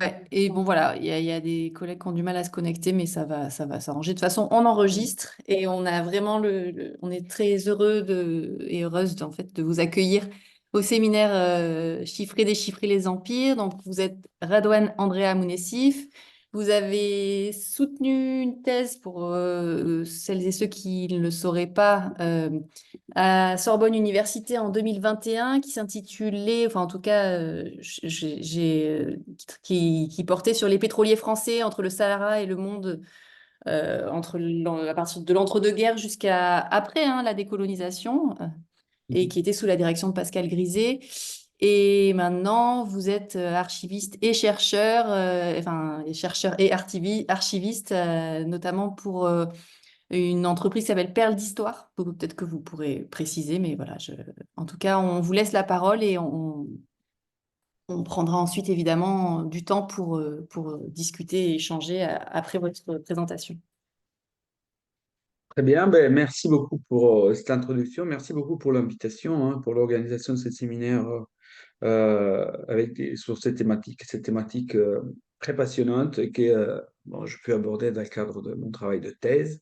Ouais. Et bon, voilà, il y a des collègues qui ont du mal à se connecter, mais ça va s'arranger. De toute façon, on enregistre et on a vraiment on est très heureux et heureuse en fait de vous accueillir au séminaire Chiffrer, déchiffrer les empires. Donc, vous êtes Radouane Andrea Mounessif. Vous avez soutenu une thèse pour celles et ceux qui ne le sauraient pas. À Sorbonne Université en 2021 qui s'intitulait, enfin en tout cas, qui portait sur les pétroliers français entre le Sahara et le monde, à partir de l'entre-deux-guerres jusqu'à après hein, la décolonisation, et qui était sous la direction de Pascal Grisé. Et maintenant, vous êtes archiviste et chercheur, enfin, et chercheur et archiviste, notamment pour une entreprise qui s'appelle Perle d'Histoire. Peut-être que vous pourrez préciser, mais voilà, en tout cas, on vous laisse la parole et on prendra ensuite évidemment du temps pour discuter et échanger après votre présentation. Très bien, ben, merci beaucoup pour cette introduction. Merci beaucoup pour l'invitation, hein, pour l'organisation de ce séminaire sur cette thématique très passionnante et que bon, je peux aborder dans le cadre de mon travail de thèse.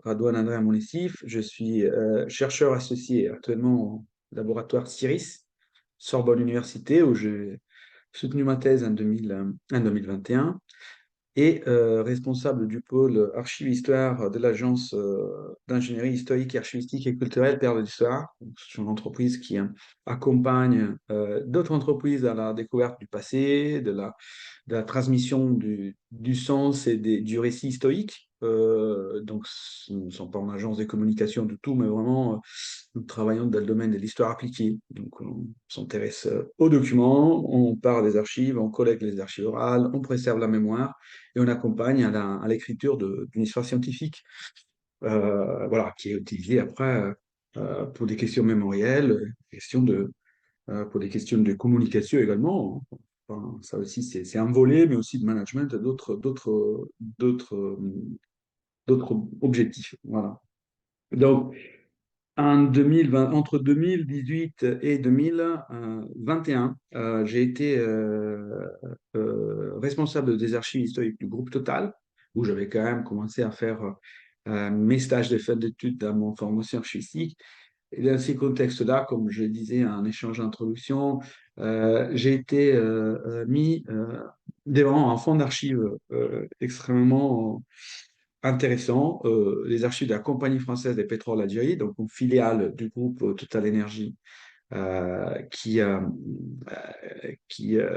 Radouane Andrea Mounissif, je suis chercheur associé actuellement au laboratoire CIRIS, Sorbonne Université, où j'ai soutenu ma thèse en 2021 et responsable du pôle archive-histoire de l'Agence d'ingénierie historique, archivistique et culturelle Perle d'Histoire. C'est une entreprise qui accompagne d'autres entreprises à la découverte du passé, de la transmission du sens et du récit historique. Donc, nous ne sommes pas en agence de communication du tout, mais vraiment, nous travaillons dans le domaine de l'histoire appliquée. Donc, on s'intéresse aux documents, on part des archives, on collecte les archives orales, on préserve la mémoire et on accompagne à l'écriture d'une histoire scientifique, voilà, qui est utilisée après pour des questions mémorielles, pour des questions de communication également. Enfin, ça aussi, c'est un volet, mais aussi de management et d'autres, d'autres objectifs. Voilà. Donc, entre 2018 et 2021, j'ai été responsable des archives historiques du groupe Total, où j'avais quand même commencé à faire mes stages de fin d'études dans mon formation archivistique. Et dans ces contextes-là, comme je le disais en échange d'introduction, j'ai été mis devant un fonds d'archives extrêmement intéressant, les archives de la Compagnie française des pétroles d'Algérie, donc une filiale du groupe Total Energy, euh, qui, euh,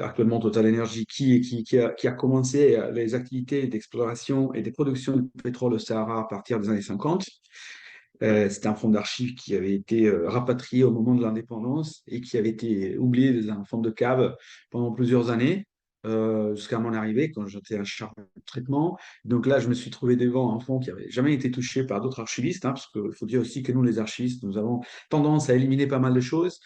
actuellement Total Energy, qui a commencé les activités d'exploration et de production de pétrole au Sahara à partir des années 50. C'était un fonds d'archives qui avait été rapatrié au moment de l'indépendance et qui avait été oublié dans un fond de cave pendant plusieurs années, jusqu'à mon arrivée quand j'étais en charge de traitement. Donc là, je me suis trouvé devant un fonds qui n'avait jamais été touché par d'autres archivistes, hein, parce qu'il faut dire aussi que nous, les archivistes, nous avons tendance à éliminer pas mal de choses.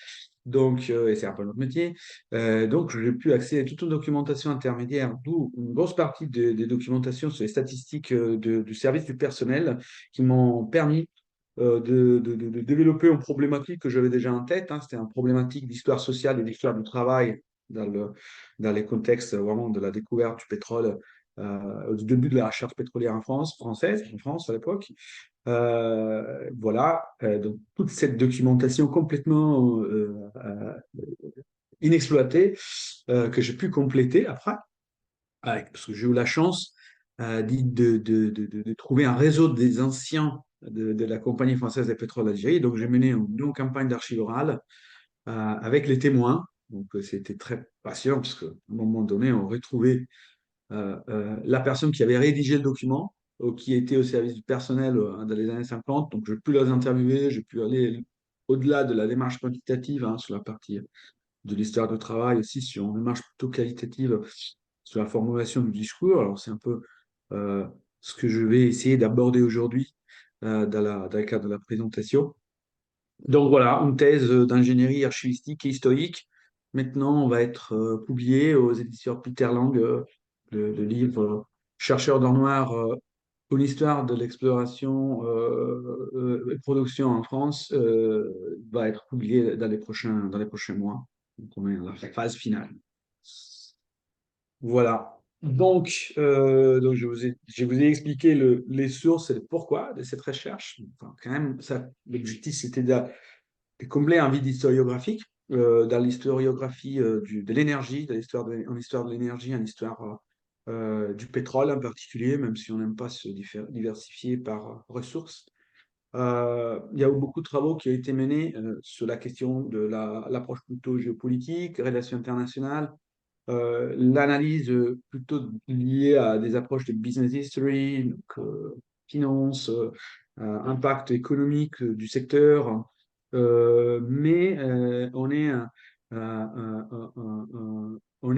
Donc, et c'est un peu notre métier. Donc, j'ai pu accéder à toute une documentation intermédiaire, d'où une grosse partie des documentations sur les statistiques du service du personnel qui m'ont permis de développer une problématique que j'avais déjà en tête, hein. C'était une problématique d'histoire sociale et d'histoire du travail dans les contextes vraiment de la découverte du pétrole, du début de la recherche pétrolière en France à l'époque. Voilà, donc toute cette documentation complètement inexploitée que j'ai pu compléter après, parce que j'ai eu la chance de trouver un réseau des anciens de la Compagnie française des pétroles d'Algérie. Donc, j'ai mené une longue campagne d'archives orales avec les témoins. Donc, c'était très passionnant parce qu'à un moment donné, on retrouvait la personne qui avait rédigé le document, qui était au service du personnel dans les années 50. Donc, j'ai pu les interviewer, j'ai pu aller au-delà de la démarche quantitative, hein, sur la partie de l'histoire du travail aussi, sur une démarche plutôt qualitative sur la formulation du discours. Alors, c'est un peu euh, ce que je vais essayer d'aborder aujourd'hui dans le cadre de la présentation. Donc voilà, une thèse d'ingénierie archivistique et historique. Maintenant, on va être publié aux éditions Peter Lang, le livre Chercheur d'or noir, une histoire de l'exploration et production en France, va être publié dans les prochains mois. Donc, on est dans la phase finale. Voilà. Donc je vous ai expliqué les sources et le pourquoi de cette recherche. Enfin, quand même, ça, l'objectif, c'était de combler un vide historiographique dans l'historiographie de l'énergie, en histoire de l'énergie, en histoire du pétrole en particulier, même si on n'aime pas se diversifier par ressources. Il y a eu beaucoup de travaux qui ont été menés sur la question de l'approche plutôt géopolitique, relations internationales, l'analyse plutôt liée à des approches de business history, donc, finance, impact économique du secteur, mais on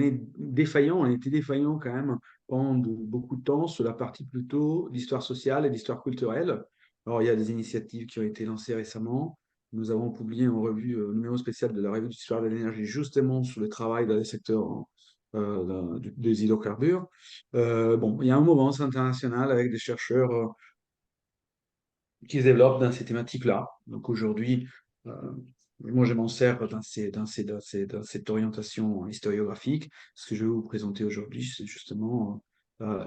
est défaillant, on a été défaillant quand même pendant beaucoup de temps sur la partie plutôt d'histoire sociale et d'histoire culturelle. Alors, il y a des initiatives qui ont été lancées récemment. Nous avons publié en revue, numéro spécial de la revue d'histoire de l'énergie, justement sur le travail dans les secteurs des hydrocarbures. Bon, il y a un mouvement international avec des chercheurs qui se développent dans ces thématiques-là. Donc aujourd'hui, euh, moi je m'en sers dans cette orientation historiographique. Ce que je vais vous présenter aujourd'hui, c'est justement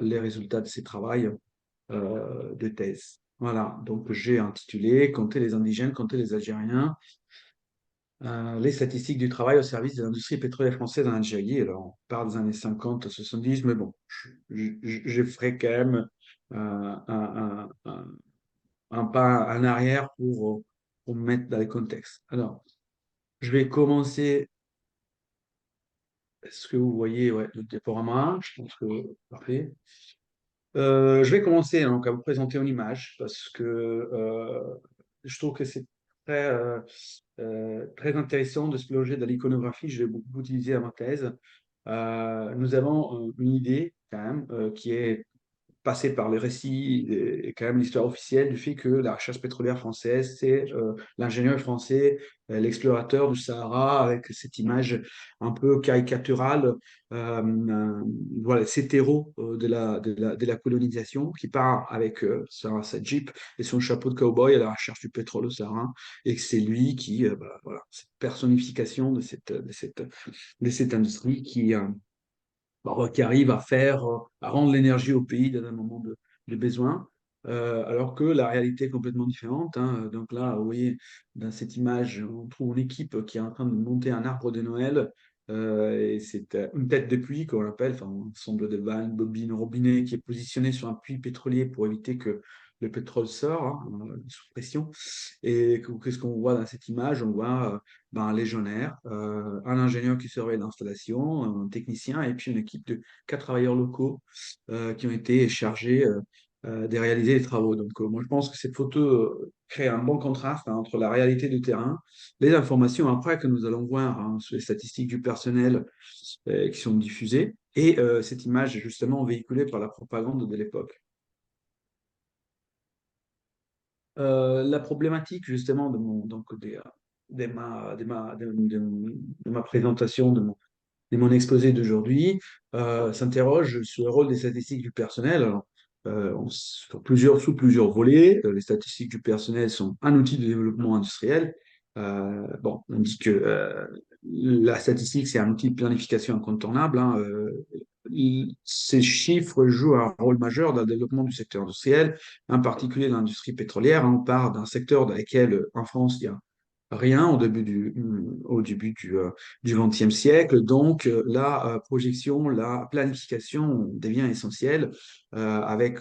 les résultats de ces travaux de thèse. Voilà, donc j'ai intitulé Compter les indigènes, compter les Algériens, les statistiques du travail au service de l'industrie pétrolière française en Algérie. Alors, on parle des années 50 à 70, mais bon, je ferai quand même un pas en arrière pour me mettre dans le contexte. Alors, je vais commencer. Est-ce que vous voyez le diaporama? Je pense que parfait. Je vais commencer donc, à vous présenter une image parce que je trouve que c'est très, très intéressant de se plonger dans l'iconographie. Je vais beaucoup utiliser à ma thèse. Nous avons une idée quand même qui est passer par le récit et quand même l'histoire officielle du fait que la recherche pétrolière française, c'est l'ingénieur français, l'explorateur du Sahara, avec cette image un peu caricaturale, voilà, cet héros de la colonisation qui part avec sa Jeep et son chapeau de cow-boy à la recherche du pétrole au Sahara, et que c'est lui qui, bah, voilà, cette personnification de cette industrie qui arrive à faire, à rendre l'énergie au pays dans un moment de besoin, alors que la réalité est complètement différente, hein. Donc là, vous voyez, dans cette image, on trouve une équipe qui est en train de monter un arbre de Noël, et c'est une tête de puits, qu'on l'appelle, enfin, un ensemble de vannes, bobines, robinets, qui est positionné sur un puits pétrolier pour éviter que le pétrole sort, hein, sous pression. Et qu'est-ce qu'on voit dans cette image? On voit ben, un légionnaire, un ingénieur qui surveille l'installation, un technicien et puis une équipe de 4 travailleurs locaux qui ont été chargés de réaliser les travaux. Donc, moi, je pense que cette photo crée un bon contraste hein, entre la réalité du terrain, les informations après que nous allons voir hein, sur les statistiques du personnel qui sont diffusées, et cette image justement véhiculée par la propagande de l'époque. La problématique justement donc de ma présentation, de mon exposé d'aujourd'hui, s'interroge sur le rôle des statistiques du personnel. Alors, sous plusieurs volets. Les statistiques du personnel sont un outil de développement industriel. Bon, on dit que la statistique, c'est un outil de planification incontournable, hein. Ces chiffres jouent un rôle majeur dans le développement du secteur industriel, en particulier l'industrie pétrolière, hein. On part d'un secteur dans lequel, en France, il y a rien au début du XXe siècle. Donc, la projection, la planification devient essentielle avec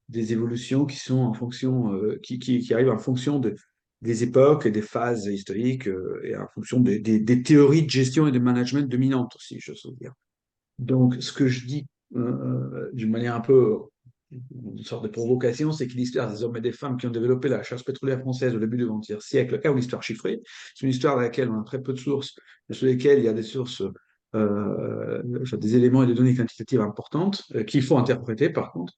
des évolutions qui sont en fonction, qui arrivent en fonction des époques et des phases historiques et en fonction des théories de gestion et de management dominantes aussi, je veux dire. Donc, ce que je dis d'une manière un peu une sorte de provocation, c'est que l'histoire des hommes et des femmes qui ont développé la recherche pétrolière française au début du XXe siècle est une histoire chiffrée. C'est une histoire dans laquelle on a très peu de sources, mais sur lesquelles il y a des sources, des éléments et des données quantitatives importantes qu'il faut interpréter par contre.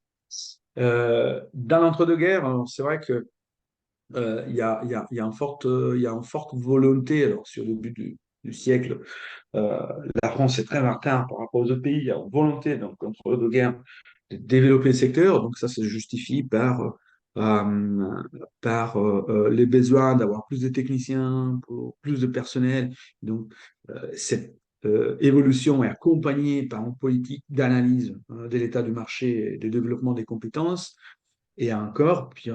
Dans l'entre-deux-guerres, c'est vrai que il y a il y a une forte volonté, alors sur le début du siècle, euh, la France est très en retard par rapport aux autres pays. Il y a une volonté, donc, entre deux guerres, de développer le secteur. Donc, ça se justifie par euh, par les besoins d'avoir plus de techniciens, pour plus de personnel. Donc, cette évolution est accompagnée par une politique d'analyse de l'état du marché et de développement des compétences. Et encore, puis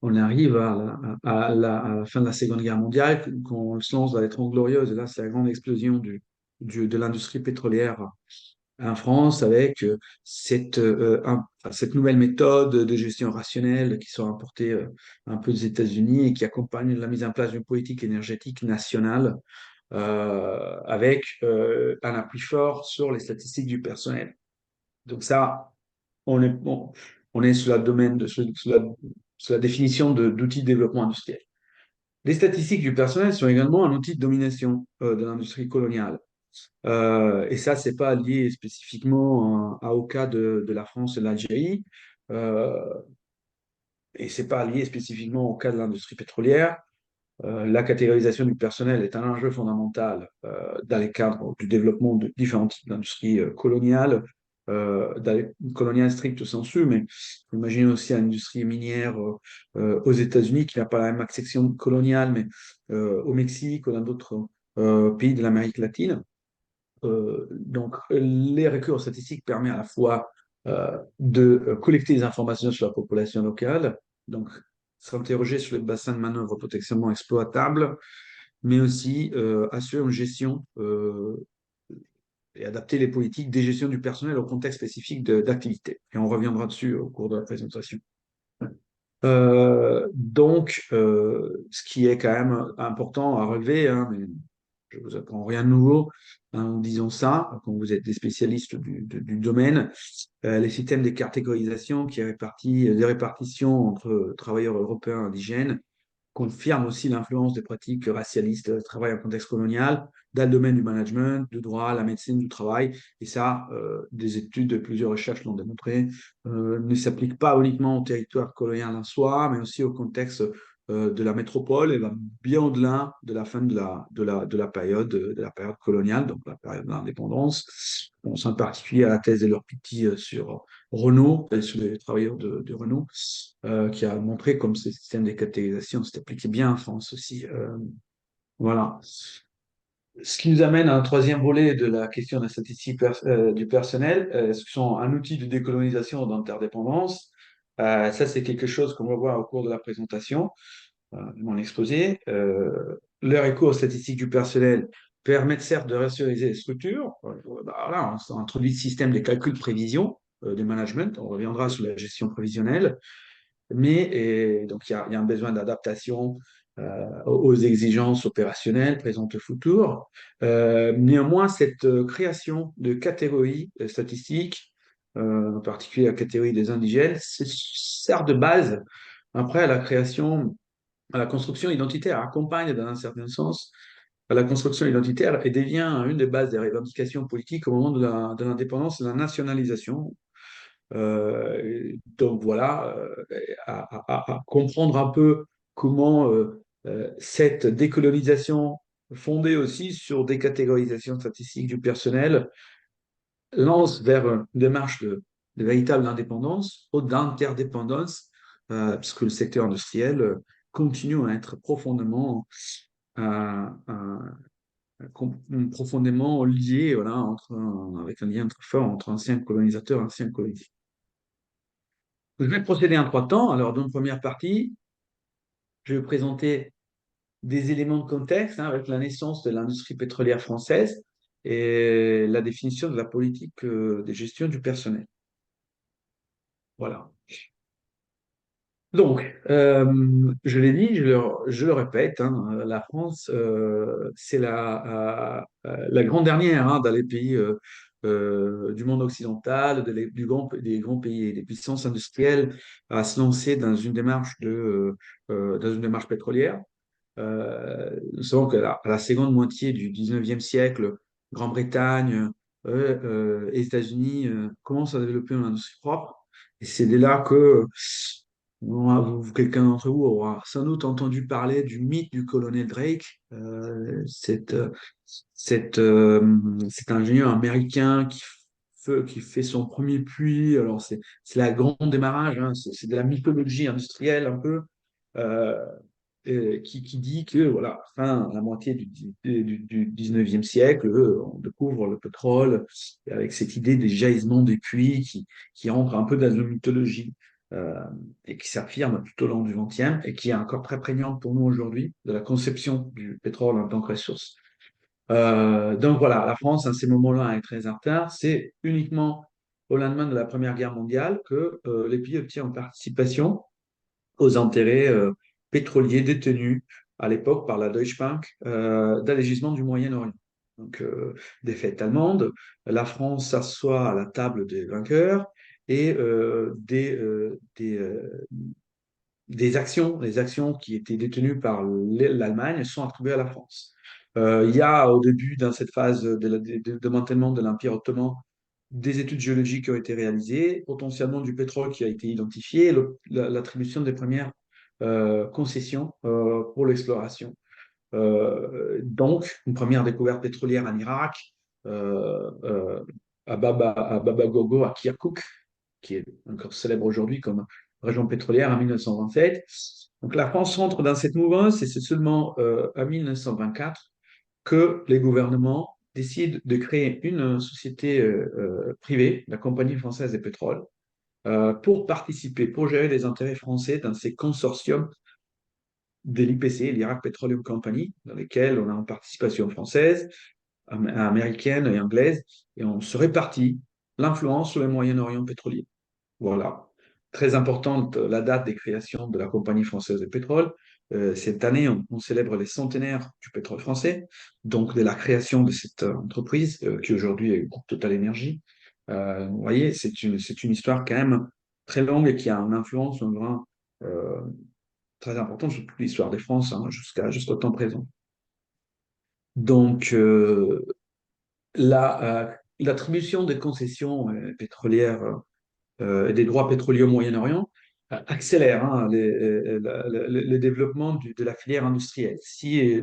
on arrive à la fin de la Seconde Guerre mondiale, quand on se lance dans les Trente Glorieuses, et là, c'est la grande explosion de l'industrie pétrolière en France avec cette nouvelle méthode de gestion rationnelle qui sont importées un peu des États-Unis et qui accompagne la mise en place d'une politique énergétique nationale avec un appui fort sur les statistiques du personnel. Donc ça, on est sous la domaine sous la définition d'outils de développement industriel. Les statistiques du personnel sont également un outil de domination de l'industrie coloniale. Et ça, c'est pas lié spécifiquement au cas de la France et de l'Algérie, euh, et c'est pas lié spécifiquement au cas de l'industrie pétrolière. La catégorisation du personnel est un enjeu fondamental dans les cadres du développement de différents types d'industries coloniales, coloniales stricto sensu, mais imaginez aussi l'industrie minière aux États-Unis qui n'a pas la même accession coloniale, mais au Mexique ou dans d'autres pays de l'Amérique latine. Donc, les recours aux statistiques permettent à la fois de collecter des informations sur la population locale, donc s'interroger sur les bassins de manœuvre potentiellement exploitables, mais aussi assurer une gestion et adapter les politiques de gestion du personnel au contexte spécifique d'activité. Et on reviendra dessus au cours de la présentation. Ce qui est quand même important à relever, hein, mais je ne vous apprends rien de nouveau en disant ça, quand vous êtes des spécialistes du domaine, les systèmes de catégorisation qui répartit, des répartitions entre travailleurs européens et indigènes confirme aussi l'influence des pratiques racialistes de travail en contexte colonial dans le domaine du management, du droit, la médecine, du travail. Et ça, des études de plusieurs recherches l'ont démontré, ne s'applique pas uniquement au territoire colonial en soi, mais aussi au contexte de la métropole et va bien au-delà de la fin de la période coloniale, donc la période de l'indépendance. On pense en particulier à la thèse de leur petit sur Renault, sur les travailleurs de Renault, qui a montré comme ce système de catégorisation s'est appliqué bien en France aussi. Voilà. Ce qui nous amène à un troisième volet de la question de la statistique du personnel, ce qui sont un outil de décolonisation d'interdépendance. Ça, c'est quelque chose qu'on va voir au cours de la présentation, de mon exposé. Le recours aux statistiques du personnel permet certes de rationaliser les structures. Voilà, on introduit le système de calcul de prévision de management. On reviendra sur la gestion prévisionnelle. Mais donc, il y a un besoin d'adaptation aux exigences opérationnelles présentes au futur. Néanmoins, cette création de catégories statistiques, en particulier la catégorie des indigènes, sert de base après à la création, à la construction identitaire, accompagne dans un certain sens à la construction identitaire et devient une des bases des revendications politiques au moment de l'indépendance et de la nationalisation. Donc voilà, à comprendre un peu comment cette décolonisation fondée aussi sur des catégorisations statistiques du personnel lance vers une démarche de véritable indépendance ou d'interdépendance, puisque le secteur industriel continue à être euh, euh, profondément lié, voilà, avec un lien très fort entre anciens colonisateurs et anciens colonisés. Je vais procéder en trois temps. Alors, dans une première partie, je vais présenter des éléments de contexte avec la naissance de l'industrie pétrolière française et la définition de la politique de gestion du personnel. Voilà. Donc, je l'ai dit, je le répète, hein, la France, c'est la grande dernière dans les pays du monde occidental, des grands pays et des puissances industrielles à se lancer dans une démarche pétrolière. Nous savons qu'à la seconde moitié du 19e siècle, Grande-Bretagne et États-Unis commencent à développer une industrie propre. Et c'est dès là que quelqu'un d'entre vous aura sans doute entendu parler du mythe du colonel Drake, cet ingénieur américain qui qui fait son premier puits. Alors, c'est la grande démarrage, hein, c'est de la mythologie industrielle un peu, euh, qui dit que, voilà, fin, la moitié du 19e siècle, on découvre le pétrole avec cette idée des gisements des puits qui rentre un peu dans la mythologie euh, et qui s'affirme tout au long du 20e et qui est encore très prégnante pour nous aujourd'hui, de la conception du pétrole en tant que ressource. Donc voilà, la France, à ces moments-là, est très en retard. C'est uniquement au lendemain de la Première Guerre mondiale que les pays obtiennent en participation aux intérêts pétroliers détenus à l'époque par la Deutsche Bank dans les gisements du Moyen-Orient. Donc, défaite allemande, la France s'assoit à la table des vainqueurs et des actions, les actions qui étaient détenues par l'Allemagne sont attribuées à la France. Il y a au début, dans cette phase de démantèlement de l'Empire ottoman, des études géologiques qui ont été réalisées, potentiellement du pétrole qui a été identifié, et l'attribution des premières concessions pour l'exploration. Donc, une première découverte pétrolière en Irak, euh, euh, à Baba Gogo, à Kirkuk, qui est encore célèbre aujourd'hui comme région pétrolière en 1927. Donc la France rentre dans cette mouvance et c'est seulement en 1924 que les gouvernements décident de créer une société privée, la Compagnie française des pétroles, pour participer, pour gérer les intérêts français dans ces consortiums de l'IPC, l'Iraq Petroleum Company, dans lesquels on a une participation française, américaine et anglaise, et on se répartit l'influence sur le Moyen-Orient pétrolier. Voilà. Très importante la date des créations de la Compagnie française de pétrole. Cette année, on célèbre les centenaires du pétrole français, donc de la création de cette entreprise qui aujourd'hui est le groupe Total Énergie. Vous voyez, c'est une histoire quand même très longue et qui a une influence, un grain très important sur toute l'histoire de France hein, jusqu'au temps présent. Donc, l'attribution des concessions pétrolières et des droits pétroliers au Moyen-Orient accélère hein, le développement de la filière industrielle. Si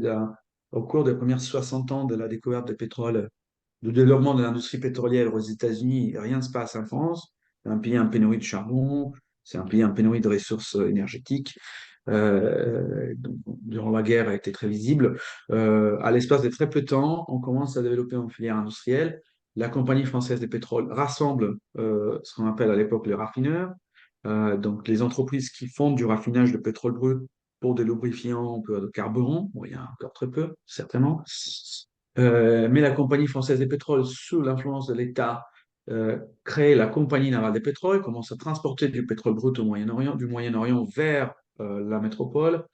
au cours des premières 60 ans de la découverte du pétrole, du développement de l'industrie pétrolière aux États-Unis, rien ne se passe en France, c'est un pays en pénurie de charbon, c'est un pays en pénurie de ressources énergétiques. Durant la guerre a été très visible. À l'espace de très peu de temps, on commence à développer une filière industrielle. La Compagnie française des pétroles rassemble ce qu'on appelle à l'époque les raffineurs, donc les entreprises qui font du raffinage de pétrole brut pour des lubrifiants, pour de carburant. Bon, il y a encore très peu, certainement. Mais la Compagnie française des pétroles, sous l'influence de l'État, crée la Compagnie navale des pétroles, commence à transporter du pétrole brut au Moyen-Orient, du Moyen-Orient vers la métropole,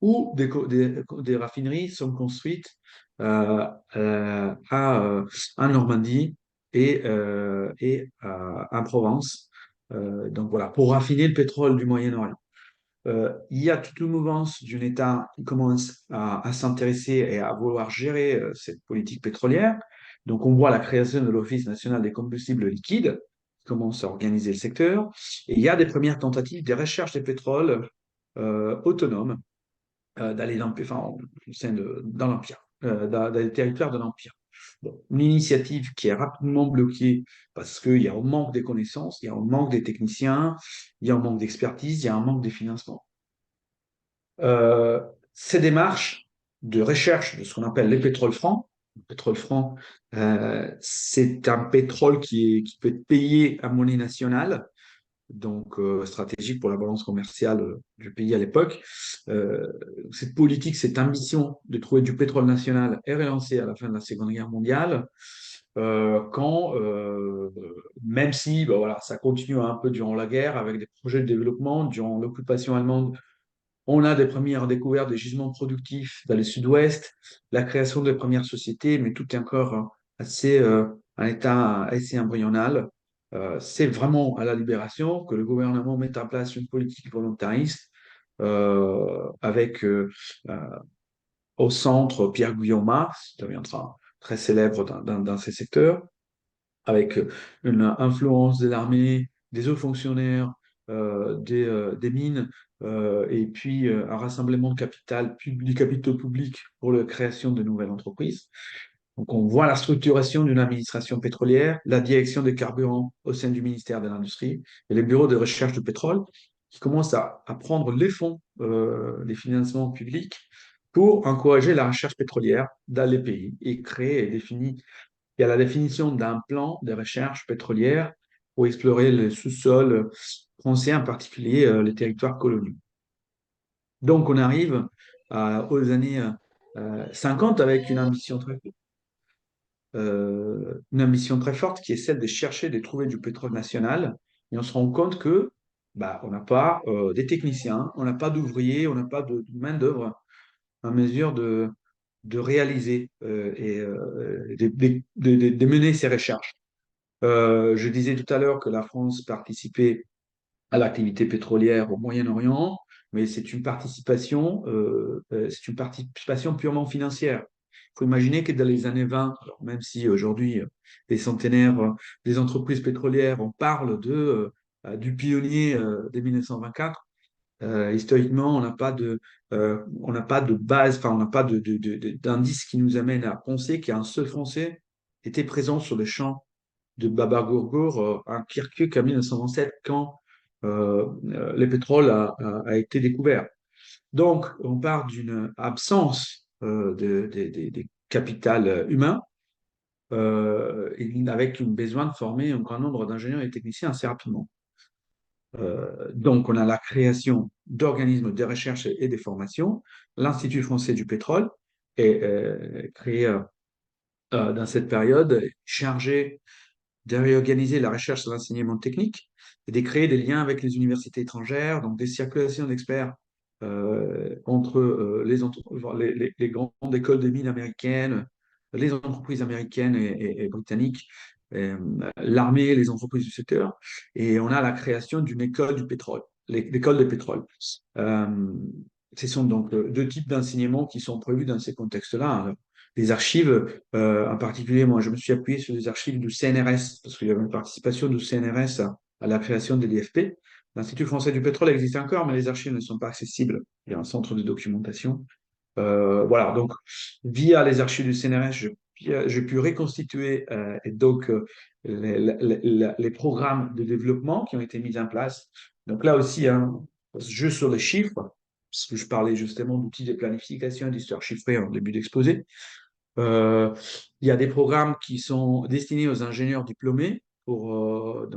où des raffineries sont construites euh, euh, à, euh, en Normandie et en Provence. Donc voilà, pour raffiner le pétrole du Moyen-Orient. Il y a toute une mouvance d'un État qui commence à s'intéresser et à vouloir gérer cette politique pétrolière. Donc, on voit la création de l'Office national des combustibles liquides qui commence à organiser le secteur. Et il y a des premières tentatives de recherche des pétroles autonomes d'aller enfin, dans l'Empire, dans les territoires de l'Empire. Bon, une initiative qui est rapidement bloquée parce qu'il y a un manque des connaissances, il y a un manque des techniciens, il y a un manque d'expertise, il y a un manque des financements. Euh, Ces démarches de recherche de ce qu'on appelle les pétroles francs, le pétrole franc, c'est un pétrole qui peut être payé à monnaie nationale, donc stratégique pour la balance commerciale du pays à l'époque. Euh, cette politique, cette ambition de trouver du pétrole national est relancée à la fin de la Seconde Guerre mondiale, même si ben voilà, ça continue un peu durant la guerre avec des projets de développement, durant l'occupation allemande on a des premières découvertes de gisements productifs dans le sud-ouest, la création des premières sociétés, mais tout est encore assez, un état assez embryonal. C'est vraiment à la libération que le gouvernement met en place une politique volontariste avec au centre Pierre Guyoma, qui deviendra très célèbre dans ces secteurs, avec une influence de l'armée, des hauts fonctionnaires, des mines, et puis un rassemblement de capital, du capitaux public pour la création de nouvelles entreprises. Donc, on voit la structuration d'une administration pétrolière, la direction des carburants au sein du ministère de l'Industrie et les bureaux de recherche de pétrole qui commencent à prendre les fonds, les financements publics pour encourager la recherche pétrolière dans les pays et créer et définir. Il y a la définition d'un plan de recherche pétrolière pour explorer le sous-sol français, en particulier les territoires coloniaux. Donc, on arrive aux années 50 avec une ambition très forte qui est celle de chercher, de trouver du pétrole national. Et on se rend compte que bah, on n'a pas des techniciens, on n'a pas d'ouvriers, on n'a pas de main-d'œuvre en mesure de réaliser et de mener ces recherches. Je disais tout à l'heure que la France participait à l'activité pétrolière au Moyen-Orient, mais c'est une participation purement financière. Il faut imaginer que dans les années 20, alors même si aujourd'hui les centenaires des entreprises pétrolières, on parle du pionnier dès 1924, historiquement, on n'a pas de base, enfin, on n'a pas d'indice qui nous amène à penser qu'un seul Français était présent sur le champ de Baba Gourgour à Kirkuk en 1927 quand le pétrole a été découvert. Donc, on part d'une absence des capital humain avec un besoin de former un grand nombre d'ingénieurs et techniciens assez rapidement. Donc, on a la création d'organismes de recherche et de formation. L'Institut français du pétrole est créé dans cette période, chargé de réorganiser la recherche et l'enseignement technique et de créer des liens avec les universités étrangères, donc des circulations d'experts entre les grandes écoles des mines américaines, les entreprises américaines et britanniques, euh, l'armée, les entreprises du secteur. Et on a la création d'une école du pétrole, l'école des pétroles. Euh, Ce sont donc deux types d'enseignements qui sont prévus dans ces contextes-là, hein. Les archives, en particulier, moi, je me suis appuyé sur les archives du CNRS, parce qu'il y avait une participation du CNRS à la création de l'IFP. L'Institut français du pétrole existe encore, mais les archives ne sont pas accessibles. Il y a un centre de documentation. Voilà, donc via les archives du CNRS, j'ai pu reconstituer et donc les programmes de développement qui ont été mis en place. Donc là aussi, un jeu sur les chiffres, parce que je parlais justement d'outils de planification et d'histoire chiffrée en début d'exposé. Euh, il y a des programmes qui sont destinés aux ingénieurs diplômés. Au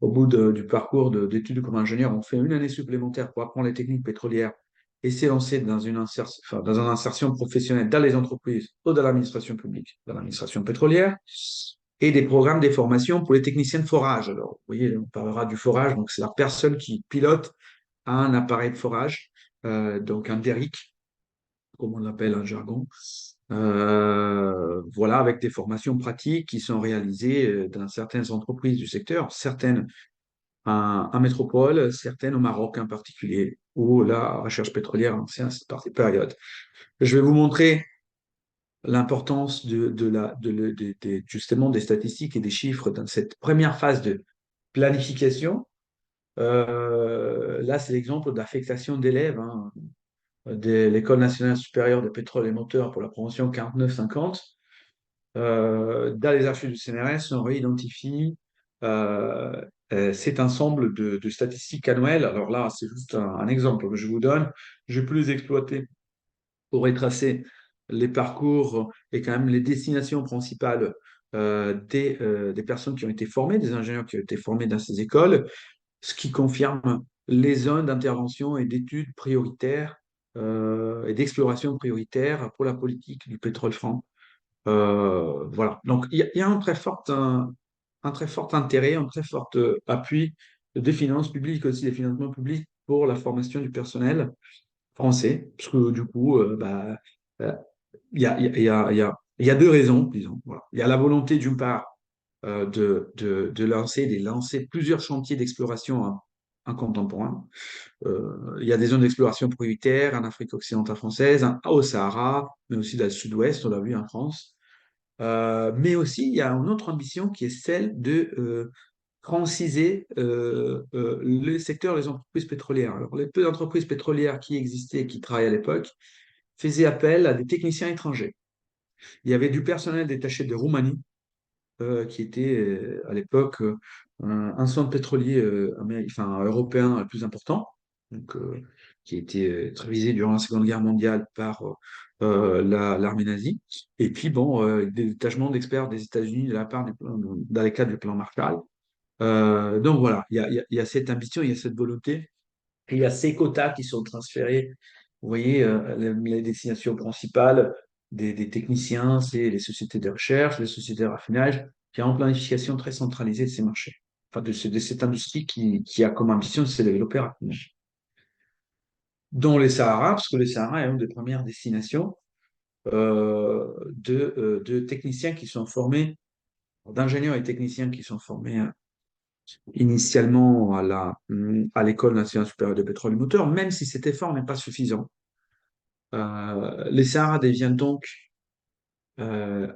bout du parcours d'études comme ingénieur, on fait une année supplémentaire pour apprendre les techniques pétrolières et s'élancer dans une insertion professionnelle dans les entreprises ou dans l'administration publique, dans l'administration pétrolière. Et des programmes de formation pour les techniciens de forage. Alors, vous voyez, on parlera du forage. Donc, c'est la personne qui pilote un appareil de forage, donc un derrick, comme on l'appelle en jargon. Voilà, avec des formations pratiques qui sont réalisées dans certaines entreprises du secteur, certaines en métropole, certaines au Maroc en particulier, où la recherche pétrolière c'est par ces périodes. Je vais vous montrer l'importance justement des statistiques et des chiffres dans cette première phase de planification. Là, c'est l'exemple d'affectation d'élèves, hein, de l'École nationale supérieure de pétrole et moteurs pour la promotion 49-50. Dans les archives du CNRS, on réidentifie cet ensemble de statistiques annuelles. Alors là, c'est juste un exemple que je vous donne. Je peux les exploiter pour retracer les parcours et quand même les destinations principales des personnes qui ont été formées, des ingénieurs qui ont été formés dans ces écoles, ce qui confirme les zones d'intervention et d'études prioritaires et d'exploration prioritaire pour la politique du pétrole franc. Voilà. Donc, il y a un très fort intérêt, un très fort appui des finances publiques aussi, des financements publics pour la formation du personnel français, parce que du coup, euh, il y a deux raisons, disons. Voilà. Il y a la volonté, d'une part, de lancer plusieurs chantiers d'exploration en contemporain. Il y a des zones d'exploration prioritaires en Afrique occidentale française, au Sahara, mais aussi dans le sud-ouest, on l'a vu en France. Mais aussi, il y a une autre ambition qui est celle de franciser le secteur des entreprises pétrolières. Alors, les peu d'entreprises pétrolières qui existaient, qui travaillaient à l'époque, faisaient appel à des techniciens étrangers. Il y avait du personnel détaché de Roumanie, qui était à l'époque un centre pétrolier enfin, européen le plus important, donc, qui a été très visé durant la Seconde Guerre mondiale par l'armée nazie. Et puis, bon, des détachements d'experts des États-Unis dans les cadres du plan Marshall. Donc voilà, il y a cette ambition, il y a cette volonté, et il y a ces quotas qui sont transférés. Vous voyez, les destinations principales des techniciens, c'est les sociétés de recherche, les sociétés de raffinage, qui ont une planification très centralisée de ces marchés, enfin de cette industrie qui a comme ambition de se développer rapidement. Dont les Sahara, parce que le Sahara est une des premières destinations de techniciens qui sont formés, d'ingénieurs et techniciens qui sont formés initialement à l'École nationale supérieure de pétrole et moteur, même si cet effort n'est pas suffisant. Les Sahara deviennent donc euh,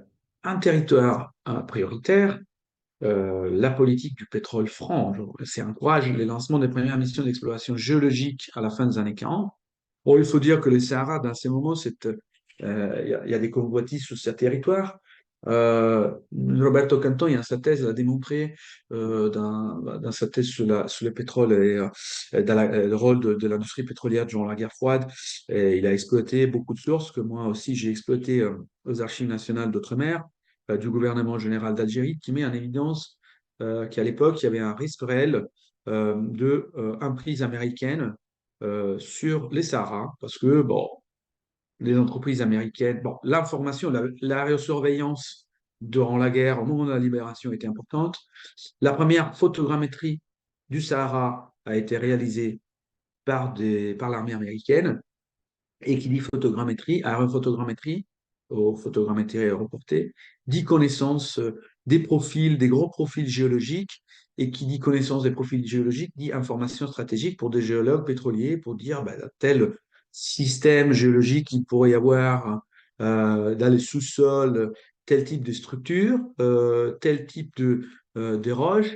un territoire prioritaire. La politique du pétrole franc, c'est encourage le lancement des premières missions d'exploration géologique à la fin des années 40. Bon, il faut dire que les Sahara, dans ces moments, il y a des convoitises sur ce territoire. Roberto Canton, dans sa thèse, l'a démontré dans sa thèse sur le pétrole et le rôle de l'industrie pétrolière durant la guerre froide. Et il a exploité beaucoup de sources que moi aussi j'ai exploitées aux archives nationales d'outre-mer du gouvernement général d'Algérie, qui met en évidence qu'à l'époque, il y avait un risque réel de emprise américaine sur les Sahara, parce que, bon, les entreprises américaines, bon, l'information, l'aérosurveillance durant la guerre, au moment de la libération, était importante. La première photogrammétrie du Sahara a été réalisée par l'armée américaine. Et qui dit photogrammétrie, aérophotogrammétrie, ou photogrammétrie aéroportée, dit connaissance des profils, des gros profils géologiques, et qui dit connaissance des profils géologiques dit information stratégique pour des géologues pétroliers, pour dire ben, tel système géologique il pourrait y avoir dans les sous-sols, tel type de structure, tel type de roches,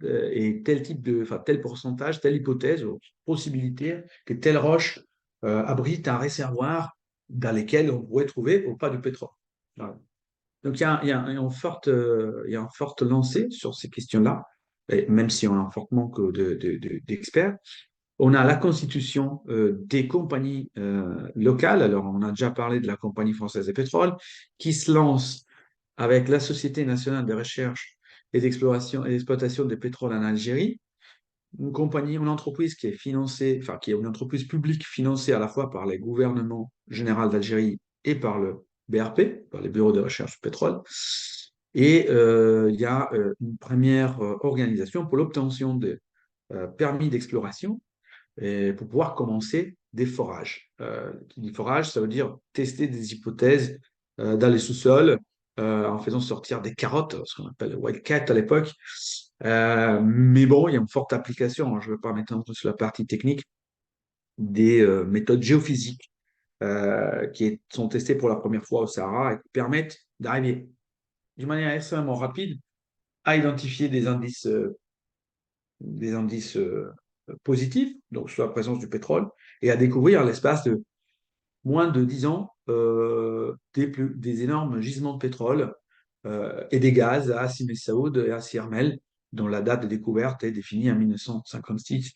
et tel type enfin, tel pourcentage, telle hypothèse, possibilité que telle roche abrite un réservoir dans lequel on pourrait trouver ou pas du pétrole. Voilà. Donc il y a il y a une forte lancée sur ces questions-là, et même si on a un fort manque d'experts. On a la constitution des compagnies locales. Alors, on a déjà parlé de la Compagnie française de pétrole, qui se lance avec la Société nationale de recherche et d'exploration et d'exploitation des pétroles en Algérie, une compagnie, une entreprise qui est financée, enfin qui est une entreprise publique financée à la fois par les gouvernements généraux d'Algérie et par le BRP, par les bureaux de recherche du pétrole. Et il y a une première organisation pour l'obtention de permis d'exploration et pour pouvoir commencer des forages. Qui dit forage, ça veut dire tester des hypothèses dans les sous-sols en faisant sortir des carottes, ce qu'on appelle le wildcat à l'époque. Mais bon, il y a une forte application, hein, je ne veux pas m'étendre sur la partie technique, des méthodes géophysiques qui sont testées pour la première fois au Sahara et qui permettent d'arriver d'une manière extrêmement rapide à identifier des indices positifs, donc sur la présence du pétrole, et à découvrir l'espace de moins de 10 ans des énormes gisements de pétrole et des gaz à Simi Saoud et à Siarmel, dont la date de découverte est définie en 1956.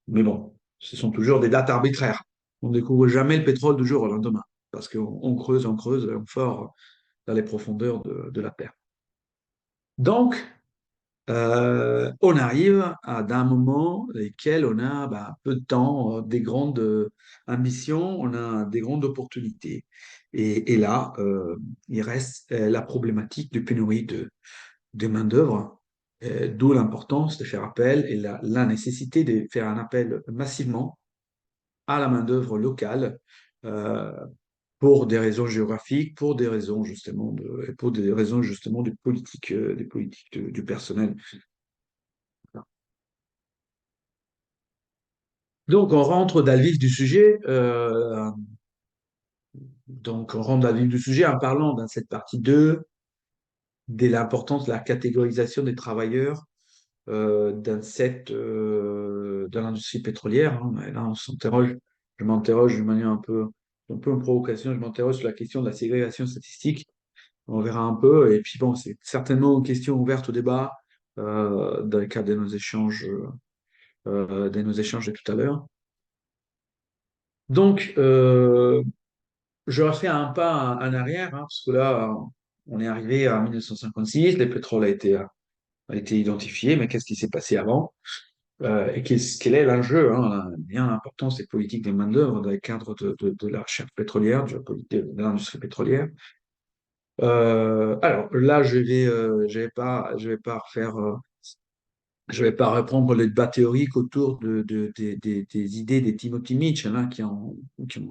Mais bon, ce sont toujours des dates arbitraires. On ne découvre jamais le pétrole du jour au lendemain, parce qu'on creuse, on fort dans les profondeurs de la Terre. Donc, on arrive à d'un moment lesquels on a bah, peu de temps, des grandes ambitions, on a des grandes opportunités. Et là, il reste la problématique de pénurie de main-d'œuvre, d'où l'importance de faire appel et la nécessité de faire un appel massivement à la main-d'œuvre locale euh, pour des raisons géographiques, pour des raisons justement pour des raisons justement des politiques du personnel. Donc, on rentre dans le vif du sujet. Donc, on rentre dans le vif du sujet en parlant dans cette partie 2 de l'importance de la catégorisation des travailleurs dans l'industrie pétrolière. Hein. Et là, je m'interroge d'une manière un peu un peu une provocation. Je m'interroge sur la question de la ségrégation statistique. On verra un peu. Et puis bon, c'est certainement une question ouverte au débat dans le cadre de nos échanges de tout à l'heure. Donc, je refais un pas en arrière, hein, parce que là, on est arrivé à 1956, le pétrole a été identifié, mais qu'est-ce qui s'est passé avant? Et quel est l'enjeu, hein, bien l'importance des politiques des main-d'œuvre dans le cadre de la recherche pétrolière, de la politique de l'industrie pétrolière. Alors là, je vais pas refaire je ne vais pas reprendre le débat théorique autour des idées des Timothy Mitchell, hein, qui ont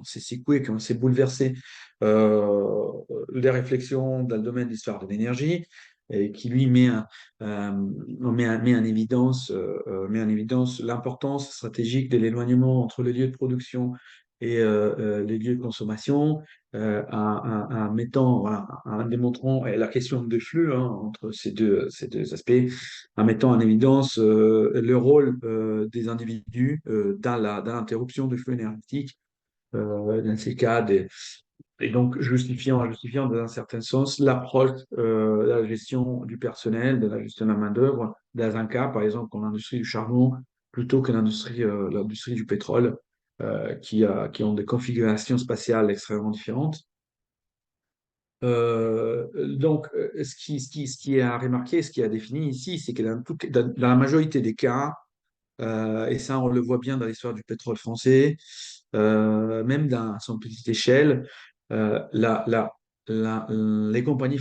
s'est secoué, qui ont s'est bouleversé euh, les réflexions dans le domaine de l'histoire de l'énergie, et qui lui met en évidence l'importance stratégique de l'éloignement entre les lieux de production et les lieux de consommation, en mettant, voilà, en démontrant la question de flux, hein, entre ces deux aspects, en mettant en évidence le rôle des individus dans l'interruption du flux énergétique, dans ces cas, et donc justifiant dans un certain sens l'approche de la gestion du personnel, de la gestion de la main-d'œuvre, dans un cas, par exemple, comme l'industrie du charbon, plutôt que l'industrie du pétrole, qui ont des configurations spatiales extrêmement différentes. Ce qui est à remarquer, ce qui est à définir ici, c'est que dans la majorité des cas, et ça on le voit bien dans l'histoire du pétrole français, même dans son petite échelle, euh, la, la, les compagnies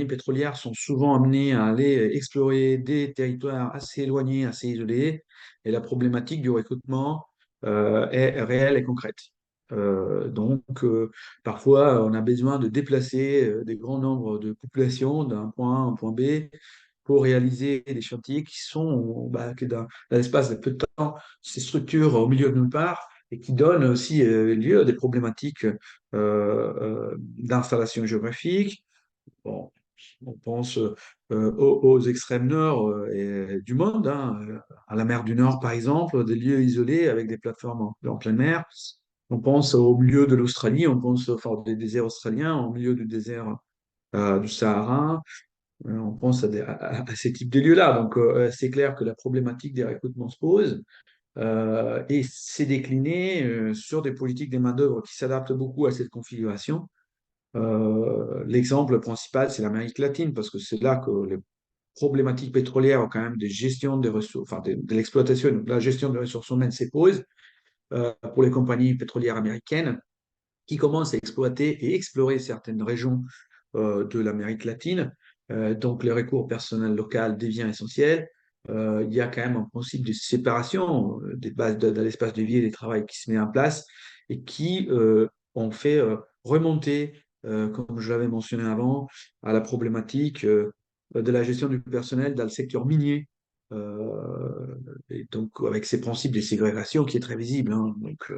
pétrolières sont souvent amenées à aller explorer des territoires assez éloignés, assez isolés, et la problématique du recrutement est réelle et concrète. Parfois, on a besoin de déplacer des grands nombres de populations d'un point A à un point B pour réaliser des chantiers qui sont, que dans l'espace de peu de temps, ces structures au milieu de nulle part et qui donnent aussi lieu à des problématiques d'installation géographique. Bon, on pense aux extrêmes nord du monde, hein, à la mer du Nord par exemple, des lieux isolés avec des plateformes en pleine mer. On pense au milieu de l'Australie, on pense enfin, des déserts australiens, au milieu du désert du Sahara. On pense à ces types de lieux-là. Donc, c'est clair que la problématique des recrutements se pose et c'est décliné sur des politiques des main-d'œuvre qui s'adaptent beaucoup à cette configuration. L'exemple principal, c'est l'Amérique latine, parce que c'est là que les problématiques pétrolières ont quand même des gestions des ressources, enfin de l'exploitation, donc la gestion des ressources humaines se pose pour les compagnies pétrolières américaines qui commencent à exploiter et explorer certaines régions de l'Amérique latine. Donc, le recours personnel local devient essentiel. Il y a quand même un principe de séparation des bases de l'espace de vie et des travail qui se met en place et qui ont fait remonter, comme je l'avais mentionné avant, à la problématique de la gestion du personnel dans le secteur minier. Et donc, avec ces principes de ségrégation qui est très visible, hein. Donc,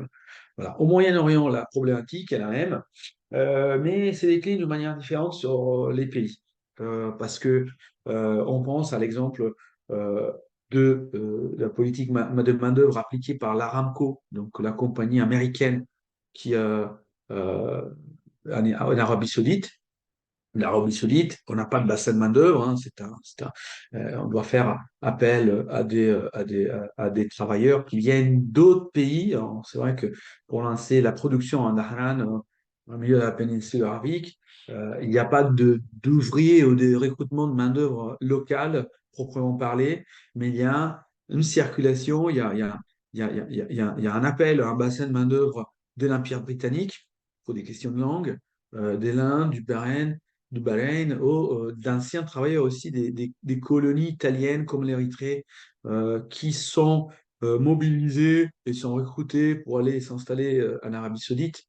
voilà. Au Moyen-Orient, la problématique est la même, mais c'est décline de manière différente sur les pays. Parce que on pense à l'exemple euh, de la politique de main-d'œuvre appliquée par l'Aramco, donc la compagnie américaine qui en Arabie Saoudite. L'Arabie Saoudite, on n'a pas de bassin de main-d'œuvre, hein, on doit faire appel à des travailleurs qui viennent d'autres pays. C'est vrai que pour lancer la production en Bahreïn, au milieu de la péninsule arabique, il n'y a pas d'ouvriers ou de recrutement de main-d'œuvre locale, proprement parlé, mais il y a une circulation, il y a un appel à un bassin de main-d'œuvre de l'Empire britannique pour des questions de langue, de l'Inde, du Bahreïn, d'anciens travailleurs aussi des colonies italiennes comme l'Érythrée, qui sont mobilisés et sont recrutés pour aller s'installer en Arabie Saoudite.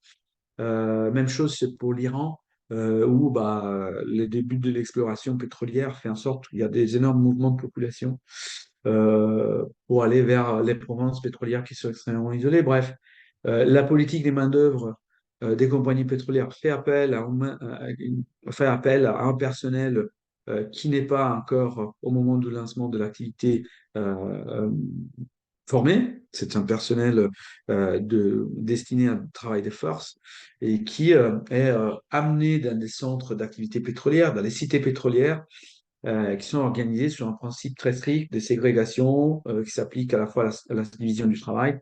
Même chose c'est pour l'Iran, où bah, les débuts de l'exploration pétrolière fait en sorte qu'il y a des énormes mouvements de population pour aller vers les provinces pétrolières qui sont extrêmement isolées. Bref, la politique des main-d'œuvre des compagnies pétrolières fait appel à un personnel qui n'est pas encore au moment du lancement de l'activité euh, formé. C'est un personnel destiné à un travail de force et qui est amené dans des centres d'activité pétrolière, dans les cités pétrolières, qui sont organisés sur un principe très strict de ségrégation qui s'applique à la fois à la division du travail,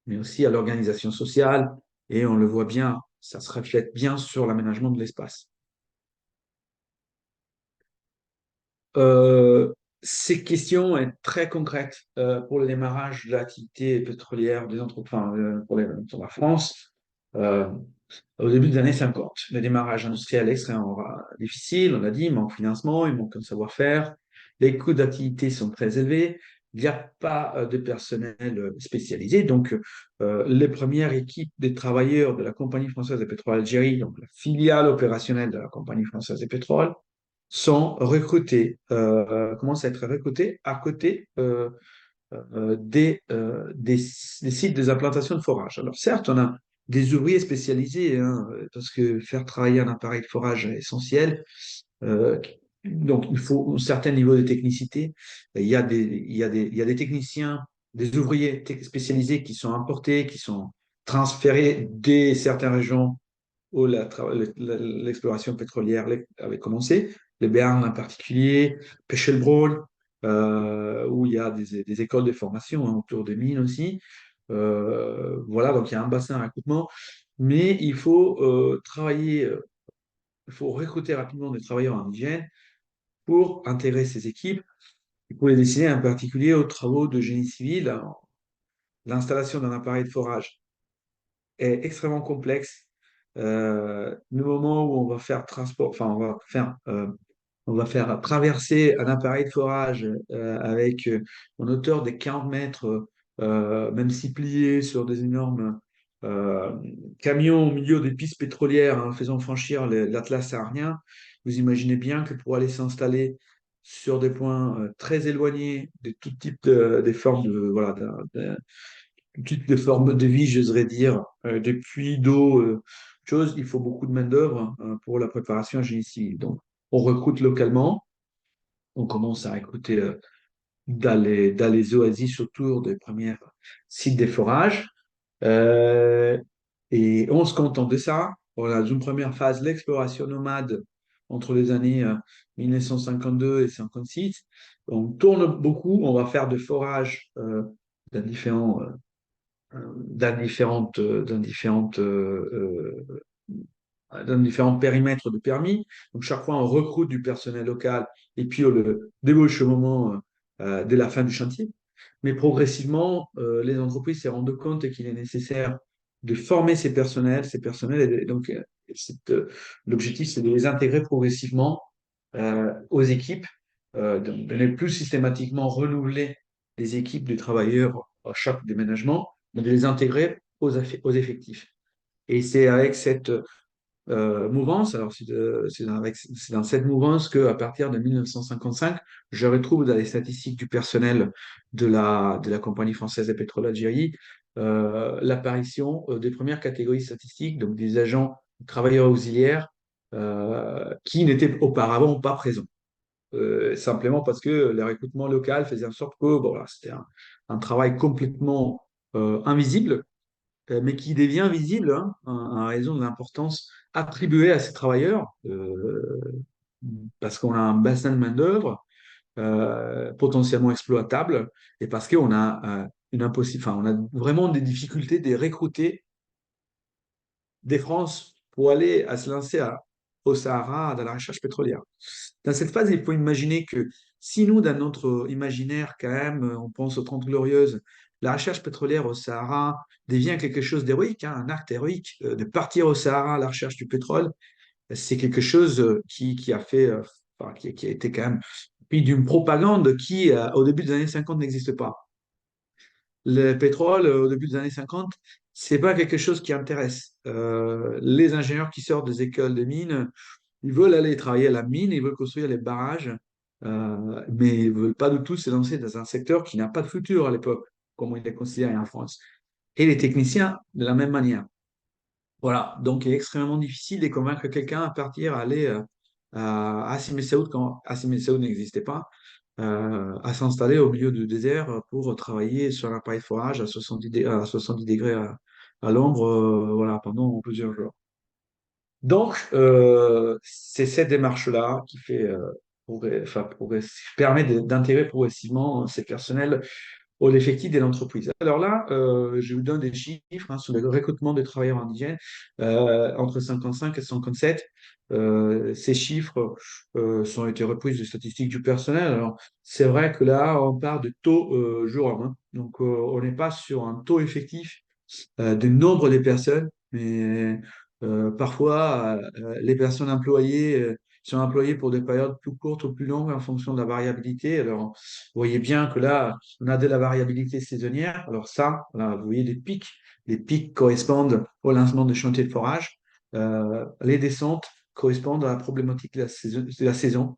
mais aussi à l'organisation sociale. Et on le voit bien, ça se reflète bien sur l'aménagement de l'espace. Euh, Ces questions sont très concrètes pour le démarrage de l'activité pétrolière des entreprises, enfin, pour la France. Euh, Au début des années 50, le démarrage industriel est extrêmement difficile, on l'a dit, il manque financement, il manque de savoir-faire, les coûts d'activité sont très élevés, il n'y a pas de personnel spécialisé. Donc, les premières équipes des travailleurs de la Compagnie française de pétrole Algérie, donc la filiale opérationnelle de la Compagnie française de pétrole, sont recrutés, commencent à être recrutés à côté des sites des implantations de forage. Alors certes, on a des ouvriers spécialisés, hein, parce que faire travailler un appareil de forage est essentiel. Euh, donc il faut un certain niveau de technicité. Il y a des techniciens, des ouvriers spécialisés qui sont importés, qui sont transférés de certaines régions où l'exploration pétrolière avait commencé, les Béarn en particulier, Pechelbronn, où il y a des écoles de formation hein, autour des mines aussi. Voilà, donc il y a un bassin à recrutement, mais il faut travailler, il faut recruter rapidement des travailleurs indigènes pour intégrer ces équipes et pour les destiner en particulier aux travaux de génie civil. L'installation d'un appareil de forage est extrêmement complexe. Le moment où on va faire transport, enfin on va faire traverser un appareil de forage avec une hauteur de 40 mètres, même si plié sur des énormes euh, camions au milieu des pistes pétrolières, en faisant franchir l'Atlas saharien. Vous imaginez bien que pour aller s'installer sur des points très éloignés de tout type des formes voilà, toutes les formes de vie, j'oserais dire, des puits d'eau, choses, il faut beaucoup de main-d'œuvre pour la préparation à génie civil. Donc, on recrute localement, on commence à recruter dans les oasis autour des premiers sites des forages. Euh, et on se contente de ça. On a une première phase, l'exploration nomade entre les années 1952 et 56. On tourne beaucoup, on va faire de forage dans différents dans différents périmètres de permis. Donc, chaque fois, on recrute du personnel local et puis on le débauche au moment dès la fin du chantier. Mais progressivement, les entreprises se rendent compte qu'il est nécessaire de former ces personnels et donc, l'objectif, c'est de les intégrer progressivement aux équipes, de ne plus systématiquement renouveler les équipes de travailleurs à chaque déménagement, mais de les intégrer aux effectifs. Et c'est avec cette mouvance, alors c'est dans cette mouvance qu'à partir de 1955, je retrouve dans les statistiques du personnel de la Compagnie française des pétroles Algérie l'apparition des premières catégories statistiques, donc des agents travailleurs auxiliaires qui n'étaient auparavant pas présents. Simplement parce que le recrutement local faisait en sorte que bon, voilà, c'était un travail complètement invisible, mais qui devient visible hein, en raison de l'importance attribuée à ces travailleurs, parce qu'on a un bassin de main-d'œuvre potentiellement exploitable et parce qu'on a enfin, on a vraiment des difficultés de recruter des France pour aller à se lancer au Sahara dans la recherche pétrolière. Dans cette phase, il faut imaginer que si nous, dans notre imaginaire, quand même, on pense aux Trente Glorieuses, la recherche pétrolière au Sahara devient quelque chose d'héroïque, hein, un acte héroïque, de partir au Sahara à la recherche du pétrole, c'est quelque chose qui a fait, enfin, qui a été quand même puis d'une propagande qui, au début des années 50, n'existe pas. Le pétrole, au début des années 50, c'est pas quelque chose qui intéresse. Les ingénieurs qui sortent des écoles de mines, ils veulent aller travailler à la mine, ils veulent construire les barrages, mais ils ne veulent pas du tout se lancer dans un secteur qui n'a pas de futur à l'époque, comme il est considéré en France. Et les techniciens, de la même manière. Voilà, donc il est extrêmement difficile de convaincre quelqu'un à partir, à aller à Hassim El Saoud quand Hassim El Saoud n'existait pas, à s'installer au milieu du désert pour travailler sur un appareil forage à 70 degrés à l'ombre, voilà, pendant plusieurs jours. Donc, c'est cette démarche-là qui fait, permet d'intégrer progressivement ces personnels aux effectifs de l'entreprise. Alors là, je vous donne des chiffres sur le recrutement des travailleurs indigènes entre 55 et 57. Ces chiffres ont été repris des statistiques du personnel. Alors, c'est vrai que là, on part de taux jour homme, hein. Donc, on n'est pas sur un taux effectif du nombre des personnes, mais parfois, les personnes employées sont employées pour des périodes plus courtes ou plus longues en fonction de la variabilité. Alors, vous voyez bien que là, on a de la variabilité saisonnière. Alors ça, là, vous voyez des pics. Les pics correspondent au lancement des chantiers de forage. Les descentes correspondent à la problématique de la saison.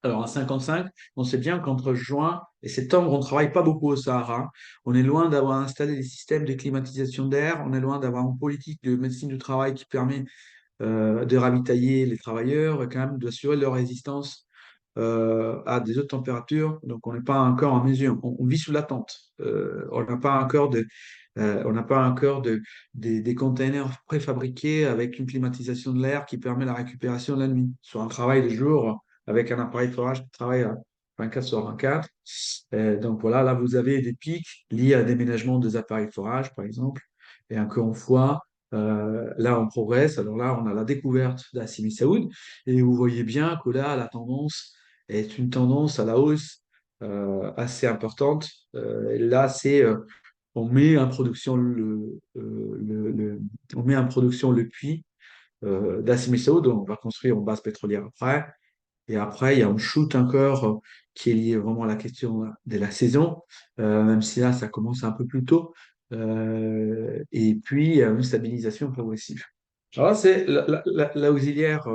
Alors, en 55, on sait bien qu'entre juin et septembre, on ne travaille pas beaucoup au Sahara. On est loin d'avoir installé des systèmes de climatisation d'air. On est loin d'avoir une politique de médecine du travail qui permet de ravitailler les travailleurs, et quand même d'assurer leur résistance à des hautes températures. Donc, on n'est pas encore en mesure. On vit sous l'attente. On n'a pas encore des containers préfabriqués avec une climatisation de l'air qui permet la récupération de la nuit. Sur un travail de jour, avec un appareil forage qui travaille à 24 sur 24. Donc voilà, là, vous avez des pics liés à déménagement des appareils forage, par exemple. Et encore une fois, là, on progresse. Alors là, on a la découverte d'Assimi Saoud. Et vous voyez bien que là, la tendance est une tendance à la hausse assez importante. Et là, on met en production on met en production le puits d'Assimi Saoud. On va construire une base pétrolière après. Et après, il y a un shoot encore qui est lié vraiment à la question de la saison, même si là, ça commence un peu plus tôt. Et puis, il y a une stabilisation progressive. Alors là, c'est l'auxiliaire,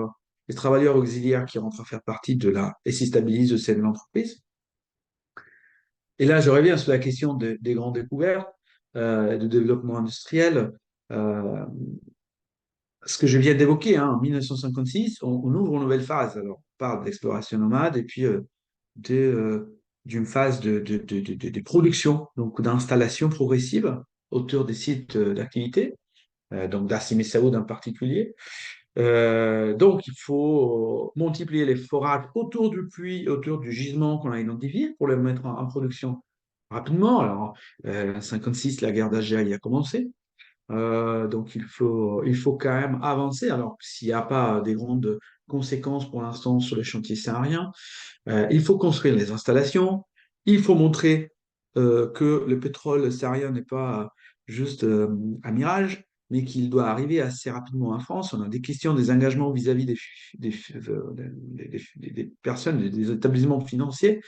les travailleurs auxiliaires qui rentrent à faire partie de la, et s'y stabilisent au sein de l'entreprise. Et là, je reviens sur la question des grandes découvertes, de développement industriel. Euh, Ce que je viens d'évoquer, hein, en 1956, on ouvre une nouvelle phase. Alors, on parle d'exploration nomade et puis de, d'une phase de production, donc d'installation progressive autour des sites d'activité, donc d'Assimi Saoud en particulier. Donc, il faut multiplier les forages autour du puits, autour du gisement qu'on a identifié pour le mettre en production rapidement. Alors, en 56, la guerre d'Algérie a commencé. Donc il faut quand même avancer. Alors, s'il n'y a pas des grandes conséquences pour l'instant sur les chantiers sahariens, il faut construire les installations. Il faut montrer que le pétrole saharien n'est pas juste un mirage, mais qu'il doit arriver assez rapidement en France. On a des questions, des engagements vis-à-vis des personnes, des établissements financiers.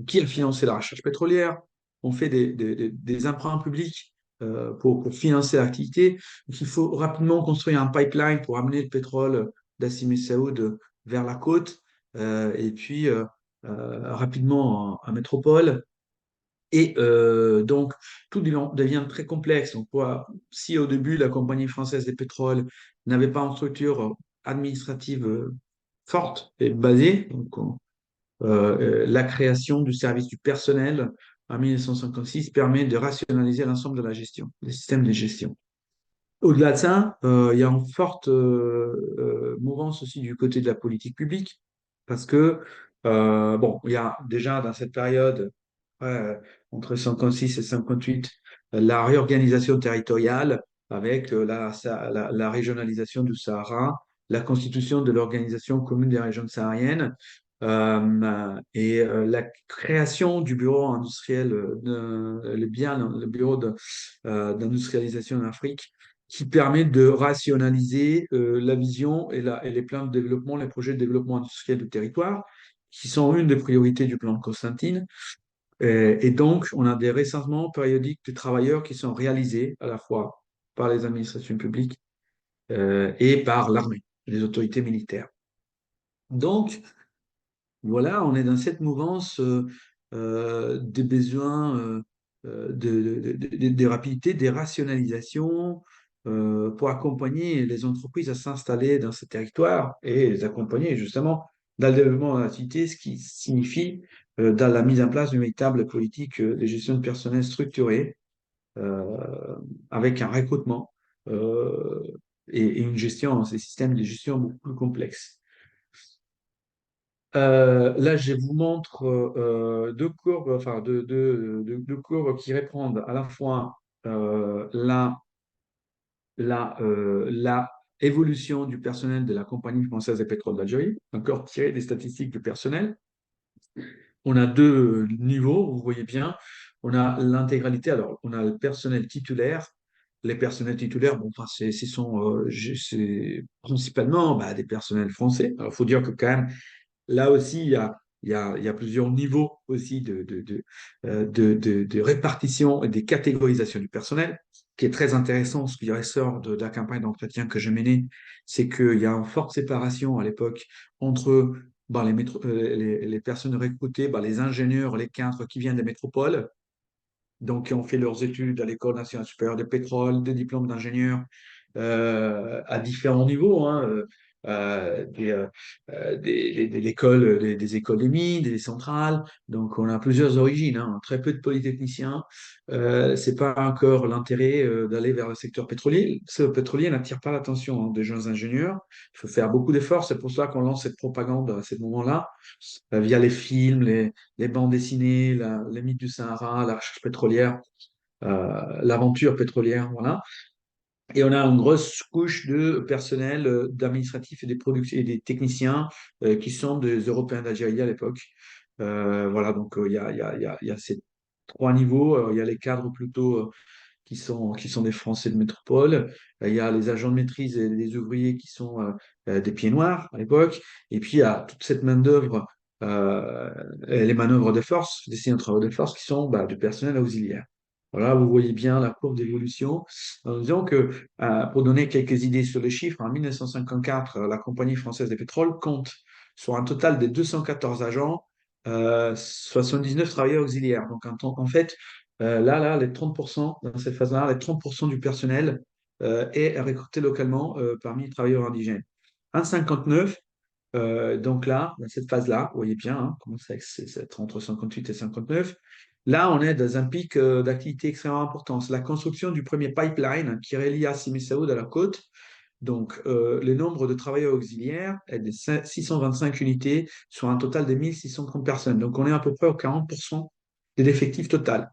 Qui a financé la recherche pétrolière? On fait des emprunts publics pour financer l'activité. Donc, il faut rapidement construire un pipeline pour amener le pétrole d'Assimi Saoud vers la côte et puis rapidement en métropole. Et donc, tout devient très complexe. Donc, si au début, la Compagnie française des pétroles n'avait pas une structure administrative forte et basée, donc, la création du service du personnel en 1956 permet de rationaliser l'ensemble de la gestion, des systèmes de gestion. Au-delà de ça, il y a une forte mouvance aussi du côté de la politique publique, parce que, bon, il y a déjà dans cette période, euh, entre 56 et 58, la réorganisation territoriale avec la régionalisation du Sahara, la constitution de l'Organisation commune des régions sahariennes, la création du bureau industriel, le bureau d'industrialisation en Afrique, qui permet de rationaliser la vision et les plans de développement, les projets de développement industriel du territoire, qui sont une des priorités du plan de Constantine. Et donc, on a des recensements périodiques de travailleurs qui sont réalisés à la fois par les administrations publiques et par l'armée, les autorités militaires. Donc, voilà, on est dans cette mouvance des besoins de rapidité, des rationalisations pour accompagner les entreprises à s'installer dans ces territoires et les accompagner justement dans le développement de l'activité, ce qui signifie dans la mise en place d'une véritable politique de gestion de personnel structurée, euh, avec un recrutement euh, et une gestion, ces systèmes de gestion beaucoup plus complexes. Là, je vous montre deux courbes, enfin deux courbes qui répondent à la fois la évolution du personnel de la Compagnie française des pétroles d'Algérie, encore tiré des statistiques du personnel. On a deux niveaux, vous voyez bien. On a l'intégralité, alors on a le personnel titulaire. Les personnels titulaires, bon, enfin, c'est principalement bah, des personnels français. Alors, il faut dire que quand même, là aussi, il y a plusieurs niveaux aussi de répartition et des catégorisations du personnel. Ce qui est très intéressant, ce qui ressort de la campagne d'entretien que je menais, c'est qu'il y a une forte séparation à l'époque entre bah, les personnes recrutées, bah, les ingénieurs, les cadres qui viennent des métropoles, donc qui ont fait leurs études à l'École nationale supérieure de pétrole, des diplômes d'ingénieurs à différents niveaux, hein, l'école, des écoles des mines, des centrales. Donc, on a plusieurs origines, hein, très peu de polytechniciens. C'est pas encore l'intérêt d'aller vers le secteur pétrolier. Ce pétrolier n'attire pas l'attention des jeunes ingénieurs. Il faut faire beaucoup d'efforts. C'est pour ça qu'on lance cette propagande à ce moment-là, via les films, les bandes dessinées, les mythes du Sahara, la recherche pétrolière, l'aventure pétrolière, voilà. Et on a une grosse couche de personnel d'administratifs et et des techniciens qui sont des Européens d'Algérie à l'époque. Voilà, donc il y a ces trois niveaux. Il y a les cadres plutôt qui sont des Français de métropole. Il y a les agents de maîtrise et les ouvriers qui sont des pieds noirs à l'époque. Et puis il y a toute cette main-d'œuvre, les manœuvres de force, des signes de travaux de force qui sont bah, du personnel auxiliaire. Voilà, vous voyez bien la courbe d'évolution. Disons que, pour donner quelques idées sur les chiffres, en 1954, la Compagnie française des pétroles compte sur un total de 214 agents, 79 travailleurs auxiliaires. Donc, en fait, les 30%, dans cette phase-là, les 30% du personnel est recruté localement parmi les travailleurs indigènes. En 59, donc là, dans cette phase-là, vous voyez bien, hein, comment c'est entre 58 et 59. Là, on est dans un pic d'activité extrêmement important. C'est la construction du premier pipeline qui relie Simi Saoud à la côte. Donc, le nombre de travailleurs auxiliaires est de 625 unités sur un total de 1630 personnes. Donc, on est à peu près au 40% de l'effectif total,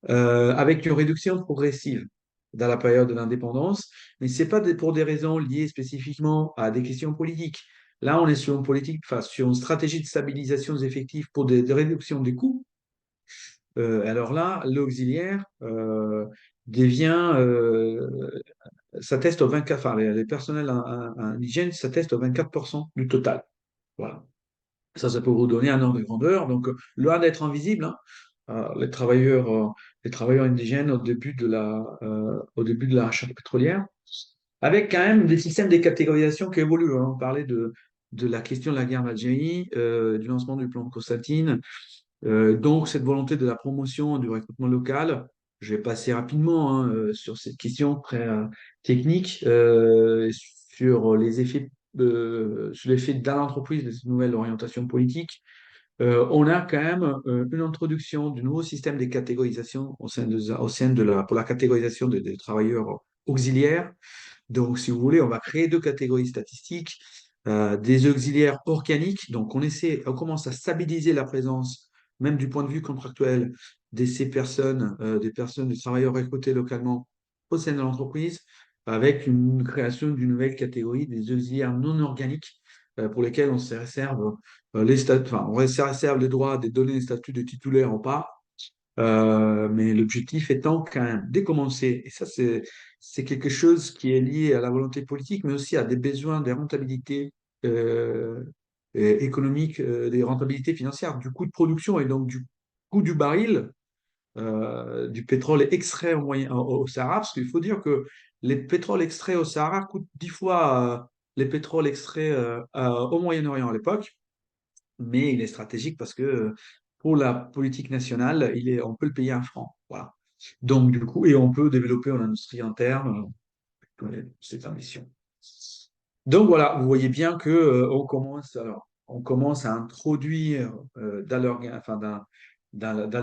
avec une réduction progressive dans la période de l'indépendance, mais ce n'est pas pour des raisons liées spécifiquement à des questions politiques. Là, on est sur une politique, enfin, sur une stratégie de stabilisation des effectifs pour des réductions des coûts. Alors là, l'auxiliaire devient, s'atteste au 24, enfin, les personnels indigènes s'attestent au 24% du total. Voilà. Ça peut vous donner un ordre de grandeur. Donc, loin d'être invisible, hein, les travailleurs indigènes au début de la recherche pétrolière, avec quand même des systèmes de catégorisation qui évoluent, hein. On parlait de la question de la guerre d'Algérie, du lancement du plan de Constantine, donc cette volonté de la promotion du recrutement local. Je vais passer rapidement hein, sur cette question très technique, sur les effets, sur l'effet dans l'entreprise de cette nouvelle orientation politique. On a quand même une introduction du nouveau système de catégorisation pour la catégorisation des travailleurs auxiliaires. Donc, si vous voulez, on va créer deux catégories statistiques, des auxiliaires organiques. Donc, on commence à stabiliser la présence, même du point de vue contractuel, de ces personnes, des travailleurs recrutés localement au sein de l'entreprise, avec une création d'une nouvelle catégorie des auxiliaires non organiques, pour lesquels on se réserve enfin, on se réserve le droit de donner les statuts de titulaire ou pas, mais l'objectif étant quand même de commencer, et ça c'est quelque chose qui est lié à la volonté politique, mais aussi à des besoins de rentabilité économique, des rentabilités financières, du coût de production et donc du coût du baril du pétrole extrait au Sahara, parce qu'il faut dire que les pétroles extraits au Sahara coûtent 10 fois les pétroles extraits au Moyen-Orient à l'époque, mais il est stratégique parce que pour la politique nationale, on peut le payer un franc. Voilà. Donc, du coup, et on peut développer une industrie interne, cette ambition. Donc voilà, vous voyez bien que on commence. Alors, on commence à introduire dans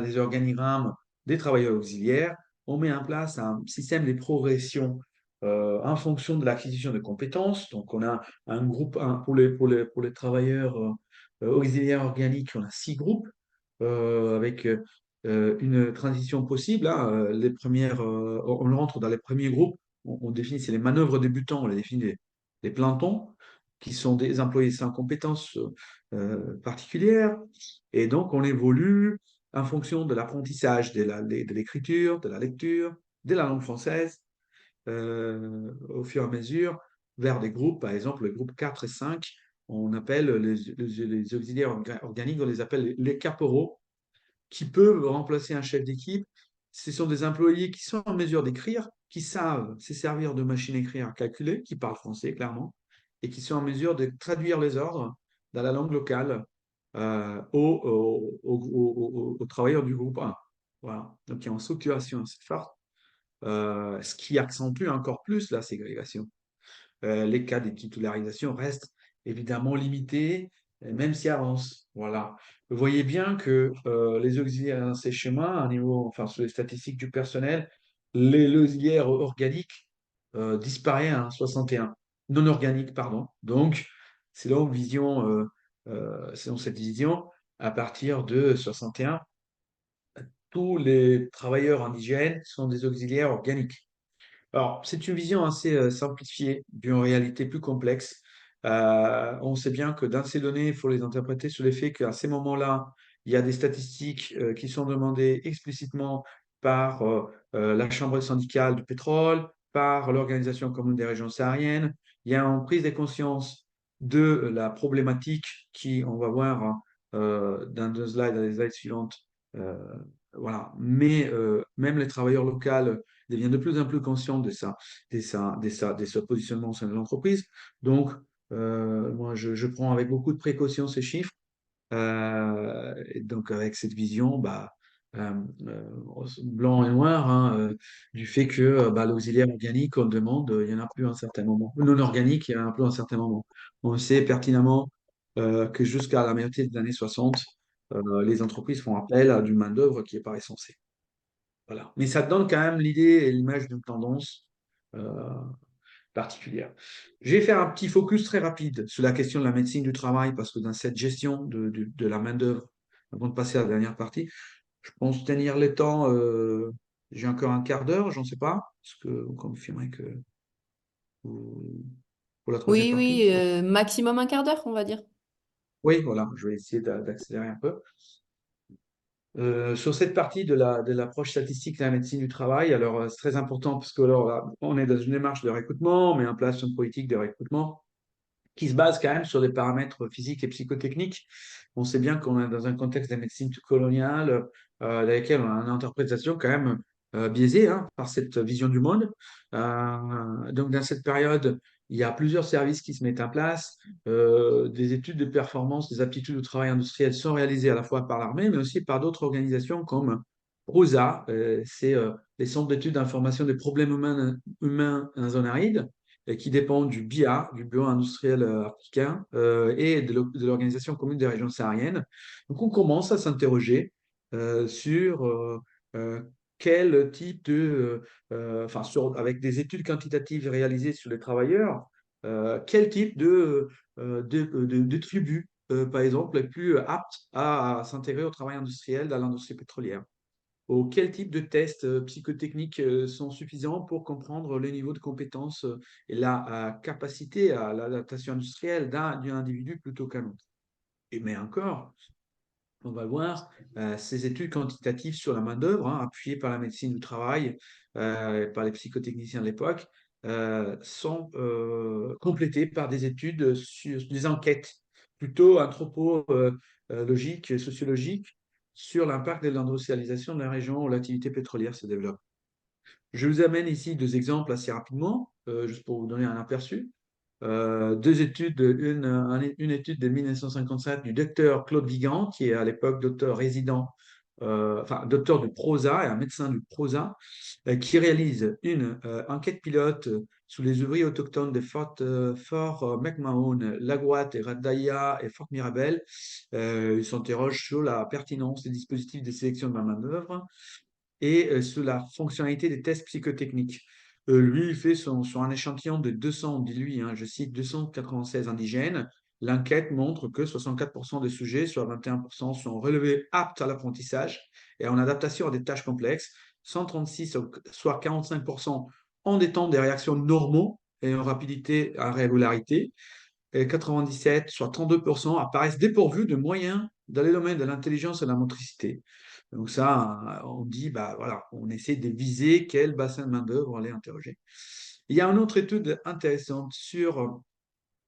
les organigrammes des travailleurs auxiliaires, on met en place un système de progression en fonction de l'acquisition de compétences. Donc, on a un groupe pour les travailleurs auxiliaires organiques, on a 6 groupes avec une transition possible, hein. On rentre dans les premiers groupes, on définit, c'est les manœuvres débutants, on les définit les plantons, qui sont des employés sans compétences particulières. Et donc, on évolue en fonction de l'apprentissage de l'écriture, de la lecture, de la langue française, au fur et à mesure, vers des groupes, par exemple, les groupes 4 et 5, on appelle les auxiliaires organiques, on les appelle les caporaux, qui peuvent remplacer un chef d'équipe. Ce sont des employés qui sont en mesure d'écrire, qui savent se servir de machines à écrire à calculer, qui parlent français clairement, et qui sont en mesure de traduire les ordres dans la langue locale aux travailleurs du groupe 1. Voilà. Donc il y a une structuration assez forte, ce qui accentue encore plus la ségrégation. Les cas de titularisation restent évidemment limités, même s'ils avancent. Voilà. Vous voyez bien que les auxiliaires dans ces schémas, à niveau, enfin, sur les statistiques du personnel, les auxiliaires organiques disparaissent à 61, non organiques, pardon. Donc, c'est donc selon cette vision, à partir de 61, tous les travailleurs indigènes sont des auxiliaires organiques. Alors, c'est une vision assez simplifiée d'une réalité plus complexe. On sait bien que dans ces données, il faut les interpréter sur les faits qu'à ces moments-là, il y a des statistiques qui sont demandées explicitement par la Chambre syndicale du pétrole, par l'Organisation commune des régions sahariennes. Il y a une prise de conscience de la problématique qui, on va voir dans dans les slides suivantes, euh, voilà. Mais même les travailleurs locaux deviennent de plus en plus conscients de ce positionnement au sein de l'entreprise. Donc, moi, je prends avec beaucoup de précaution ces chiffres. Et donc, avec cette vision, euh, euh, blanc et noir, hein, du fait que l'auxiliaire organique, on demande, il n'y en a plus à un certain moment. Non organique, il y en a plus à un certain moment. On sait pertinemment que jusqu'à la moitié des années 60, les entreprises font appel à du main-d'œuvre qui n'est pas essentielle. Voilà. Mais ça donne quand même l'idée et l'image d'une tendance euh, particulière. Je vais faire un petit focus très rapide sur la question de la médecine du travail, parce que dans cette gestion de la main-d'œuvre, avant de passer à la dernière partie, je pense tenir les temps. J'ai encore un quart d'heure, j'en sais pas. Est-ce que vous confirmez que vous- pour la troisième Oui, partie? oui, maximum un quart d'heure, on va dire. Oui, voilà, je vais essayer d'accélérer un peu. Sur cette partie de l'approche statistique de la médecine du travail, alors c'est très important parce que alors, là, on est dans une démarche de recrutement, on met en place une politique de recrutement qui se base quand même sur des paramètres physiques et psychotechniques. On sait bien qu'on est dans un contexte de médecine coloniale dans lequel on a une interprétation quand même biaisée, hein, par cette vision du monde. Donc dans cette période, il y a plusieurs services qui se mettent en place. Des études de performance, des aptitudes au travail industriel sont réalisées à la fois par l'armée, mais aussi par d'autres organisations comme ROSA, c'est les centres d'études d'information des problèmes humains en zone aride, qui dépend du BIA, du Bureau industriel africain, et de l'Organisation commune des régions sahariennes. Donc on commence à s'interroger sur euh, quel type avec des études quantitatives réalisées sur les travailleurs, quel type de tribus, par exemple, est plus apte à s'intégrer au travail industriel dans l'industrie pétrolière, ou quel type de tests psychotechniques sont suffisants pour comprendre le niveau de compétence et la capacité à l'adaptation industrielle d'un individu plutôt qu'un autre. Et mais encore, on va voir, ces études quantitatives sur la main-d'œuvre, hein, appuyées par la médecine du travail, par les psychotechniciens de l'époque, sont complétées par des études sur des enquêtes plutôt anthropologiques, sociologiques, sur l'impact de l'industrialisation de la région où l'activité pétrolière se développe. Je vous amène ici 2 exemples assez rapidement, juste pour vous donner un aperçu. 2 études, une étude de 1957 du docteur Claude Vigan, qui est à l'époque docteur résident, enfin docteur du Prosa et un médecin du Prosa, qui réalise une enquête pilote sous les ouvriers autochtones de Fort McMahon, Laguat et Radaya et Fort Mirabel. Il s'interroge sur la pertinence des dispositifs de sélection de la main-d'œuvre et sur la fonctionnalité des tests psychotechniques. Lui, il fait sur un échantillon de 200, dit lui, hein, je cite, 296 indigènes. L'enquête montre que 64% des sujets, soit 21%, sont relevés aptes à l'apprentissage et en adaptation à des tâches complexes. 136, soit 45%, ont des temps de réaction normaux et en rapidité à régularité. Et 97, soit 32%, apparaissent dépourvus de moyens dans les domaines de l'intelligence et de la motricité. Donc ça, on dit, bah voilà, on essaie de viser quel bassin de main-d'œuvre on allait interroger. Il y a une autre étude intéressante sur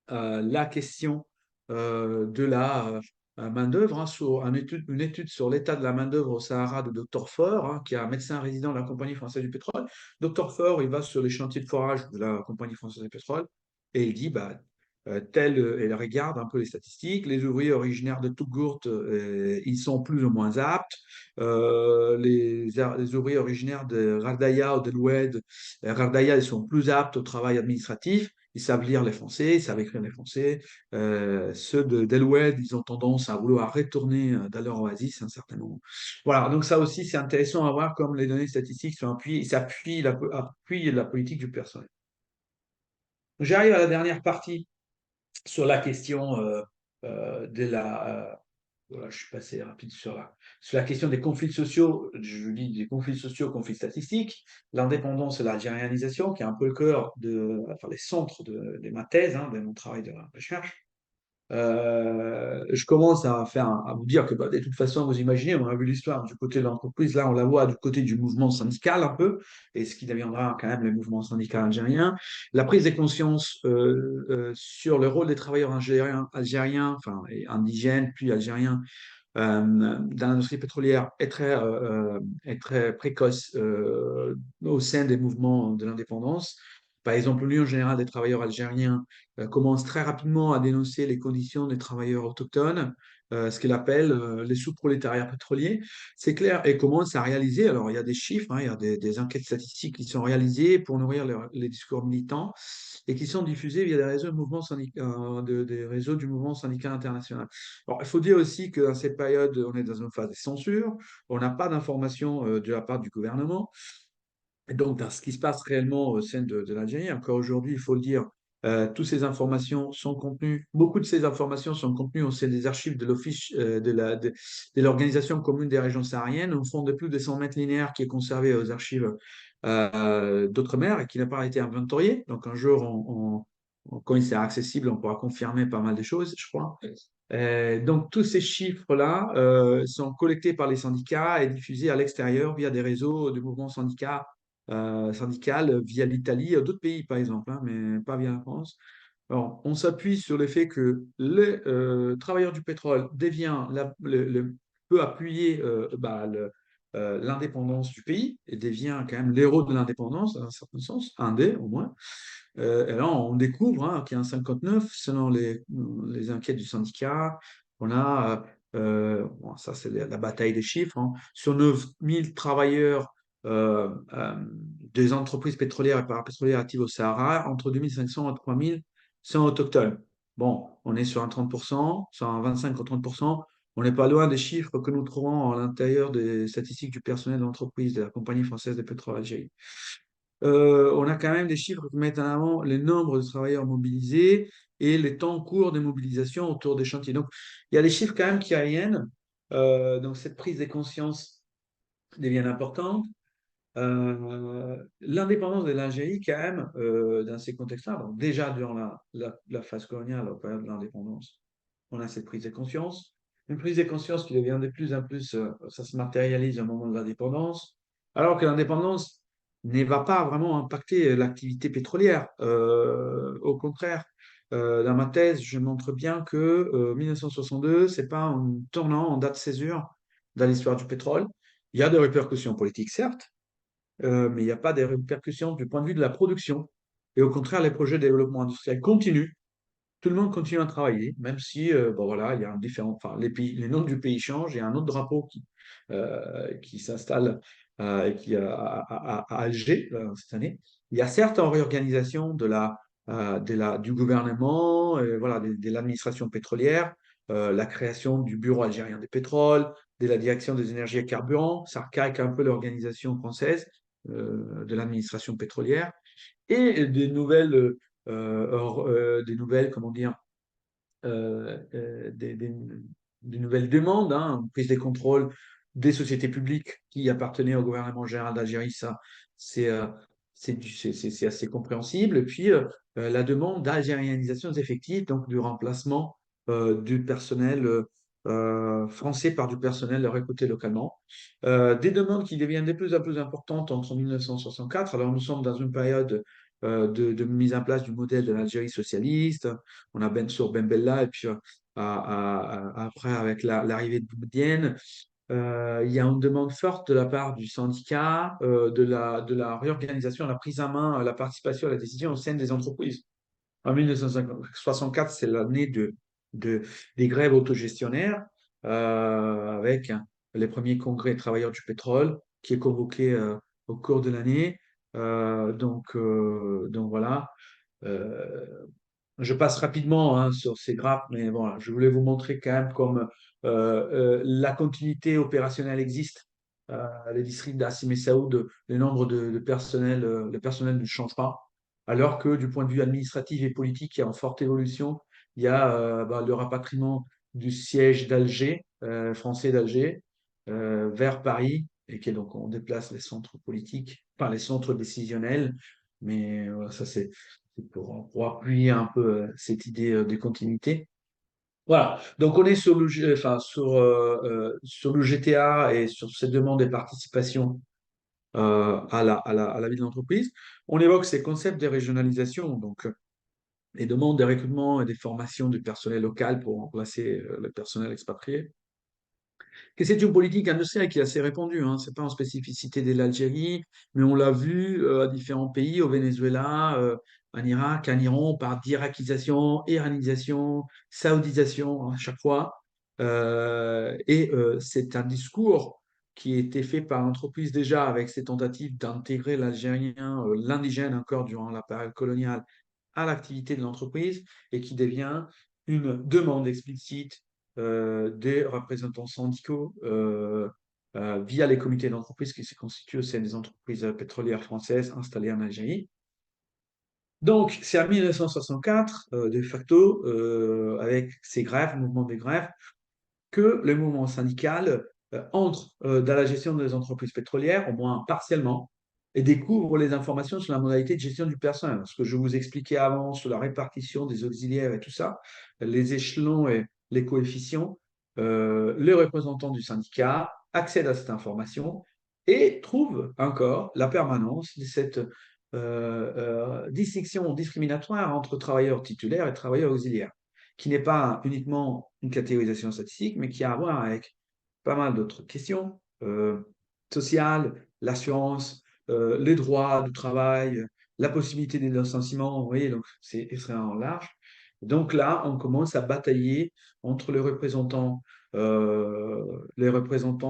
la question de la main-d'œuvre, hein, sur une étude sur l'état de la main-d'œuvre au Sahara de Dr Faure, hein, qui est un médecin résident de la Compagnie française du pétrole. Dr Faure, il va sur les chantiers de forage de la Compagnie française du pétrole et il dit, bah, elle regarde un peu les statistiques, les ouvriers originaires de Tougourt, ils sont plus ou moins aptes. Les ouvriers originaires de Rardaya ou de l'Oued, Rardaya, ils sont plus aptes au travail administratif. Ils savent lire les Français, ils savent écrire les Français. Ceux d'Eloued, ils ont tendance à vouloir retourner dans leur oasis à un certain moment. Voilà, donc ça aussi, c'est intéressant à voir comme les données statistiques sont appuyées, appuient la politique du personnel. J'arrive à la dernière partie sur la question de la. Voilà, je suis passé rapide sur la question des conflits sociaux. Je dis des conflits sociaux, conflits statistiques, l'indépendance et l'algérianisation, qui est un peu le cœur enfin, les centres de ma thèse, hein, de mon travail de recherche. Je commence à vous dire que bah, de toute façon, vous imaginez, on a vu l'histoire du côté de l'entreprise, là on la voit du côté du mouvement syndical un peu, et ce qui deviendra quand même le mouvement syndical algérien. La prise de conscience sur le rôle des travailleurs algériens, enfin et indigènes, puis algériens, dans l'industrie pétrolière est très précoce au sein des mouvements de l'indépendance. Par exemple, l'Union générale des travailleurs algériens commence très rapidement à dénoncer les conditions des travailleurs autochtones, ce qu'il appelle les sous-prolétariats pétroliers. C'est clair, et commence à réaliser, alors il y a des chiffres, hein, il y a des enquêtes statistiques qui sont réalisées pour nourrir les discours militants et qui sont diffusées via des réseaux, des réseaux du mouvement syndical international. Alors, il faut dire aussi que dans cette période, on est dans une phase de censure, on n'a pas d'informations de la part du gouvernement. Et donc, dans ce qui se passe réellement au sein de l'Algérie, encore aujourd'hui, il faut le dire, toutes ces informations sont contenues, beaucoup de ces informations sont contenues au sein des archives de l'Office de l'Organisation commune des régions sahariennes, au fond de plus de 100 mètres linéaires qui est conservé aux archives d'outre-mer et qui n'a pas été inventorié. Donc, un jour, quand il sera accessible, on pourra confirmer pas mal de choses, je crois. Donc, tous ces chiffres-là sont collectés par les syndicats et diffusés à l'extérieur via des réseaux de mouvements syndical via l'Italie, d'autres pays par exemple, hein, mais pas via la France. Alors, on s'appuie sur le fait que les travailleurs du pétrole peut appuyer l'indépendance du pays et devient quand même l'héros de l'indépendance, dans un certain sens, un des au moins. Et là, on découvre hein, qu'il y a un 59, selon les enquêtes du syndicat, on a, bon, ça c'est la bataille des chiffres, hein, sur 9000 travailleurs des entreprises pétrolières et parapétrolières actives au Sahara, entre 2500 et 3000 sont autochtones. Bon, on est sur un 30%, sur un 25 ou 30%. On n'est pas loin des chiffres que nous trouvons à l'intérieur des statistiques du personnel de l'entreprise de la Compagnie française de pétrole Algérie. On a quand même des chiffres qui mettent en avant les nombres de travailleurs mobilisés et les temps courts de mobilisation autour des chantiers. Donc, il y a des chiffres quand même qui reviennent. Donc, cette prise de conscience devient importante. L'indépendance de l'Algérie, quand même, dans ces contextes-là, donc déjà durant la phase coloniale, la période de l'indépendance, on a cette prise de conscience. Une prise de conscience qui devient de plus en plus, ça se matérialise au moment de l'indépendance, alors que l'indépendance ne va pas vraiment impacter l'activité pétrolière. Au contraire, dans ma thèse, je montre bien que 1962, c'est pas un tournant en date de césure dans l'histoire du pétrole. Il y a des répercussions politiques, certes, mais il n'y a pas de répercussions du point de vue de la production. Et au contraire, les projets de développement industriel continuent. Tout le monde continue à travailler, même si bon, voilà, il y a un différent, enfin, les noms du pays changent, il y a un autre drapeau qui s'installe à Alger cette année. Il y a certes une réorganisation du gouvernement, voilà, de l'administration pétrolière, la création du Bureau algérien des pétroles, de la direction des énergies et carburants, ça calque un peu l'organisation française de l'administration pétrolière, et des nouvelles, comment dire, euh, euh, des, des- des nouvelles demandes, hein, prise des contrôles des sociétés publiques qui appartenaient au gouvernement général d'Algérie, ça, c'est c'est assez compréhensible. Et puis, la demande d'algérianisation des effectifs, donc du remplacement du personnel français par du personnel recruté localement. Des demandes qui deviennent de plus en plus importantes entre 1964. Alors, nous sommes dans une période de mise en place du modèle de l'Algérie socialiste. On a Bensour Ben Bella, et puis après, avec l'arrivée de Boumedienne, il y a une demande forte de la part du syndicat de la réorganisation, la prise en main, la participation à la décision au sein des entreprises. En 1964, c'est l'année de- des grèves autogestionnaires, avec les premiers congrès travailleurs du pétrole qui est convoqué au cours de l'année. Donc voilà. Euh, je passe rapidement hein, sur ces graphes, mais voilà, je voulais vous montrer quand même comme la continuité opérationnelle existe. Les districts d'Assim et Saoud, le nombre de personnel, le personnel ne change pas, alors que du point de vue administratif et politique, il y a une forte évolution. Il y a le rapatriement du siège d'Alger, français d'Alger, vers Paris, et qui est donc on déplace les centres politiques, pas les centres décisionnels, mais voilà, ça c'est pour appuyer un peu cette idée de continuité. Voilà, donc on est sur enfin, sur le GTA et sur cette demande des participations à la vie de l'entreprise. On évoque ces concepts de régionalisation, donc les demandes des recrutements et des formations du personnel local pour remplacer le personnel expatrié. Que c'est une politique industrielle qui est assez répandue, hein. Ce n'est pas une spécificité de l'Algérie, mais on l'a vu à différents pays, au Venezuela, en Irak, en Iran, par d'iraquisation, iranisation, saoudisation à chaque fois. C'est un discours qui a été fait par l'entreprise déjà avec ses tentatives d'intégrer l'Algérien, l'indigène encore durant la période coloniale, à l'activité de l'entreprise et qui devient une demande explicite des représentants syndicaux via les comités d'entreprise qui se constituent au sein des entreprises pétrolières françaises installées en Algérie. Donc, c'est en 1964, de facto, avec ces grèves, mouvement des grèves, que le mouvement syndical entre dans la gestion des entreprises pétrolières, au moins partiellement, et découvre les informations sur la modalité de gestion du personnel. Ce que je vous expliquais avant sur la répartition des auxiliaires et tout ça, les échelons et les coefficients, les représentants du syndicat accèdent à cette information et trouvent encore la permanence de cette distinction discriminatoire entre travailleurs titulaires et travailleurs auxiliaires, qui n'est pas uniquement une catégorisation statistique, mais qui a à voir avec pas mal d'autres questions sociales, l'assurance, les droits du travail, la possibilité des licenciements. Vous voyez, donc c'est extrêmement large. Donc là, on commence à batailler entre les représentants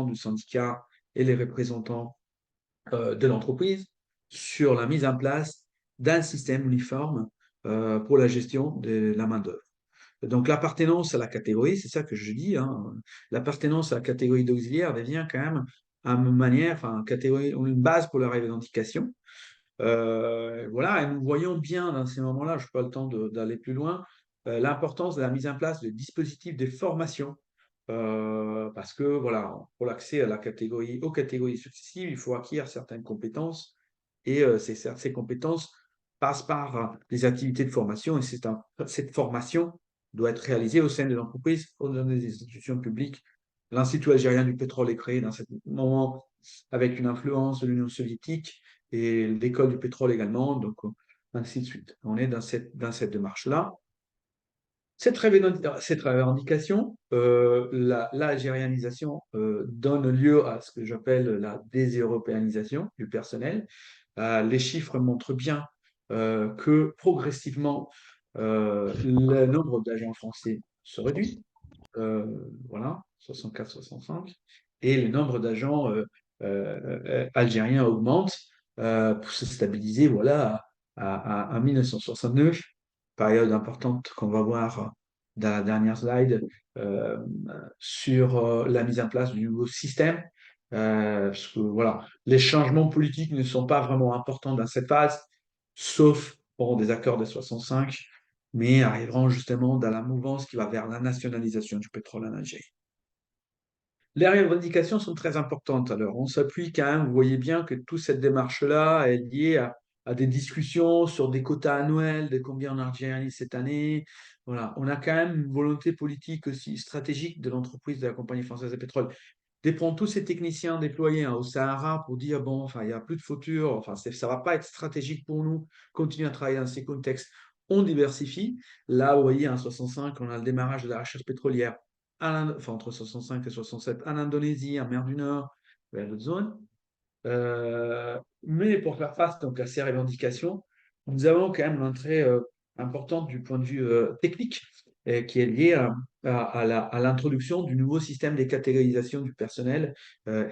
du syndicat et les représentants de l'entreprise sur la mise en place d'un système uniforme pour la gestion de la main-d'œuvre. Donc l'appartenance à la catégorie, c'est ça que je dis, hein, l'appartenance à la catégorie d'auxiliaire devient quand même une manière, enfin, une base pour la revendication. Voilà, et nous voyons bien dans ces moments-là, je n'ai pas le temps d'aller plus loin, l'importance de la mise en place de dispositifs de formation. Parce que voilà, pour l'accès à aux catégories successives, il faut acquérir certaines compétences et ces compétences passent par des activités de formation et cette formation doit être réalisée au sein des entreprises, au sein des institutions publiques. L'Institut algérien du pétrole est créé dans ce moment avec une influence de l'Union soviétique et l'école du pétrole également, donc ainsi de suite. On est dans cette démarche-là. Cette revendication, l'algérianisation, donne lieu à ce que j'appelle la déseuropéanisation du personnel. Les chiffres montrent bien que progressivement, le nombre d'agents français se réduit, euh, voilà, 64-65, et le nombre d'agents algériens augmente. pour se stabiliser, voilà, à 1969, période importante qu'on va voir dans la dernière slide, euh, sur la mise en place du nouveau système. Parce que voilà, les changements politiques ne sont pas vraiment importants dans cette phase, sauf pour des accords de 65, mais arriveront justement dans la mouvance qui va vers la nationalisation du pétrole en Algérie. Les revendications sont très importantes. Alors, on s'appuie quand même, vous voyez bien que toute cette démarche-là est liée à des discussions sur des quotas annuels, de combien on a gagné cette année. Voilà, on a quand même une volonté politique aussi stratégique de l'entreprise de la Compagnie française de pétrole de prendre tous ces techniciens déployés au Sahara pour dire, bon, enfin, il n'y a plus de futur, enfin, ça ne va pas être stratégique pour nous, continuer à travailler dans ces contextes. On diversifie. Là, vous voyez, en 65, on a le démarrage de la recherche pétrolière enfin, entre 65 et 67 en Indonésie, en mer du Nord, vers d'autres zones. Mais pour faire face donc, à ces revendications, nous avons quand même une entrée importante du point de vue technique qui est liée à l'introduction du nouveau système de catégorisation du personnel euh,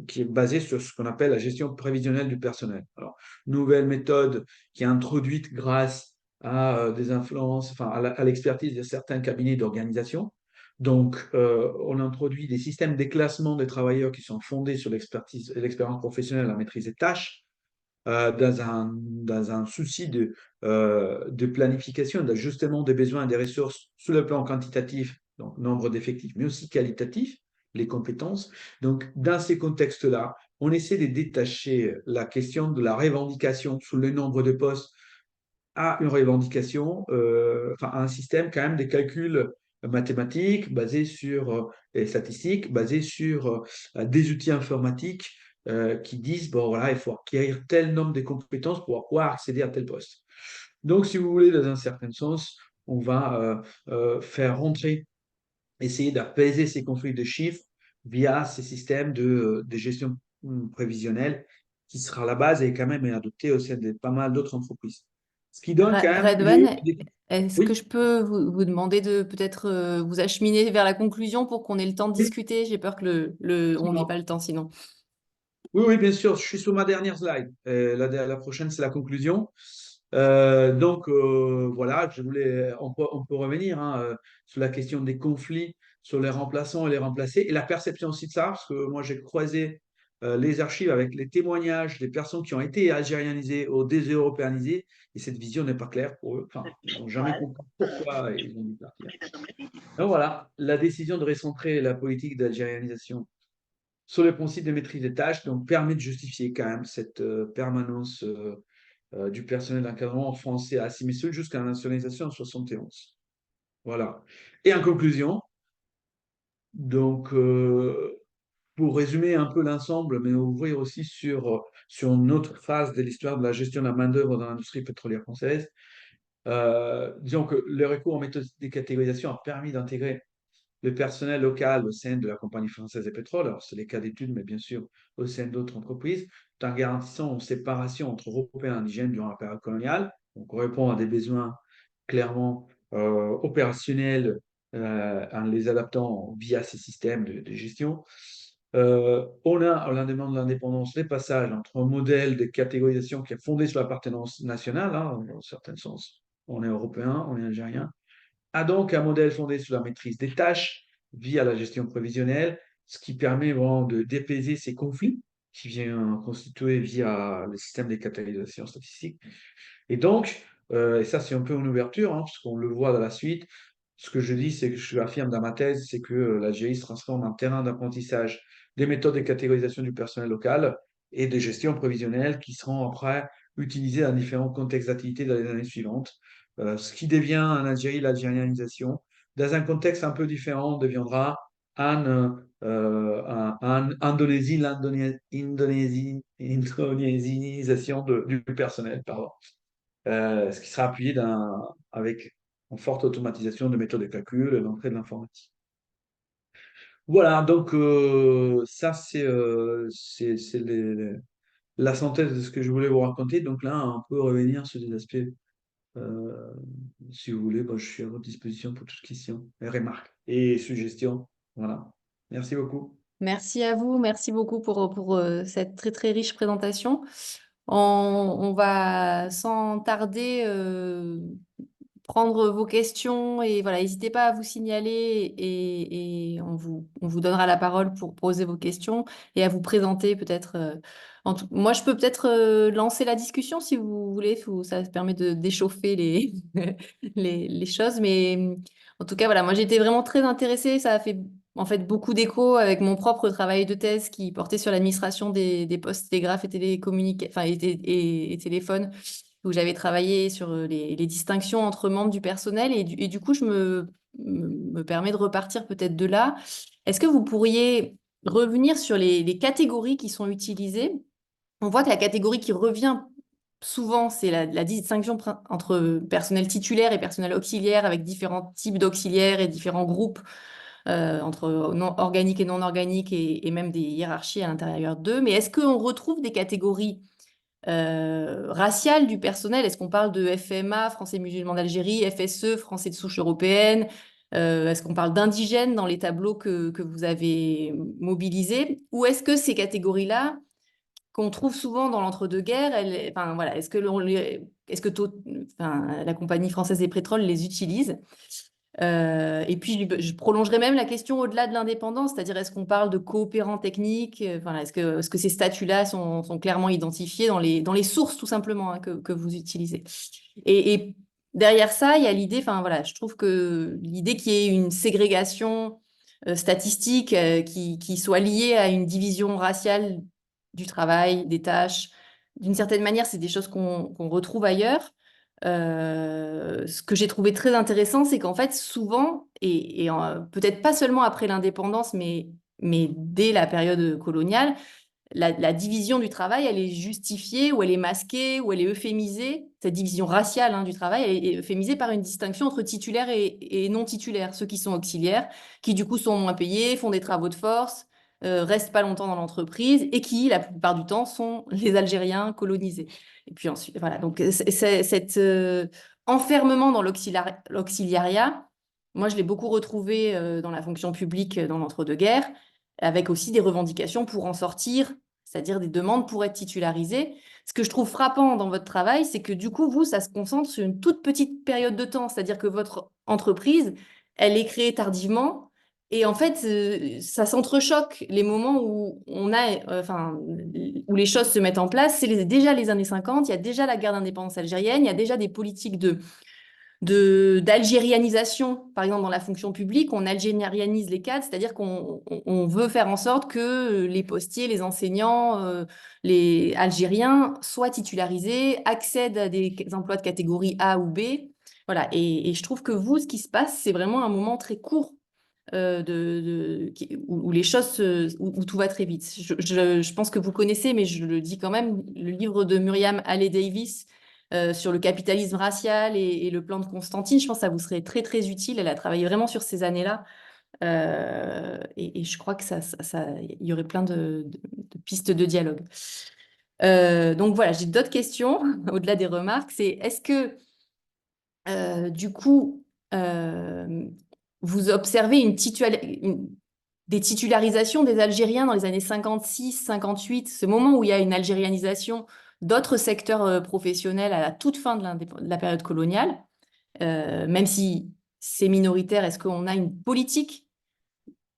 qui est basé sur ce qu'on appelle la gestion prévisionnelle du personnel. Alors, nouvelle méthode qui est introduite grâce à des influences, enfin à l'expertise de certains cabinets d'organisation. Donc, on introduit des systèmes de déclassement des travailleurs qui sont fondés sur l'expertise et l'expérience professionnelle, la maîtrise des tâches, dans un souci de planification, d'ajustement des besoins et des ressources sur le plan quantitatif, donc nombre d'effectifs, mais aussi qualitatif, les compétences. Donc, dans ces contextes-là, on essaie de détacher la question de la revendication sur le nombre de postes à une revendication, enfin à un système quand même de calculs mathématiques basés sur et statistiques, basés sur des outils informatiques qui disent, bon voilà, il faut acquérir tel nombre de compétences pour pouvoir accéder à tel poste. Donc, si vous voulez, dans un certain sens, on va faire rentrer, essayer d'apaiser ces conflits de chiffres via ces systèmes de gestion prévisionnelle qui sera la base et quand même est adopté au sein de pas mal d'autres entreprises. Ce qui donne quand même lieu. Redouane, est-ce que Oui, je peux vous demander de peut-être vous acheminer vers la conclusion pour qu'on ait le temps de oui, discuter? J'ai peur que on n'ait pas le temps sinon. oui, oui, bien sûr, je suis sur ma dernière slide. La prochaine, c'est la conclusion. Voilà, on peut revenir hein, sur la question des conflits, sur les remplaçants et les remplacés, et la perception aussi de ça, parce que moi j'ai croisé les archives avec les témoignages des personnes qui ont été algérianisées ou déseuropéanisées, et cette vision n'est pas claire pour eux. Enfin, ils n'ont jamais compris pourquoi ils ont dû partir. Donc voilà, la décision de recentrer la politique d'algérianisation sur le principe de maîtrise des tâches, donc permet de justifier quand même cette permanence du personnel d'encadrement en français à Simissoul jusqu'à la nationalisation en 71. Voilà. Et en conclusion, donc, pour résumer un peu l'ensemble, mais ouvrir aussi sur une autre phase de l'histoire de la gestion de la main-d'œuvre dans l'industrie pétrolière française, disons que le recours aux méthodes de catégorisation a permis d'intégrer le personnel local au sein de la Compagnie française des pétroles, alors c'est les cas d'études, mais bien sûr au sein d'autres entreprises, tout en garantissant une séparation entre Européens et indigènes durant la période coloniale. Donc on répond à des besoins clairement opérationnels en les adaptant via ces systèmes de gestion. On a, à la demande de l'indépendance, les passages entre un modèle de catégorisation qui est fondé sur l'appartenance nationale, hein, dans un certain sens. On est européen, on est algérien, a donc un modèle fondé sur la maîtrise des tâches via la gestion prévisionnelle, ce qui permet vraiment de dépayser ces conflits qui viennent constituer via le système des catégorisations statistiques. Et donc, et ça c'est un peu une ouverture, hein, parce qu'on le voit dans la suite, ce que je dis, c'est que je affirme dans ma thèse, c'est que l'Algérie se transforme en terrain d'apprentissage des méthodes de catégorisation du personnel local et de gestion prévisionnelle qui seront après utilisées dans différents contextes d'activité dans les années suivantes. Ce qui devient en Algérie l'algérianisation, dans un contexte un peu différent, deviendra en Indonésie l'indonésianisation du personnel, pardon. Ce qui sera appuyé avec une forte automatisation de méthodes de calcul et d'entrée de l'informatique. Voilà, donc ça c'est la synthèse de ce que je voulais vous raconter. Donc là, on peut revenir sur des aspects, euh, si vous voulez, je suis à votre disposition pour toutes questions, et remarques et suggestions. Voilà. Merci beaucoup. Merci à vous, merci beaucoup pour cette très très riche présentation. On va sans tarder prendre vos questions et voilà, n'hésitez pas à vous signaler et on vous donnera la parole pour poser vos questions et à vous présenter peut-être. Moi, je peux peut-être lancer la discussion si vous voulez, ça permet de d'échauffer les choses. Mais en tout cas, voilà, moi j'étais vraiment très intéressée. Ça a fait en fait beaucoup d'écho avec mon propre travail de thèse qui portait sur l'administration des postes télégraphes et enfin, et téléphones où j'avais travaillé sur les distinctions entre membres du personnel et du coup, me permets de repartir peut-être de là. Est-ce que vous pourriez revenir sur les catégories qui sont utilisées? On voit que la catégorie qui revient souvent, c'est la distinction entre personnel titulaire et personnel auxiliaire avec différents types d'auxiliaires et différents groupes entre organique et non organique et même des hiérarchies à l'intérieur d'eux. Mais est-ce qu'on retrouve des catégories raciale du personnel? Est-ce qu'on parle de FMA, Français musulmans d'Algérie, FSE, Français de souche européenne? Est-ce qu'on parle d'indigènes dans les tableaux que vous avez mobilisés? Ou est-ce que ces catégories-là, qu'on trouve souvent dans l'entre-deux-guerres, enfin, voilà, est-ce que enfin, la compagnie française des pétroles les utilise? Et puis, je prolongerai même la question au-delà de l'indépendance, c'est-à-dire est-ce qu'on parle de coopérants techniques? Voilà, est-ce que ces statuts-là sont clairement identifiés dans les sources, tout simplement, hein, que vous utilisez? Et derrière ça, il y a l'idée, enfin voilà, je trouve que l'idée qu'il y ait une ségrégation statistique qui soit liée à une division raciale du travail, des tâches, d'une certaine manière, c'est des choses qu'on retrouve ailleurs. Ce que j'ai trouvé très intéressant, c'est qu'en fait, souvent, peut-être pas seulement après l'indépendance, mais dès la période coloniale, la division du travail, elle est justifiée ou elle est masquée ou elle est euphémisée. Cette division raciale hein, du travail, elle est euphémisée par une distinction entre titulaires et non titulaires. Ceux qui sont auxiliaires, qui du coup sont moins payés, font des travaux de force, restent pas longtemps dans l'entreprise et qui, la plupart du temps, sont les Algériens colonisés. Et puis ensuite, voilà. Donc, cet enfermement dans l'auxiliariat, moi, je l'ai beaucoup retrouvé dans la fonction publique dans l'entre-deux-guerres, avec aussi des revendications pour en sortir, c'est-à-dire des demandes pour être titularisé. Ce que je trouve frappant dans votre travail, c'est que du coup, vous, ça se concentre sur une toute petite période de temps, c'est-à-dire que votre entreprise, elle est créée tardivement. Et en fait, ça s'entrechoque les moments où enfin, où les choses se mettent en place. C'est déjà les années 50, il y a déjà la guerre d'indépendance algérienne, il y a déjà des politiques d'algérianisation, par exemple dans la fonction publique, on algérianise les cadres, c'est-à-dire qu'on veut faire en sorte que les postiers, les enseignants, les Algériens soient titularisés, accèdent à des emplois de catégorie A ou B. Voilà, et je trouve que vous, ce qui se passe, c'est vraiment un moment très court où les choses, où tout va très vite. Je pense que vous connaissez, mais je le dis quand même, le livre de Muriam Haley Davis sur le capitalisme racial et le plan de Constantine, je pense que ça vous serait très, très utile. Elle a travaillé vraiment sur ces années-là. Et je crois que il y aurait plein de pistes de dialogue. Donc voilà, j'ai d'autres questions au-delà des remarques. C'est est-ce que du coup, vous observez des titularisations des Algériens dans les années 56, 58, ce moment où il y a une algérianisation d'autres secteurs professionnels à la toute fin de la période coloniale, même si c'est minoritaire, est-ce qu'on a une politique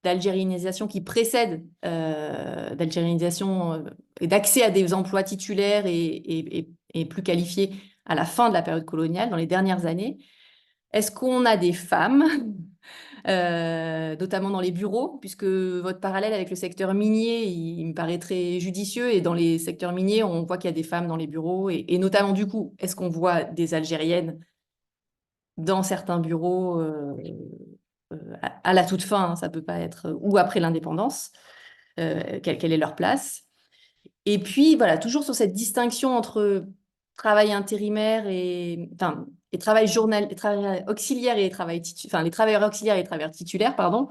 d'algérianisation qui précède d'algérianisation et d'accès à des emplois titulaires et plus qualifiés à la fin de la période coloniale, dans les dernières années? Est-ce qu'on a des femmes, notamment dans les bureaux, puisque votre parallèle avec le secteur minier, il me paraît très judicieux, et dans les secteurs miniers, on voit qu'il y a des femmes dans les bureaux, et notamment du coup, est-ce qu'on voit des Algériennes dans certains bureaux à la toute fin, hein, ça peut pas être, ou après l'indépendance, quelle est leur place? Et puis, voilà, toujours sur cette distinction entre travail intérimaire et travail travail auxiliaire et enfin, les travailleurs auxiliaires et les travailleurs titulaires, pardon.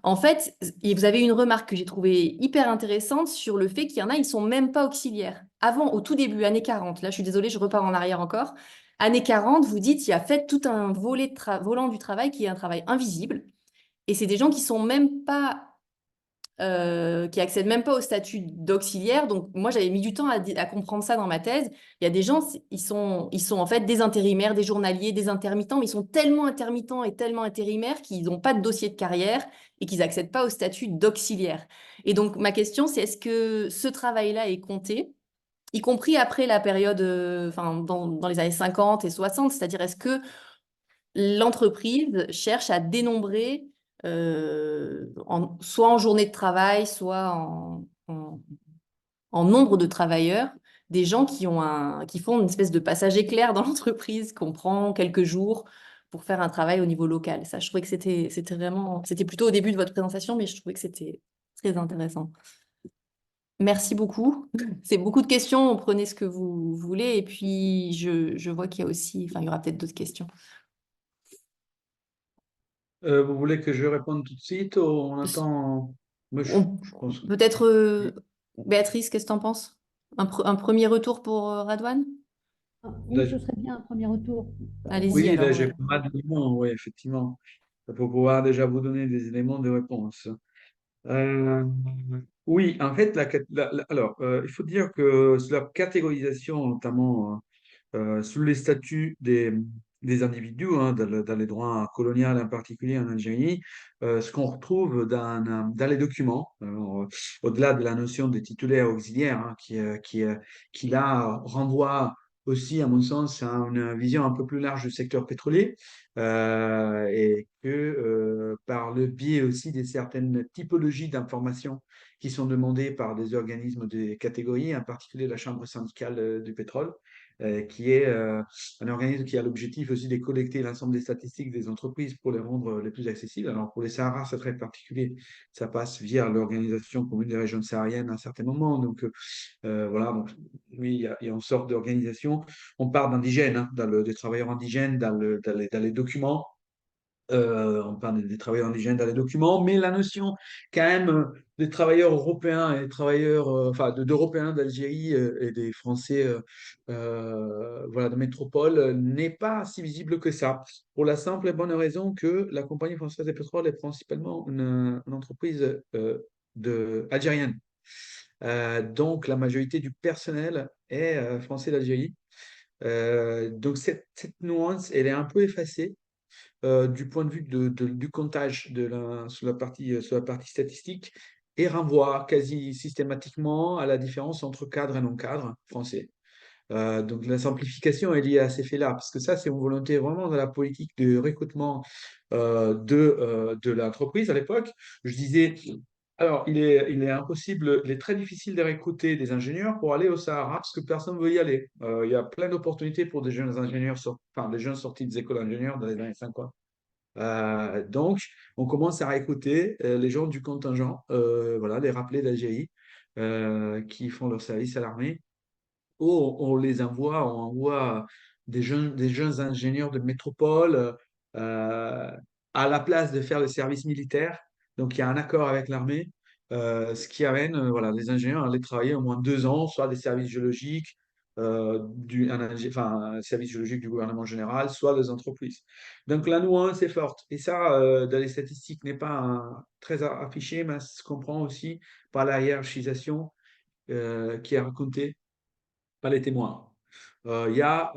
En fait, et vous avez une remarque que j'ai trouvée hyper intéressante sur le fait qu'il y en a, ils sont même pas auxiliaires. Avant, au tout début, années 40, là, je suis désolée, je repars en arrière encore. Années 40, vous dites, il y a fait tout un volant du travail qui est un travail invisible. Et c'est des gens qui sont même pas qui accèdent même pas au statut d'auxiliaire. Donc, moi, j'avais mis du temps à comprendre ça dans ma thèse. Il y a des gens, ils sont en fait des intérimaires, des journaliers, des intermittents, mais ils sont tellement intermittents et tellement intérimaires qu'ils n'ont pas de dossier de carrière et qu'ils n'accèdent pas au statut d'auxiliaire. Et donc, ma question, c'est est-ce que ce travail-là est compté, y compris après la période, enfin, dans les années 50 et 60, c'est-à-dire est-ce que l'entreprise cherche à dénombrer soit en journée de travail, soit en nombre de travailleurs, des gens qui font une espèce de passage éclair dans l'entreprise, qu'on prend quelques jours pour faire un travail au niveau local. Ça, je trouvais que c'était plutôt au début de votre présentation, mais je trouvais que c'était très intéressant. Merci beaucoup. C'est beaucoup de questions. Prenez ce que vous voulez. Et puis, je vois qu'il y a aussi, enfin, il y aura peut-être d'autres questions. Vous voulez que je réponde tout de suite ou on attend? Moi, On- je pense que Peut-être, Béatrice, qu'est-ce que tu en penses? Un premier retour pour Radouane? Ah, oui, là, ce serait bien un premier retour. Allez-y oui, là, alors. j'ai pas mal d'éléments, oui, effectivement, pour pouvoir déjà vous donner des éléments de réponse. Euh, oui, en fait, alors, il faut dire que sur la catégorisation, notamment sous les statuts des individus, hein, dans les droits coloniaux en particulier en Algérie, ce qu'on retrouve dans les documents, au-delà de la notion de titulaire auxiliaire, hein, qui là renvoie aussi, à mon sens, à une vision un peu plus large du secteur pétrolier, et que par le biais aussi des certaines typologies d'informations qui sont demandées par des organismes de catégorie, en particulier la Chambre syndicale du pétrole, qui est un organisme qui a l'objectif aussi de collecter l'ensemble des statistiques des entreprises pour les rendre les plus accessibles. Alors pour les Sahara, c'est très particulier. Ça passe via l'Organisation commune des régions sahariennes à un certain moment. Donc voilà, donc, oui, il y a une sorte d'organisation. On parle d'indigènes, hein, des travailleurs indigènes dans les documents. On parle des travailleurs indigènes dans les documents, mais la notion quand même des travailleurs européens et des travailleurs, enfin d'Européens d'Algérie et des Français voilà, de métropole n'est pas si visible que ça. Pour la simple et bonne raison que la Compagnie française des pétroles est principalement une entreprise algérienne. Donc la majorité du personnel est français d'Algérie. Donc cette nuance, elle est un peu effacée du point de vue du comptage sur la partie statistique et renvoie quasi systématiquement à la différence entre cadre et non-cadre français. Donc la simplification est liée à ces faits-là, parce que ça, c'est une volonté vraiment de la politique de recrutement de l'entreprise à l'époque. Je disais, alors il est impossible, il est très difficile de recruter des ingénieurs pour aller au Sahara, parce que personne ne veut y aller. Il y a plein d'opportunités pour des jeunes ingénieurs, enfin des jeunes sortis des écoles d'ingénieurs dans les années 50. Donc, on commence à écouter les gens du contingent, voilà, les rappelés d'Algérie qui font leur service à l'armée. Ou on envoie des jeunes ingénieurs de métropole euh, à la place de faire le service militaire. Donc, il y a un accord avec l'armée, ce qui amène voilà, les ingénieurs à aller travailler au moins 2 ans, soit des services géologiques, enfin, un service géologique du gouvernement général, soit des entreprises. Donc, la nuance est forte. Et ça, dans les statistiques, n'est pas très affiché, mais ça se comprend aussi par la hiérarchisation qui est racontée pas les témoins. Il y a,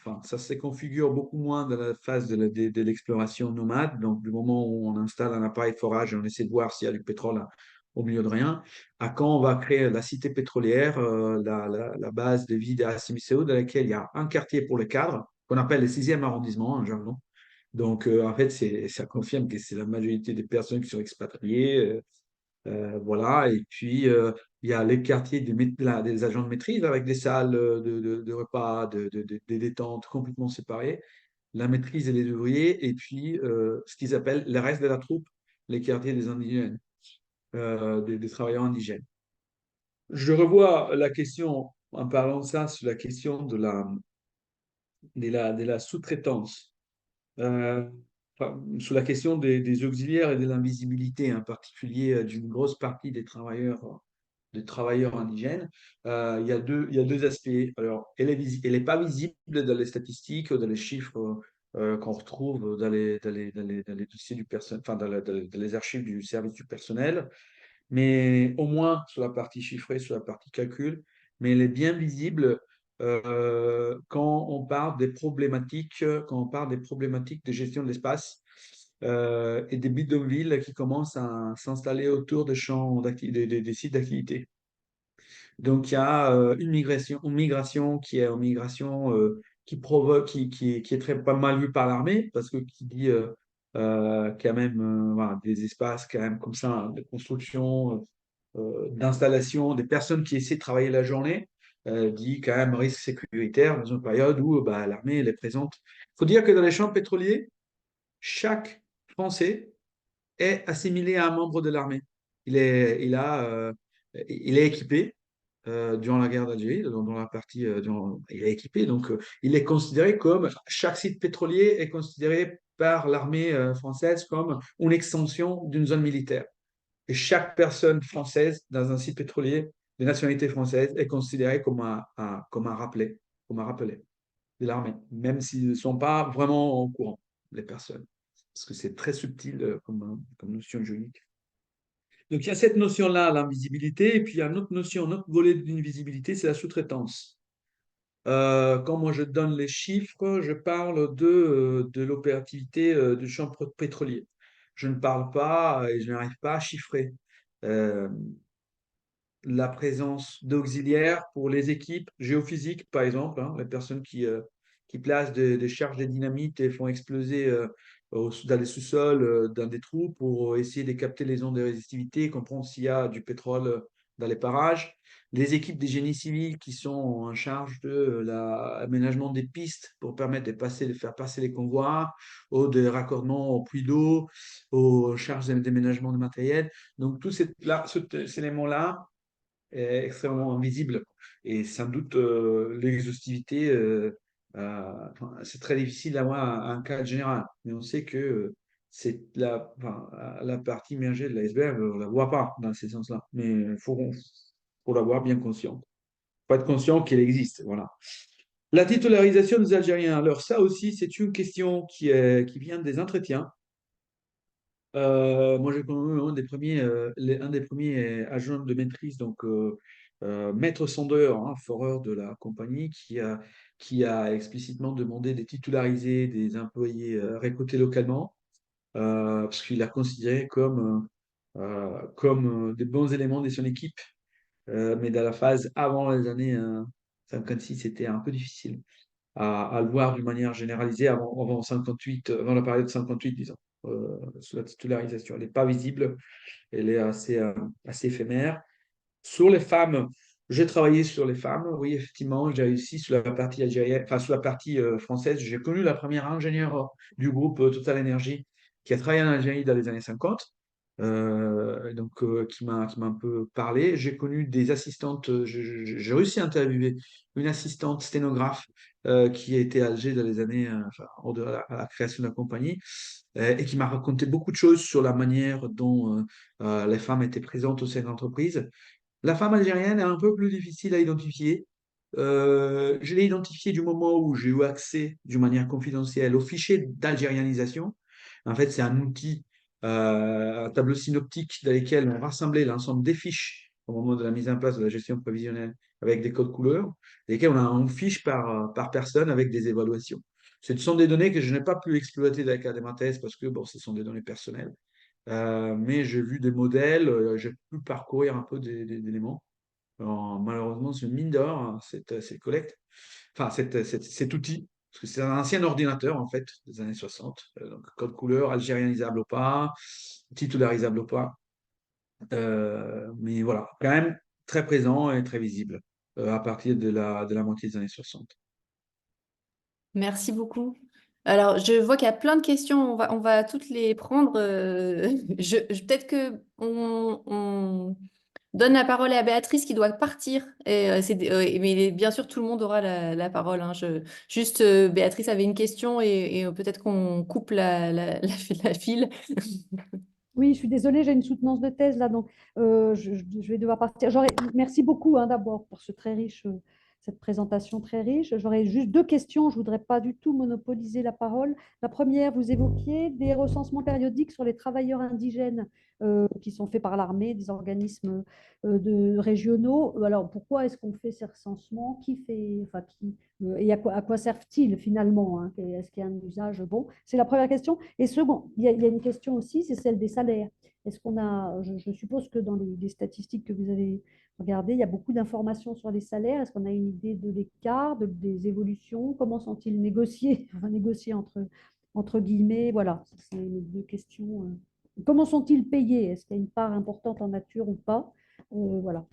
enfin, ça se configure beaucoup moins dans la phase de l'exploration nomade, donc du moment où on installe un appareil de forage et on essaie de voir s'il y a du pétrole au milieu de rien, à quand on va créer la cité pétrolière, la base de vie d'Assimiseo, dans laquelle il y a un quartier pour les cadres, qu'on appelle le 6e arrondissement en jargon. Donc, en fait, ça confirme que c'est la majorité des personnes qui sont expatriées. Voilà, et puis il y a les quartiers des agents de maîtrise avec des salles de repas, des détentes complètement séparées, la maîtrise et les ouvriers, et puis ce qu'ils appellent le reste de la troupe, les quartiers des indigènes, des travailleurs indigènes. Je revois la question, en parlant de ça, sur la question de la sous-traitance. Euh, enfin, sur la question des auxiliaires et de l'invisibilité, en particulier d'une grosse partie des travailleurs indigènes, il y a deux aspects. Alors, elle est pas visible dans les statistiques, dans les chiffres qu'on retrouve dans les dossiers du personnel, enfin dans les archives du service du personnel, mais au moins sur la partie chiffrée, sur la partie calcul, mais elle est bien visible quand on parle des problématiques de gestion de l'espace et des bidonvilles qui commencent à s'installer autour des champs des sites d'activité. Donc, il y a une migration qui provoque, qui est très pas mal vue par l'armée, parce que qui dit quand même voilà, des espaces quand même comme ça, hein, de construction, d'installation, des personnes qui essaient de travailler la journée, dit quand même risque sécuritaire dans une période où bah, l'armée elle est présente. Il faut dire que dans les champs pétroliers, chaque Français est assimilé à un membre de l'armée. Il est équipé durant la guerre d'Algérie, dans la partie, il est équipé, donc il est considéré comme, chaque site pétrolier est considéré par l'armée française comme une extension d'une zone militaire. Et chaque personne française dans un site pétrolier de nationalité française est considérée comme un rappelé de l'armée, même s'ils ne sont pas vraiment au courant, les personnes. Parce que c'est très subtil comme notion juridique. Donc, il y a cette notion-là, l'invisibilité, et puis il y a une autre notion, un autre volet d'invisibilité, c'est la sous-traitance. Quand moi je donne les chiffres, je parle de l'opérativité du champ pétrolier. Je ne parle pas et je n'arrive pas à chiffrer euh, la présence d'auxiliaires pour les équipes géophysiques, par exemple, hein, les personnes qui placent des charges de dynamite et font exploser dans les sous-sols, dans des trous pour essayer de capter les ondes de résistivité, comprendre s'il y a du pétrole dans les parages. Les équipes des génies civils qui sont en charge de l'aménagement des pistes pour permettre de faire passer les convois, ou des raccordements aux puits d'eau, aux charges d'aménagement de matériel. Donc, tout cet élément-là, est extrêmement invisible. Et sans doute, l'exhaustivité, enfin, c'est très difficile d'avoir un cas général. Mais on sait que c'est enfin, la partie immergée de l'iceberg, on ne la voit pas dans ces sens-là. Mais faut l'avoir bien consciente. Faut être conscient qu'elle existe. Voilà. La titularisation des Algériens. Alors, ça aussi, c'est une question qui vient des entretiens. Moi, j'ai connu un des premiers agents de maîtrise, donc maître sondeur, hein, foreur de la compagnie, qui a explicitement demandé de titulariser des employés recrutés localement, parce qu'il a considéré comme des bons éléments de son équipe. Mais dans la phase avant les années 56, c'était un peu difficile à le voir d'une manière généralisée avant 58, avant la période 58, disons, sous la titularisation. Elle n'est pas visible, elle est assez éphémère. Sur les femmes, j'ai travaillé sur les femmes, oui, effectivement, j'ai réussi sur la partie algérienne, enfin sur la partie française. J'ai connu la première ingénieure du groupe Total Energy qui a travaillé en Algérie dans les années 50, donc qui m'a un peu parlé. J'ai connu des assistantes, j'ai réussi à interviewer une assistante sténographe qui a été à Alger dans les années, enfin, à la création de la compagnie, et qui m'a raconté beaucoup de choses sur la manière dont les femmes étaient présentes au sein de l'entreprise. La femme algérienne est un peu plus difficile à identifier. Je l'ai identifiée du moment où j'ai eu accès d'une manière confidentielle au fichier d'algérianisation. En fait, c'est un outil, un tableau synoptique dans lequel on rassemblait l'ensemble des fiches au moment de la mise en place de la gestion prévisionnelle avec des codes couleurs, dans lesquels on a une fiche par personne avec des évaluations. Ce sont des données que je n'ai pas pu exploiter dans le cadre de ma thèse parce que bon, ce sont des données personnelles. Mais j'ai vu des modèles, j'ai pu parcourir un peu des éléments. Alors, malheureusement, c'est une mine d'or, hein, cette collecte, enfin cet outil, parce que c'est un ancien ordinateur en fait des années 60, donc code couleur, algérianisable ou pas, titularisable ou pas. Mais voilà, quand même très présent et très visible à partir de la moitié des années 60. Merci beaucoup. Alors, je vois qu'il y a plein de questions. On va toutes les prendre. Peut-être que on donne la parole à Béatrice qui doit partir. Mais bien sûr, tout le monde aura la parole, hein. Juste, Béatrice avait une question et peut-être qu'on coupe la file. Oui, je suis désolée, j'ai une soutenance de thèse là, donc je vais devoir partir. Merci beaucoup, hein, d'abord pour ce très riche, cette présentation très riche. J'aurais juste deux questions. Je ne voudrais pas du tout monopoliser la parole. La première, vous évoquiez des recensements périodiques sur les travailleurs indigènes qui sont faits par l'armée, des organismes régionaux. Alors, pourquoi est-ce qu'on fait ces recensements? Qui fait, enfin, et à quoi servent-ils finalement, hein? Est-ce qu'il y a un usage? Bon, c'est la première question. Et second, il y a une question aussi, c'est celle des salaires. Est-ce qu'on a, je suppose que dans les statistiques que vous avez regardées, il y a beaucoup d'informations sur les salaires. Est-ce qu'on a une idée de l'écart, des évolutions? Comment sont-ils négociés, enfin, négociés entre guillemets? Voilà, c'est les deux questions. Comment sont-ils payés? Est-ce qu'il y a une part importante en nature ou pas? Voilà.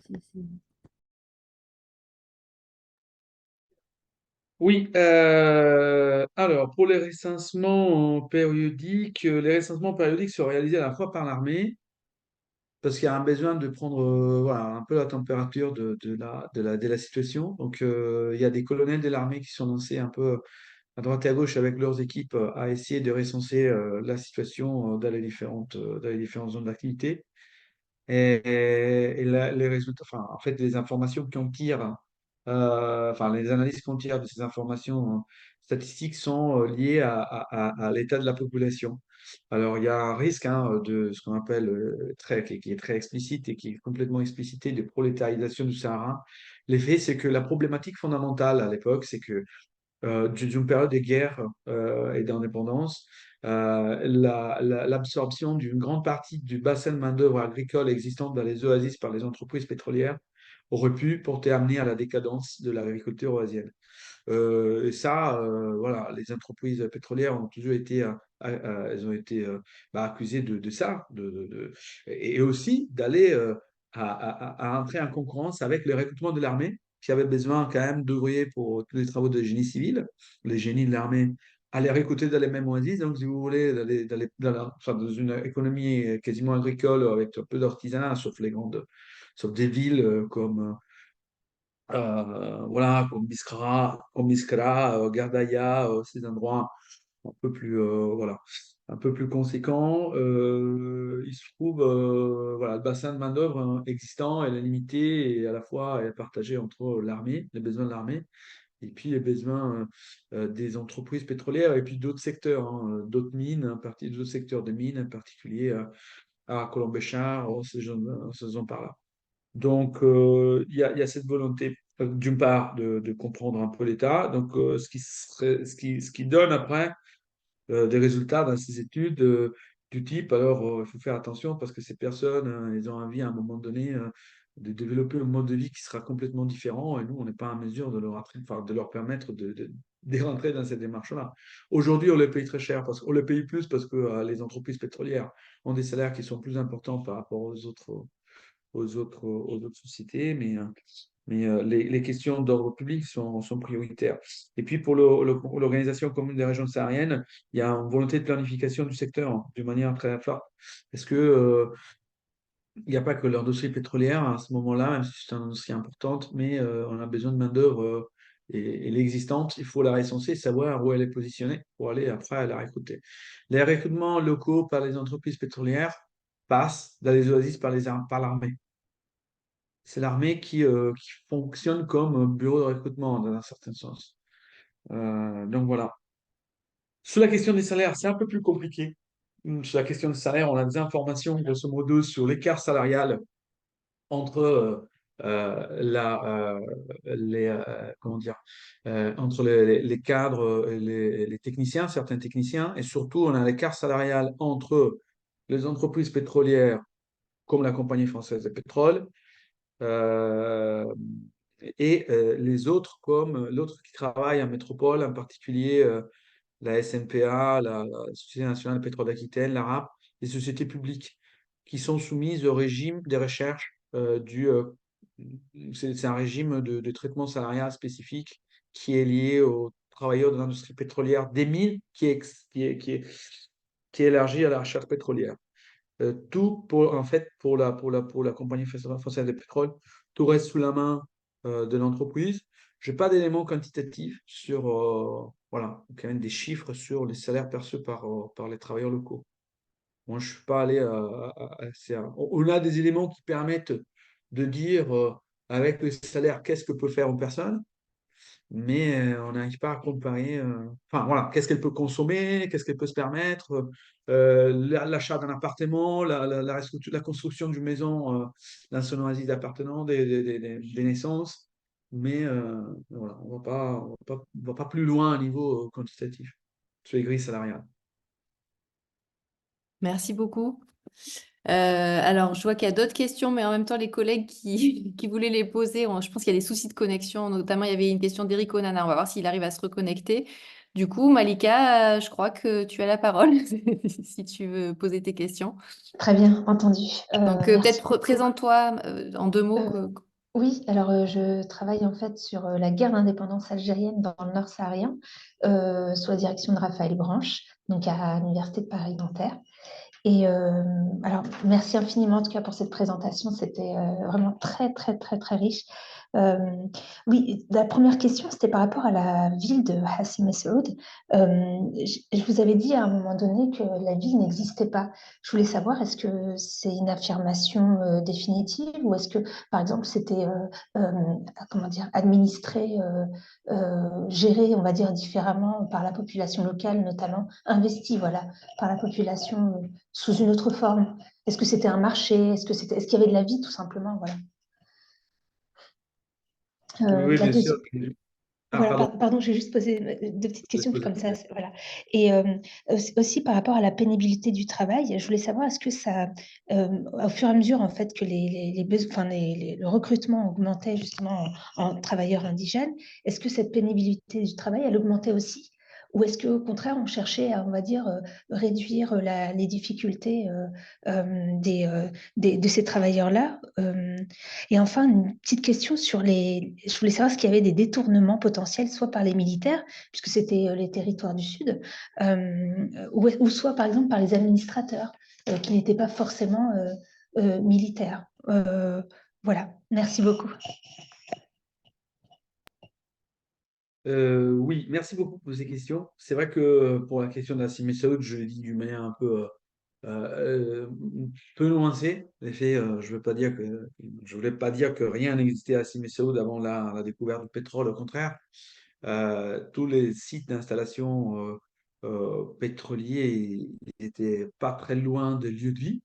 Oui, alors pour les recensements périodiques sont réalisés à la fois par l'armée, parce qu'il y a un besoin de prendre voilà, un peu la température de la situation. Donc il y a des colonels de l'armée qui sont lancés un peu à droite et à gauche avec leurs équipes à essayer de recenser la situation dans les différentes zones d'activité. Les résultats, enfin, en fait, les informations qu'on tire, enfin, les analyses qu'on tire de ces informations statistiques sont liées à l'état de la population. Alors, il y a un risque hein, de ce qu'on appelle, qui est très explicite et qui est complètement explicité de prolétarisation du Sahara. L'effet, c'est que la problématique fondamentale à l'époque, c'est que d'une période de guerre et d'indépendance, l'absorption d'une grande partie du bassin de main-d'œuvre agricole existant dans les oasis par les entreprises pétrolières aurait pu porter amener à la décadence de l'agriculture oasienne. Et ça, voilà, les entreprises pétrolières ont toujours été, elles ont été accusées de ça, et aussi d'aller à entrer en concurrence avec le recrutement de l'armée, qui avait besoin quand même d'ouvriers pour tous les travaux de génie civil. Les génies de l'armée allaient recruter dans les mêmes oasis. Donc, si vous voulez, enfin, dans une économie quasiment agricole avec peu d'artisanat, sauf des villes comme voilà, comme Biskra, Gardaïa, ces endroits un peu plus, voilà, un peu plus conséquents. Il se trouve, voilà, le bassin de main-d'œuvre hein, existant, elle est limité et à la fois elle est partagée entre l'armée, les besoins de l'armée, et puis les besoins des entreprises pétrolières et puis d'autres secteurs, hein, d'autres mines, d'autres secteurs de mines, en particulier à Colombéchar, ce genre par là. Donc, il y a cette volonté, d'une part, de comprendre un peu l'État, donc ce qui donne après des résultats dans ces études du type, alors il faut faire attention parce que ces personnes, elles ont envie à un moment donné de développer un mode de vie qui sera complètement différent et nous, on n'est pas en mesure enfin, de leur permettre de rentrer dans cette démarche-là. Aujourd'hui, on les paye très cher, on les paye plus parce que les entreprises pétrolières ont des salaires qui sont plus importants par rapport aux autres sociétés, mais les questions d'ordre public sont prioritaires. Et puis pour l'Organisation commune des régions sahariennes, il y a une volonté de planification du secteur hein, d'une manière très forte. Parce que il n'y a pas que l'industrie pétrolière à ce moment-là, même si c'est une industrie importante, mais on a besoin de main-d'œuvre et l'existante, il faut la recenser, savoir où elle est positionnée pour aller après la recruter. Les recrutements locaux par les entreprises pétrolières passent dans les oasis par l'armée. C'est l'armée qui fonctionne comme un bureau de recrutement dans un certain sens. Donc voilà. Sur la question des salaires, c'est un peu plus compliqué. Sur la question des salaires, on a des informations, grosso modo, sur l'écart salarial entre comment dire, entre les cadres, les techniciens, certains techniciens, et surtout on a l'écart salarial entre les entreprises pétrolières comme la Compagnie française de pétrole euh, et les autres comme l'autre qui travaille en métropole, en particulier la SNPA, la Société nationale de pétrole d'Aquitaine, l'ARAP, les sociétés publiques qui sont soumises au régime des recherches c'est un régime de traitement salarial spécifique qui est lié aux travailleurs de l'industrie pétrolière des mines qui est élargi à la recherche pétrolière. Tout pour, en fait, pour la compagnie française de pétrole, tout reste sous la main de l'entreprise. Je n'ai pas d'éléments quantitatifs sur, voilà, quand même des chiffres sur les salaires perçus par les travailleurs locaux. Moi, je ne suis pas allé on a des éléments qui permettent de dire, avec le salaire, qu'est-ce que peut faire une personne, mais on n'arrive pas à comparer. Enfin, voilà, qu'est-ce qu'elle peut consommer, qu'est-ce qu'elle peut se permettre, l'achat d'un appartement, la construction d'une maison dans son oasis d'appartement, des naissances. Mais voilà, on va pas plus loin à niveau quantitatif sur les grilles salariales. Merci beaucoup. Alors, je vois qu'il y a d'autres questions, mais en même temps, les collègues qui voulaient les poser, je pense qu'il y a des soucis de connexion. Notamment, il y avait une question d'Eric Onana. On va voir s'il arrive à se reconnecter. Du coup, Malika, je crois que tu as la parole si tu veux poser tes questions. Très bien, entendu. Donc, Merci peut-être beaucoup. présente-toi en 2 mots. Euh, oui, alors je travaille en fait sur la guerre d'indépendance algérienne dans le Nord saharien, sous la direction de Raphaël Branche, donc à l'Université de Paris-Nanterre. Et alors, merci infiniment en tout cas pour cette présentation. C'était vraiment très, très, très, très riche. Euh, oui, la première question, c'était par rapport à la ville de Hassi Messaoud. Je vous avais dit à un moment donné que la ville n'existait pas. Je voulais savoir, est-ce que c'est une affirmation définitive ou est-ce que, par exemple, c'était comment dire, administré, géré, on va dire, différemment par la population locale, notamment investi, voilà, par la population sous une autre forme? Est-ce que c'était un marché? Est-ce qu'il y avait de la vie, tout simplement? Voilà. Oui, oui, La bien sûr. deuxième, Ah, voilà, pardon, pardon, j'ai juste posé deux petites je vais te questions, puis poser comme une ça, question. voilà. Et aussi par rapport à la pénibilité du travail, je voulais savoir, est-ce que ça, au fur et à mesure, en fait, que enfin, le recrutement augmentait justement en travailleurs indigènes, est-ce que cette pénibilité du travail, elle augmentait aussi? Ou est-ce qu'au contraire, on cherchait à, on va dire, réduire les difficultés de ces travailleurs-là? Et enfin, une petite question sur je voulais savoir s'il y avait des détournements potentiels, soit par les militaires, puisque c'était les territoires du Sud, ou soit par exemple par les administrateurs, qui n'étaient pas forcément militaires. Voilà, merci beaucoup. Oui, merci beaucoup pour ces questions. C'est vrai que pour la question d'Assimi Saoud, je l'ai dit d'une manière un peu nuancée. En effet, je voulais pas dire que rien n'existait à Assimi Saoud avant la découverte du pétrole. Au contraire, tous les sites d'installation pétroliers n'étaient pas très loin des lieux de vie,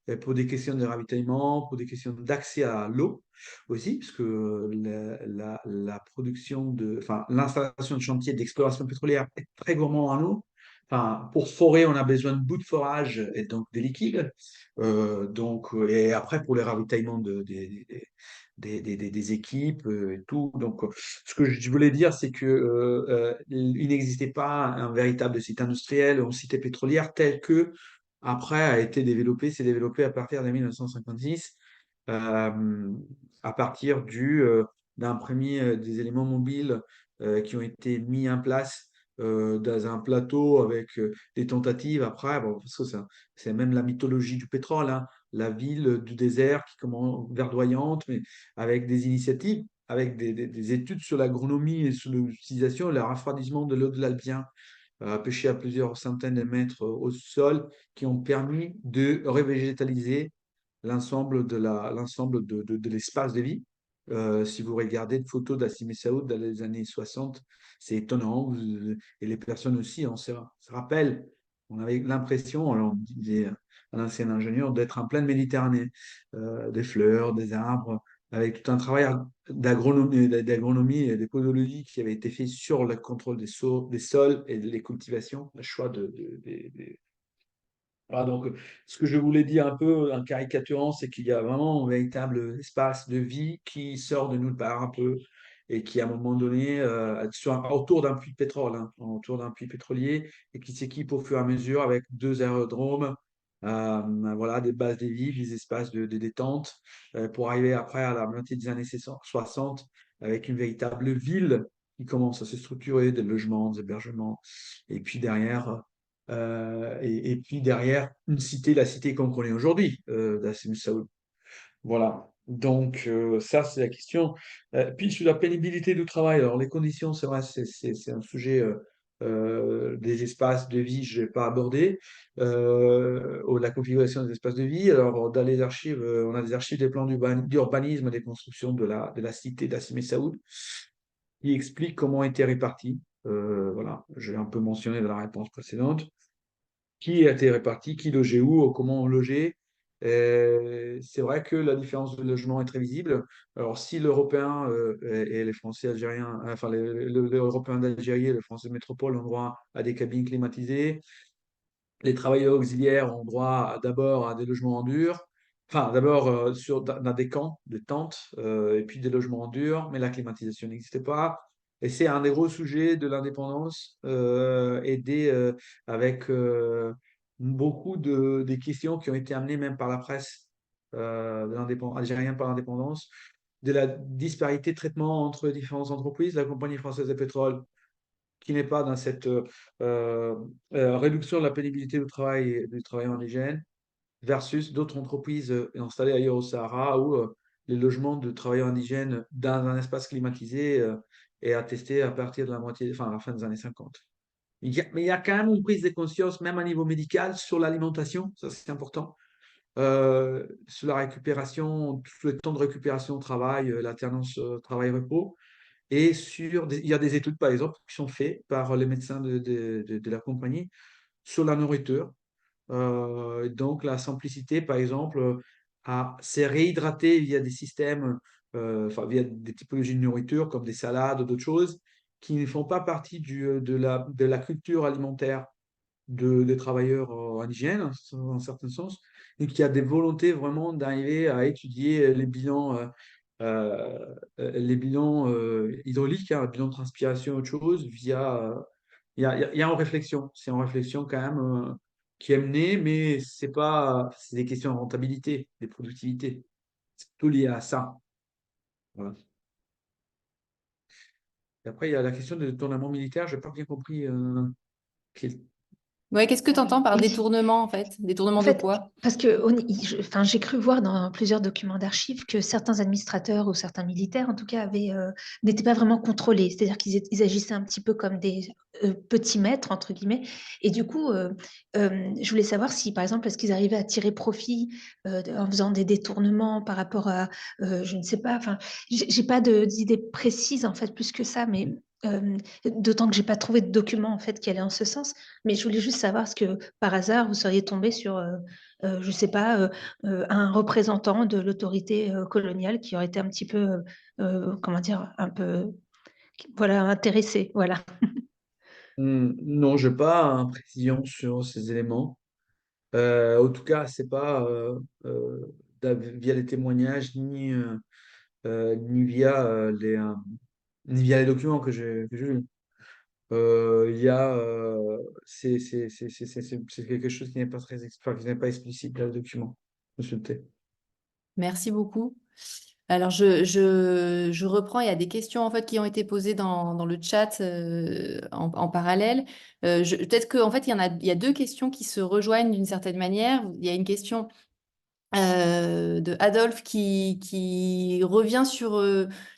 et pour des questions de ravitaillement, pour des questions d'accès à l'eau aussi, parce que la production enfin, l'installation de chantiers d'exploration pétrolière est très gourmand en eau. Enfin, pour forer, on a besoin de bouts de forage et donc des liquides. Et après, pour les ravitaillements des équipes et tout. Donc, ce que je voulais dire, c'est que il n'existait pas un véritable site industriel ou une cité pétrolière tel que après a été développé, s'est développé à partir de 1956, euh, à partir d'un premier des éléments mobiles qui ont été mis en place dans un plateau avec des tentatives après, bon, parce que c'est même la mythologie du pétrole, hein, la ville du désert qui commence verdoyante, mais avec des initiatives, avec des études sur l'agronomie et sur l'utilisation et le refroidissement de l'eau de l'Albien, pêchée à plusieurs centaines de mètres au sol, qui ont permis de revégétaliser l'ensemble de l'espace de vie. Si vous regardez des photos d'Assimi Saoud dans les années 60, c'est étonnant. Et les personnes aussi, on se rappelle, on avait l'impression, alors on disait un ancien ingénieur, d'être en pleine Méditerranée, des fleurs, des arbres, avec tout un travail d'agronomie et d'écologie qui avait été fait sur le contrôle des sols et des cultivations, le choix voilà, donc, ce que je voulais dire un peu en caricaturant, c'est qu'il y a vraiment un véritable espace de vie qui sort de nulle part un peu et qui, à un moment donné, autour d'un puits de pétrole, hein, autour d'un puits pétrolier, et qui s'équipe au fur et à mesure avec 2 aérodromes, voilà, des bases de vie, des espaces de détente, pour arriver après à la moitié des années 60 avec une véritable ville qui commence à se structurer, des logements, des hébergements, et puis derrière et puis derrière, la cité qu'on connaît aujourd'hui, d'Hassim Saoud. Voilà. Donc, ça, c'est la question. Puis, sur la pénibilité du travail, alors les conditions, c'est vrai, c'est un sujet des espaces de vie, je ne vais pas aborder, ou la configuration des espaces de vie. Alors, dans les archives, on a des archives des plans d'urbanisme, des constructions de la cité d'Hassim Saoud. qui explique comment était réparti. Voilà, j'ai un peu mentionné dans la réponse précédente qui a été réparti, qui logeait où, comment on logeait. C'est vrai que la différence de logement est très visible. Alors, si l'Européen et les Français algériens, enfin, les Européens d'Algérie et les Français de métropole ont droit à des cabines climatisées, les travailleurs auxiliaires ont droit d'abord à des logements en dur, enfin d'abord dans des camps, des tentes, et puis des logements en dur, mais la climatisation n'existait pas. Et c'est un des gros sujets de l'indépendance, avec beaucoup des questions qui ont été amenées même par la presse algérienne par l'indépendance, de la disparité de traitement entre différentes entreprises. La compagnie française de pétrole qui n'est pas dans cette réduction de la pénibilité du travail du travailleur indigène versus d'autres entreprises installées ailleurs au Sahara où les logements de travailleurs indigènes dans un espace climatisé est attesté à partir de la moitié, enfin, à la fin des années 50. Mais il y a quand même une prise de conscience, même à niveau médical, sur l'alimentation, ça c'est important, sur la récupération, tout le temps de récupération au travail, l'alternance travail-repos. Et il y a des études, par exemple, qui sont faites par les médecins de la compagnie sur la nourriture. Donc, la simplicité, par exemple, à se réhydrater via des systèmes, enfin, via des typologies de nourriture comme des salades ou d'autres choses qui ne font pas partie de la culture alimentaire des travailleurs indigènes, dans un certain sens, et qui a des volontés vraiment d'arriver à étudier les bilans hydrauliques, hein, bilan de transpiration, autre chose, il y a une réflexion. C'est une réflexion quand même qui est menée, mais c'est des questions de rentabilité, de productivité. C'est tout lié à ça. Voilà. Et après, il y a la question de détournement militaire. Je n'ai pas bien compris quel. Ouais, qu'est-ce que tu entends par Oui. détournement, en fait? Détournement En de fait, quoi? parce que enfin, j'ai cru voir dans plusieurs documents d'archives que certains administrateurs ou certains militaires, en tout cas, n'étaient pas vraiment contrôlés. C'est-à-dire ils agissaient un petit peu comme des petits maîtres, entre guillemets. Et du coup, je voulais savoir si, par exemple, est-ce qu'ils arrivaient à tirer profit en faisant des détournements par rapport à, je ne sais pas, enfin, j'ai pas d'idée précise, en fait, plus que ça, mais d'autant que j'ai pas trouvé de document, en fait, qui allait en ce sens. Mais je voulais juste savoir ce que, par hasard, vous seriez tombé sur, je ne sais pas, un représentant de l'autorité coloniale qui aurait été un petit peu, comment dire, un peu, voilà, intéressé. Voilà. Non, je n'ai pas une précision sur ces éléments. En tout cas, c'est pas via les témoignages ni via ni via les documents que j'ai lus. Il y a, c'est quelque chose qui n'est pas enfin, qui n'est pas explicite dans le document, monsieur le T. Merci beaucoup. Alors, je reprends, il y a des questions en fait qui ont été posées dans le chat en parallèle. Peut-être qu'en fait, il y a deux questions qui se rejoignent d'une certaine manière. Il y a une question de Adolphe qui revient sur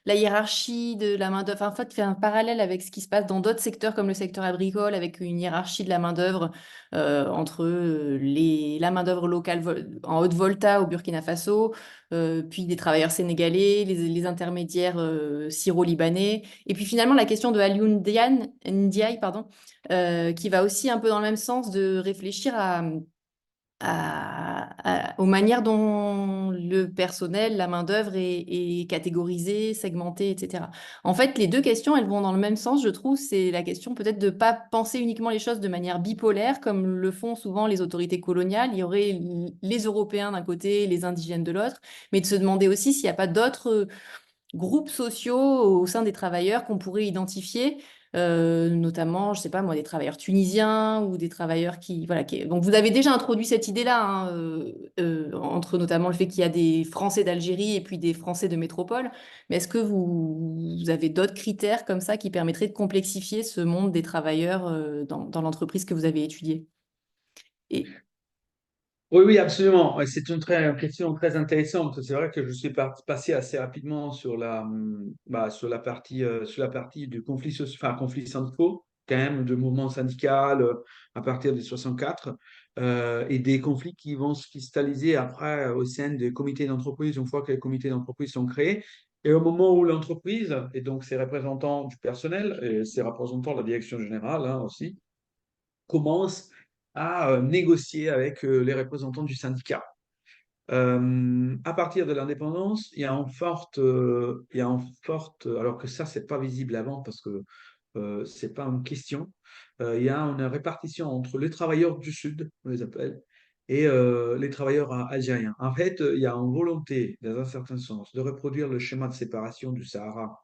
la hiérarchie de la main-d'œuvre. En fait, fait un parallèle avec ce qui se passe dans d'autres secteurs comme le secteur agricole, avec une hiérarchie de la main-d'œuvre entre la main-d'œuvre locale en Haute-Volta au Burkina Faso, puis des travailleurs sénégalais, les intermédiaires syro-libanais, et puis finalement la question de Alioune Ndiaye, pardon, qui va aussi un peu dans le même sens de réfléchir aux manières dont le personnel, la main-d'œuvre est catégorisée, segmentée, etc. En fait, les deux questions, elles vont dans le même sens, je trouve. C'est la question peut-être de ne pas penser uniquement les choses de manière bipolaire, comme le font souvent les autorités coloniales. Il y aurait les Européens d'un côté, les indigènes de l'autre, mais de se demander aussi s'il n'y a pas d'autres groupes sociaux au sein des travailleurs qu'on pourrait identifier, notamment, je sais pas moi, des travailleurs tunisiens ou des travailleurs qui, voilà, donc vous avez déjà introduit cette idée-là, hein, entre notamment le fait qu'il y a des Français d'Algérie et puis des Français de métropole, mais est-ce que vous avez d'autres critères comme ça qui permettraient de complexifier ce monde des travailleurs dans l'entreprise que vous avez étudiée? Et Oui, oui, absolument. Ouais, c'est une question très intéressante. C'est vrai que je suis passé assez rapidement sur la partie du conflit, enfin, conflit syndicaux, quand même, de mouvements syndical à partir de 64, et des conflits qui vont se cristalliser après au sein des comités d'entreprise, une fois que les comités d'entreprise sont créés. Et au moment où l'entreprise, et donc ses représentants du personnel, et ses représentants de la direction générale hein, aussi, commencent à négocier avec les représentants du syndicat. À partir de l'indépendance, alors que ça, c'est pas visible avant parce que c'est pas une question. Il y a une répartition entre les travailleurs du Sud, on les appelle, et les travailleurs algériens. En fait, il y a une volonté, dans un certain sens, de reproduire le schéma de séparation du Sahara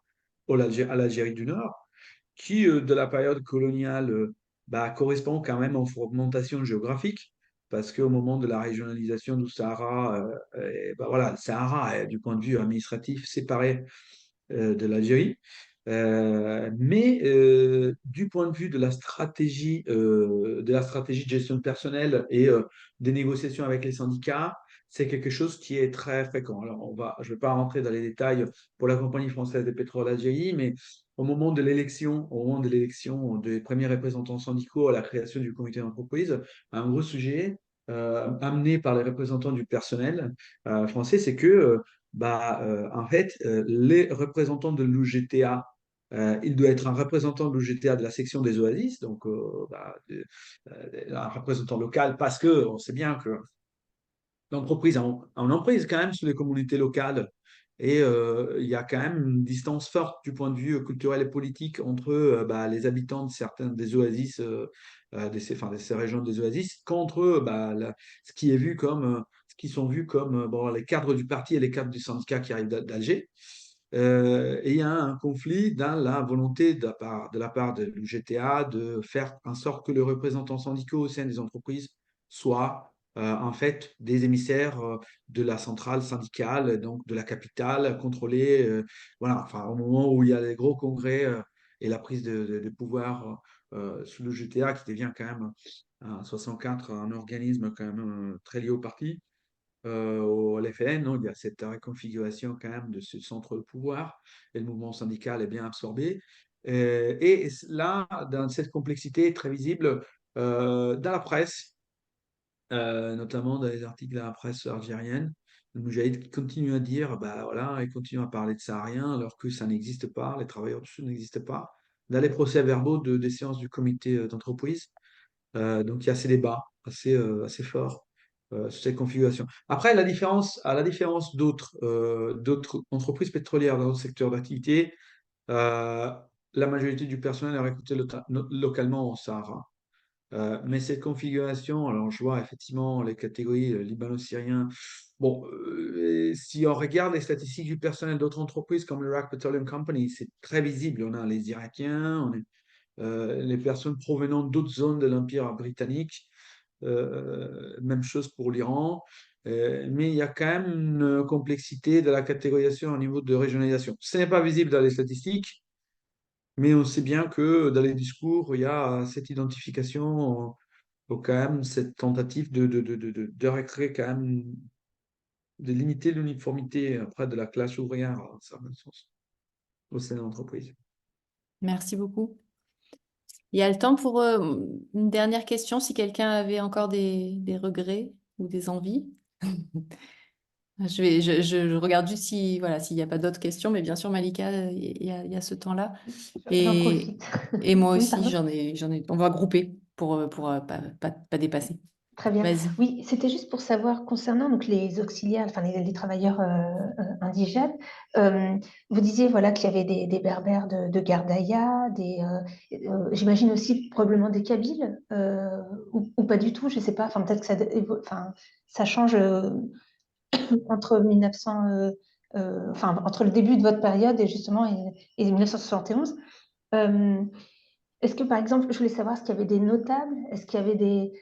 à l'Algérie du Nord, qui, de la période coloniale, bah, correspond quand même aux fragmentations géographiques, parce qu'au moment de la régionalisation du Sahara, bah, voilà, le Sahara est, du point de vue administratif, séparé de l'Algérie. Mais du point de vue de la stratégie de gestion de personnel et des négociations avec les syndicats, c'est quelque chose qui est très fréquent. Alors, je ne vais pas rentrer dans les détails pour la compagnie française des pétroles d'Algérie, mais au moment de l'élection des premiers représentants syndicaux à la création du comité d'entreprise, un gros sujet amené par les représentants du personnel français, c'est que en fait, les représentants de l'UGTA, il doit être un représentant de l'UGTA de la section des Oasis, donc un représentant local, parce que on sait bien que l'entreprise a une emprise quand même sur les communautés locales. Et il y a quand même une distance forte du point de vue culturel et politique entre les habitants de certaines des oasis, de ces régions des oasis, contre ce qui est vu comme, ce qui sont vus comme bon, les cadres du parti et les cadres du syndicat qui arrivent d'Alger. Et il y a un conflit dans la volonté de la part de l'UGTA de faire en sorte que les représentants syndicaux au sein des entreprises soient en fait des émissaires de la centrale syndicale, donc de la capitale, contrôlée. Voilà, enfin, au moment où il y a les gros congrès et la prise de pouvoir sous l'UGTA, qui devient quand même en 64 un organisme quand même très lié au parti au LFN, non, il y a cette reconfiguration quand même de ce centre de pouvoir et le mouvement syndical est bien absorbé. Et là, dans cette complexité très visible dans la presse, notamment dans les articles de la presse algérienne, le Moudjahid qui continue à dire, bah voilà, il continue à parler de Sahariens alors que ça n'existe pas, les travailleurs du Sud n'existent pas. Dans les procès-verbaux des séances du comité d'entreprise, donc il y a ces débats assez forts sur cette configuration. Après, à la différence d'autres entreprises pétrolières dans d'autres secteurs d'activité, euh, la majorité du personnel est recruté localement au Sahara. Mais cette configuration, alors je vois effectivement les catégories libano-syriens. Bon, si on regarde les statistiques du personnel d'autres entreprises comme l'Iraq Petroleum Company, c'est très visible. On a les Irakiens, les personnes provenant d'autres zones de l'Empire britannique. Même chose pour l'Iran. Mais il y a quand même une complexité de la catégorisation au niveau de régionalisation. Ce n'est pas visible dans les statistiques, mais on sait bien que dans les discours, il y a cette identification, quand même cette tentative de recréer quand même, de limiter l'uniformité après de la classe ouvrière, dans un certain sens, au sein de l'entreprise. Merci beaucoup. Il y a le temps pour une dernière question, si quelqu'un avait encore des regrets ou des envies. Je regarde juste si, voilà, s'il n'y a pas d'autres questions, mais bien sûr, Malika, il y a ce temps-là. J'en Et, profite. et moi Oui, aussi, pardon. on va grouper pour pas dépasser. Très bien. Vas-y. Oui, c'était juste pour savoir concernant donc les auxiliaires, enfin les travailleurs indigènes. euh, Vous disiez voilà qu'il y avait des Berbères de Gardaïa, j'imagine aussi probablement des Kabyles ou pas du tout, je sais pas. Enfin peut-être que enfin ça change entre 1900, enfin entre le début de votre période et justement et 1971. Euh, Est-ce que, par exemple, je voulais savoir, est-ce qu'il y avait des notables? Est-ce qu'il y avait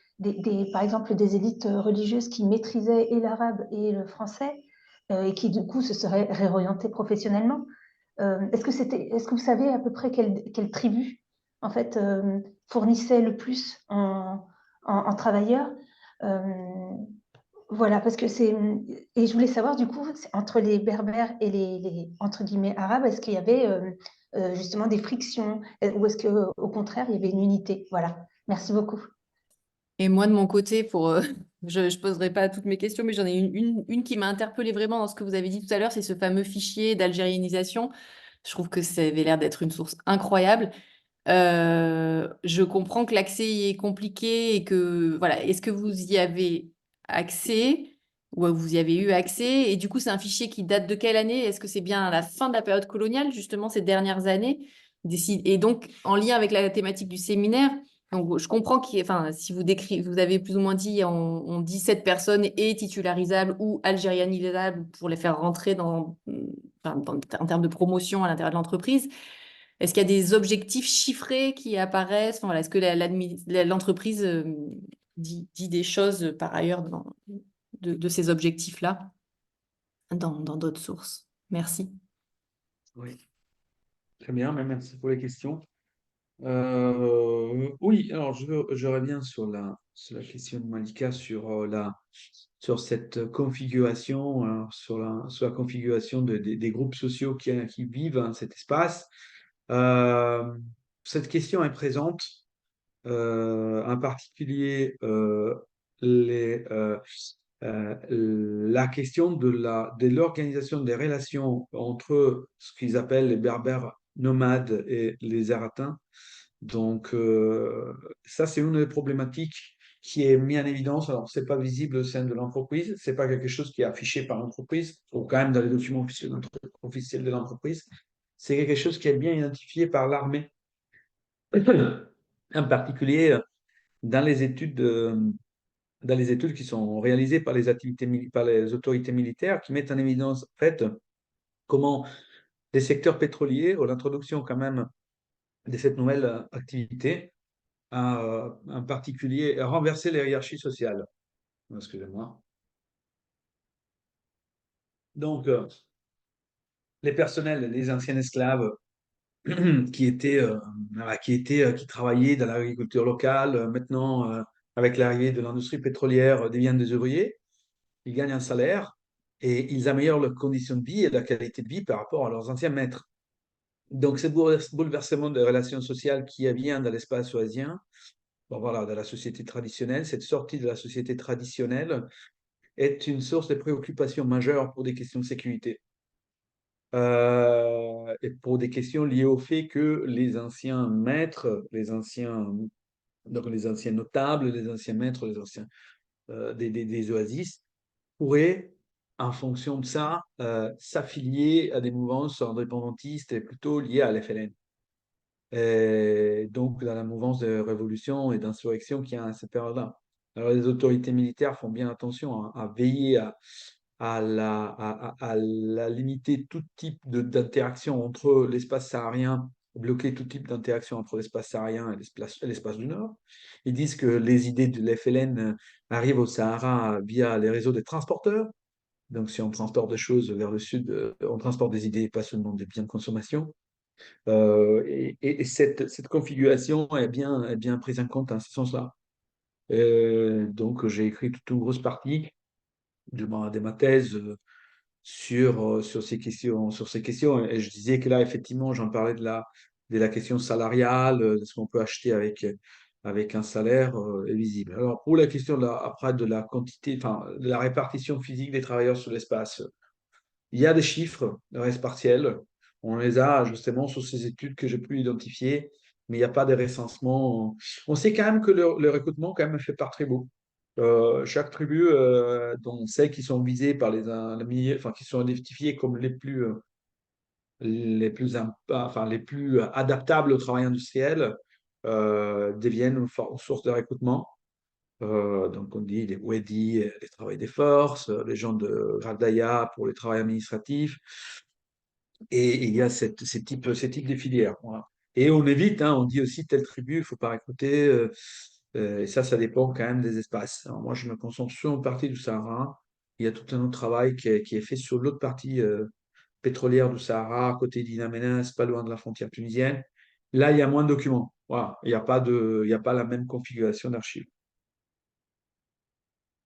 par exemple, des élites religieuses qui maîtrisaient et l'arabe et le français et qui, du coup, se seraient réorientées professionnellement? Est-ce que vous savez à peu près quelle tribu, en fait, fournissait le plus en travailleurs? Euh, voilà, parce que c'est. Et je voulais savoir, du coup, entre les Berbères et entre guillemets, arabes, est-ce qu'il y avait justement des frictions ou est-ce qu'au contraire, il y avait une unité? Voilà. Merci beaucoup. Et moi, de mon côté, pour Je ne poserai pas toutes mes questions, mais j'en ai une qui m'a interpellée vraiment dans ce que vous avez dit tout à l'heure, c'est ce fameux fichier d'algérianisation. Je trouve que ça avait l'air d'être une source incroyable. Je comprends que l'accès y est compliqué et que, voilà, est-ce que vous y avez accès ou vous y avez eu accès? Et du coup, c'est un fichier qui date de quelle année? Est-ce que c'est bien à la fin de la période coloniale, justement, ces dernières années? Et donc, en lien avec la thématique du séminaire, donc, je comprends enfin, si vous décrivez, vous avez plus ou moins dit, on dit cette personne est titularisable ou algérianisable pour les faire rentrer enfin, en termes de promotion à l'intérieur de l'entreprise. Est-ce qu'il y a des objectifs chiffrés qui apparaissent? Enfin, voilà, est-ce que l'entreprise dit des choses par ailleurs de ces objectifs-là dans d'autres sources? Merci. Oui, très bien, mais merci pour les questions. Oui, alors je reviens sur la question de Malika sur cette configuration, sur la configuration des groupes sociaux qui vivent dans cet espace. Euh, Cette question est présente, en particulier la question de l'organisation des relations entre ce qu'ils appellent les Berbères nomades et les Haratins. Donc, ça, c'est une des problématiques qui est mise en évidence. Alors, c'est pas visible au sein de l'entreprise, c'est pas quelque chose qui est affiché par l'entreprise, ou quand même dans les documents officiels de l'entreprise. C'est quelque chose qui est bien identifié par l'armée, en particulier dans les études, dans les études qui sont réalisées par par les autorités militaires, qui mettent en évidence, en fait, comment les secteurs pétroliers, ou l'introduction quand même de cette nouvelle activité, en particulier renverser les hiérarchies sociales. Excusez-moi. Donc, les personnels, les anciens esclaves qui travaillaient dans l'agriculture locale, maintenant, avec l'arrivée de l'industrie pétrolière, deviennent des ouvriers. Ils gagnent un salaire et ils améliorent leurs conditions de vie et la qualité de vie par rapport à leurs anciens maîtres. Donc, ce bouleversement des relations sociales qui vient dans l'espace oasien, bon, voilà, de la société traditionnelle, cette sortie de la société traditionnelle est une source de préoccupation majeure pour des questions de sécurité. Et pour des questions liées au fait que les anciens maîtres, donc les anciens notables, les anciens maîtres, les anciens des oasis, pourraient, en fonction de ça, s'affilier à des mouvances indépendantistes et plutôt liées à l'FLN. Et donc, dans la mouvance de révolution et d'insurrection qu'il y a à cette période-là. Alors, les autorités militaires font bien attention à veiller à limiter tout type d'interaction entre l'espace saharien, bloquer tout type d'interaction entre l'espace saharien et l'espace du Nord. Ils disent que les idées de l'FLN arrivent au Sahara via les réseaux des transporteurs. Donc, si on transporte des choses vers le sud, on transporte des idées, pas seulement des biens de consommation. Et cette configuration est bien prise en compte dans ce sens-là. Donc, j'ai écrit toute une grosse partie de ma thèse sur ces questions. Et je disais que là, effectivement, j'en parlais de la question salariale, de ce qu'on peut acheter avec un salaire est visible. Alors, pour la question après de la quantité, enfin, de la répartition physique des travailleurs sur l'espace, il y a des chiffres, de reste partiels. On les a justement sur ces études que j'ai pu identifier, mais il n'y a pas de recensement. On sait quand même que le recrutement quand même fait par tribu. Chaque tribu dont on sait qu'ils sont visés par enfin, qui sont identifiés comme les plus adaptables au travail industriel, deviennent une source de recrutement. Donc on dit les Wedi, les travails des forces, les gens de Gradaya pour les travail administratif. Et il y a ces types de filières. Voilà. Et on évite, hein, on dit aussi telle tribu, il ne faut pas recruter. Et ça dépend quand même des espaces. Alors moi, je me concentre sur une partie du Sahara. Il y a tout un autre travail qui est fait sur l'autre partie pétrolière du Sahara, à côté d'In Amenas, pas loin de la frontière tunisienne. Là, il y a moins de documents. Voilà. Il y a pas la même configuration d'archives.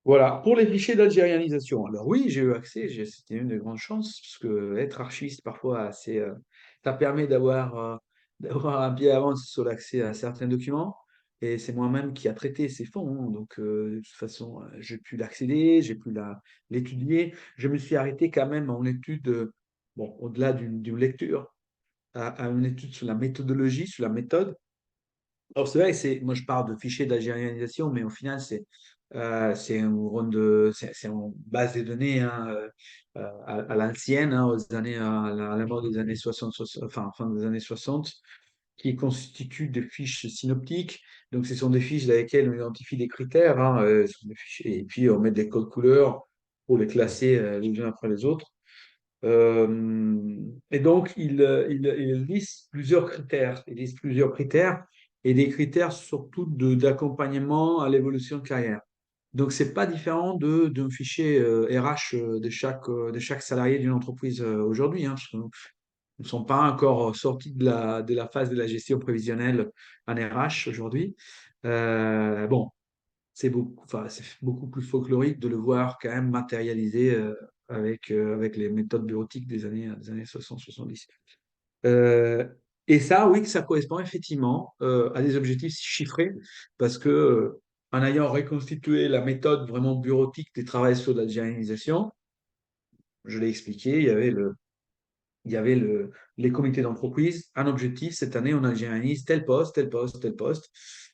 Voilà, pour les fichiers d'algérianisation. Alors oui, j'ai eu accès, c'était une des grandes chances, parce que être archiviste, parfois, ça permet d'avoir un pied à l'avance sur l'accès à certains documents. et c'est moi-même qui a traité ces fonds, hein. Donc, de toute façon, j'ai pu l'accéder, j'ai pu l'étudier. Je me suis arrêté quand même en étude, bon, au-delà d'une lecture, à une étude sur la méthodologie, sur la méthode. Alors, c'est vrai, moi je parle de fichiers d'algérianisation, mais au final, c'est c'est en base de données, hein, à l'ancienne, hein, à la mort des années 60, enfin, fin des années 60, qui constituent des fiches synoptiques. Donc, ce sont des fiches dans lesquelles on identifie des critères, hein, ce sont des fiches, et puis on met des codes couleurs pour les classer les uns après les autres. Et donc, il liste plusieurs critères. Il liste plusieurs critères et des critères surtout d'accompagnement à l'évolution de carrière. Donc, c'est pas différent d'un fichier RH de chaque salarié d'une entreprise aujourd'hui, hein, parce que nous ne sommes pas encore sortis de la phase de la gestion prévisionnelle en RH aujourd'hui. Bon, enfin, c'est beaucoup plus folklorique de le voir quand même matérialisé avec les méthodes bureautiques des années 60-70. Euh, et ça, oui, que ça correspond effectivement à des objectifs chiffrés, parce que en ayant reconstitué la méthode vraiment bureautique des travaux sur la généralisation, je l'ai expliqué, il y avait les comités d'entreprise. Un objectif, cette année, on algérianise tel poste, tel poste, tel poste.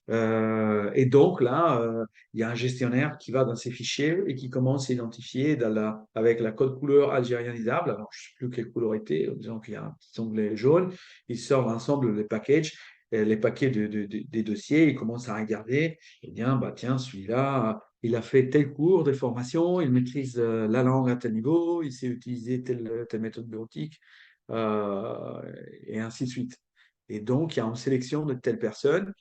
Et donc là, il y a un gestionnaire qui va dans ces fichiers et qui commence à identifier avec la code couleur algérianisable. Alors, je ne sais plus quelle couleur était, disons qu'il y a un petit onglet jaune. Il sort l'ensemble des packages, les paquets des dossiers. Il commence à regarder. Et bien, bah, tiens, celui-là, il a fait tel cours de formation, il maîtrise la langue à tel niveau, il sait utiliser telle méthode bureautique, euh, et ainsi de suite. Et donc, il y a une sélection de telles personnes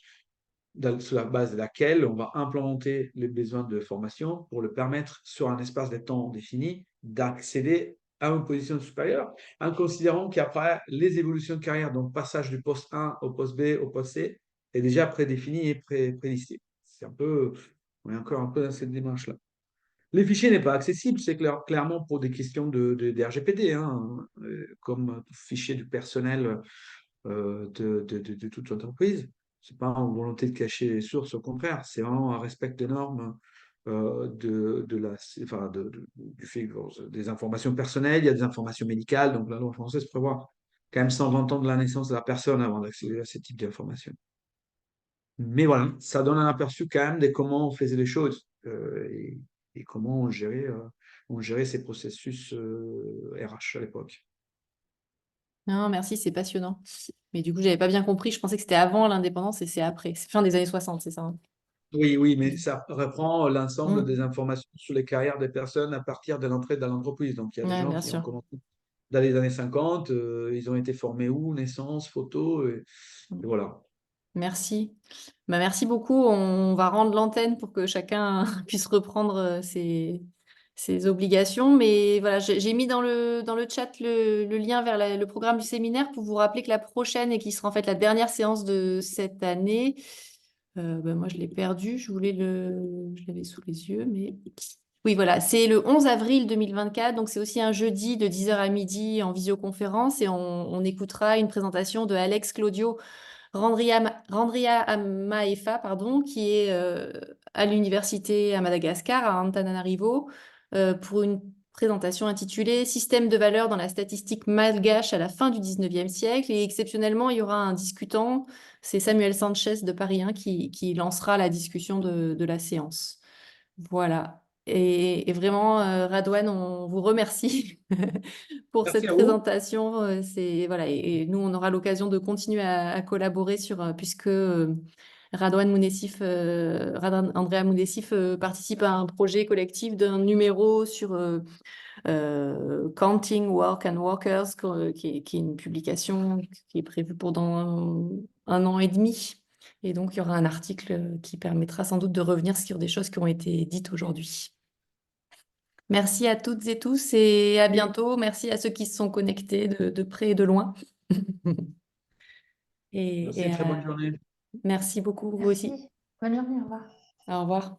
sur la base de laquelle on va implémenter les besoins de formation pour le permettre, sur un espace de temps défini, d'accéder à une position supérieure, en considérant qu'après, les évolutions de carrière, donc passage du poste 1 au poste B, au poste C, est déjà prédéfini et prélisté. C'est un peu, on est encore un peu dans cette démarche-là. Les fichiers n'est pas accessible, c'est clairement pour des questions de RGPD, hein, comme fichier du personnel de toute entreprise. Ce n'est pas une volonté de cacher les sources, au contraire, c'est vraiment un respect des normes enfin, du fait que des informations personnelles, il y a des informations médicales, donc la loi française prévoit quand même 120 ans de la naissance de la personne avant d'accéder à ce type d'informations. Mais voilà, ça donne un aperçu quand même de comment on faisait les choses et comment on gérait ces processus RH à l'époque. Non, merci, c'est passionnant. Mais du coup, j'avais pas bien compris. Je pensais que c'était avant l'indépendance et c'est après. C'est fin des années 60, c'est ça, hein? Oui, oui, mais ça reprend l'ensemble Mm. des informations sur les carrières des personnes à partir de l'entrée dans l'entreprise. Donc, il y a des Ouais, gens bien qui ont sûr. commencé dans les années 50, ils ont été formés où, naissance, photo, et voilà. Merci. Bah, merci beaucoup. On va rendre l'antenne pour que chacun puisse reprendre ses obligations. Mais voilà, j'ai mis dans le chat le lien vers le programme du séminaire pour vous rappeler que la prochaine et qui sera en fait la dernière séance de cette année. Bah, moi, je l'ai perdu. Je l'avais sous les yeux, mais oui, voilà. C'est le 11 avril 2024. Donc, c'est aussi un jeudi de 10h à midi en visioconférence et on écoutera une présentation de Alex Claudio Randria Maefa, pardon, qui est à l'université à Madagascar, à Antananarivo, pour une présentation intitulée Système de valeur dans la statistique malgache à la fin du 19e siècle. Et exceptionnellement, il y aura un discutant, c'est Samuel Sanchez de Paris 1 qui lancera la discussion de la séance. Voilà. Et vraiment, Radouane, on vous remercie pour Merci cette à vous. présentation. Voilà, et nous, on aura l'occasion de continuer à collaborer puisque Radouane Mounessif, Andrea Mounessif participe à un projet collectif d'un numéro sur Counting Work and Workers, qui est une publication qui est prévue pour dans un an et demi. Et donc, il y aura un article qui permettra sans doute de revenir sur des choses qui ont été dites aujourd'hui. Merci à toutes et tous et à bientôt. Merci à ceux qui se sont connectés de près et de loin. Merci, très bonne journée. Merci beaucoup, vous aussi. Merci. Bonne journée, au revoir. Au revoir.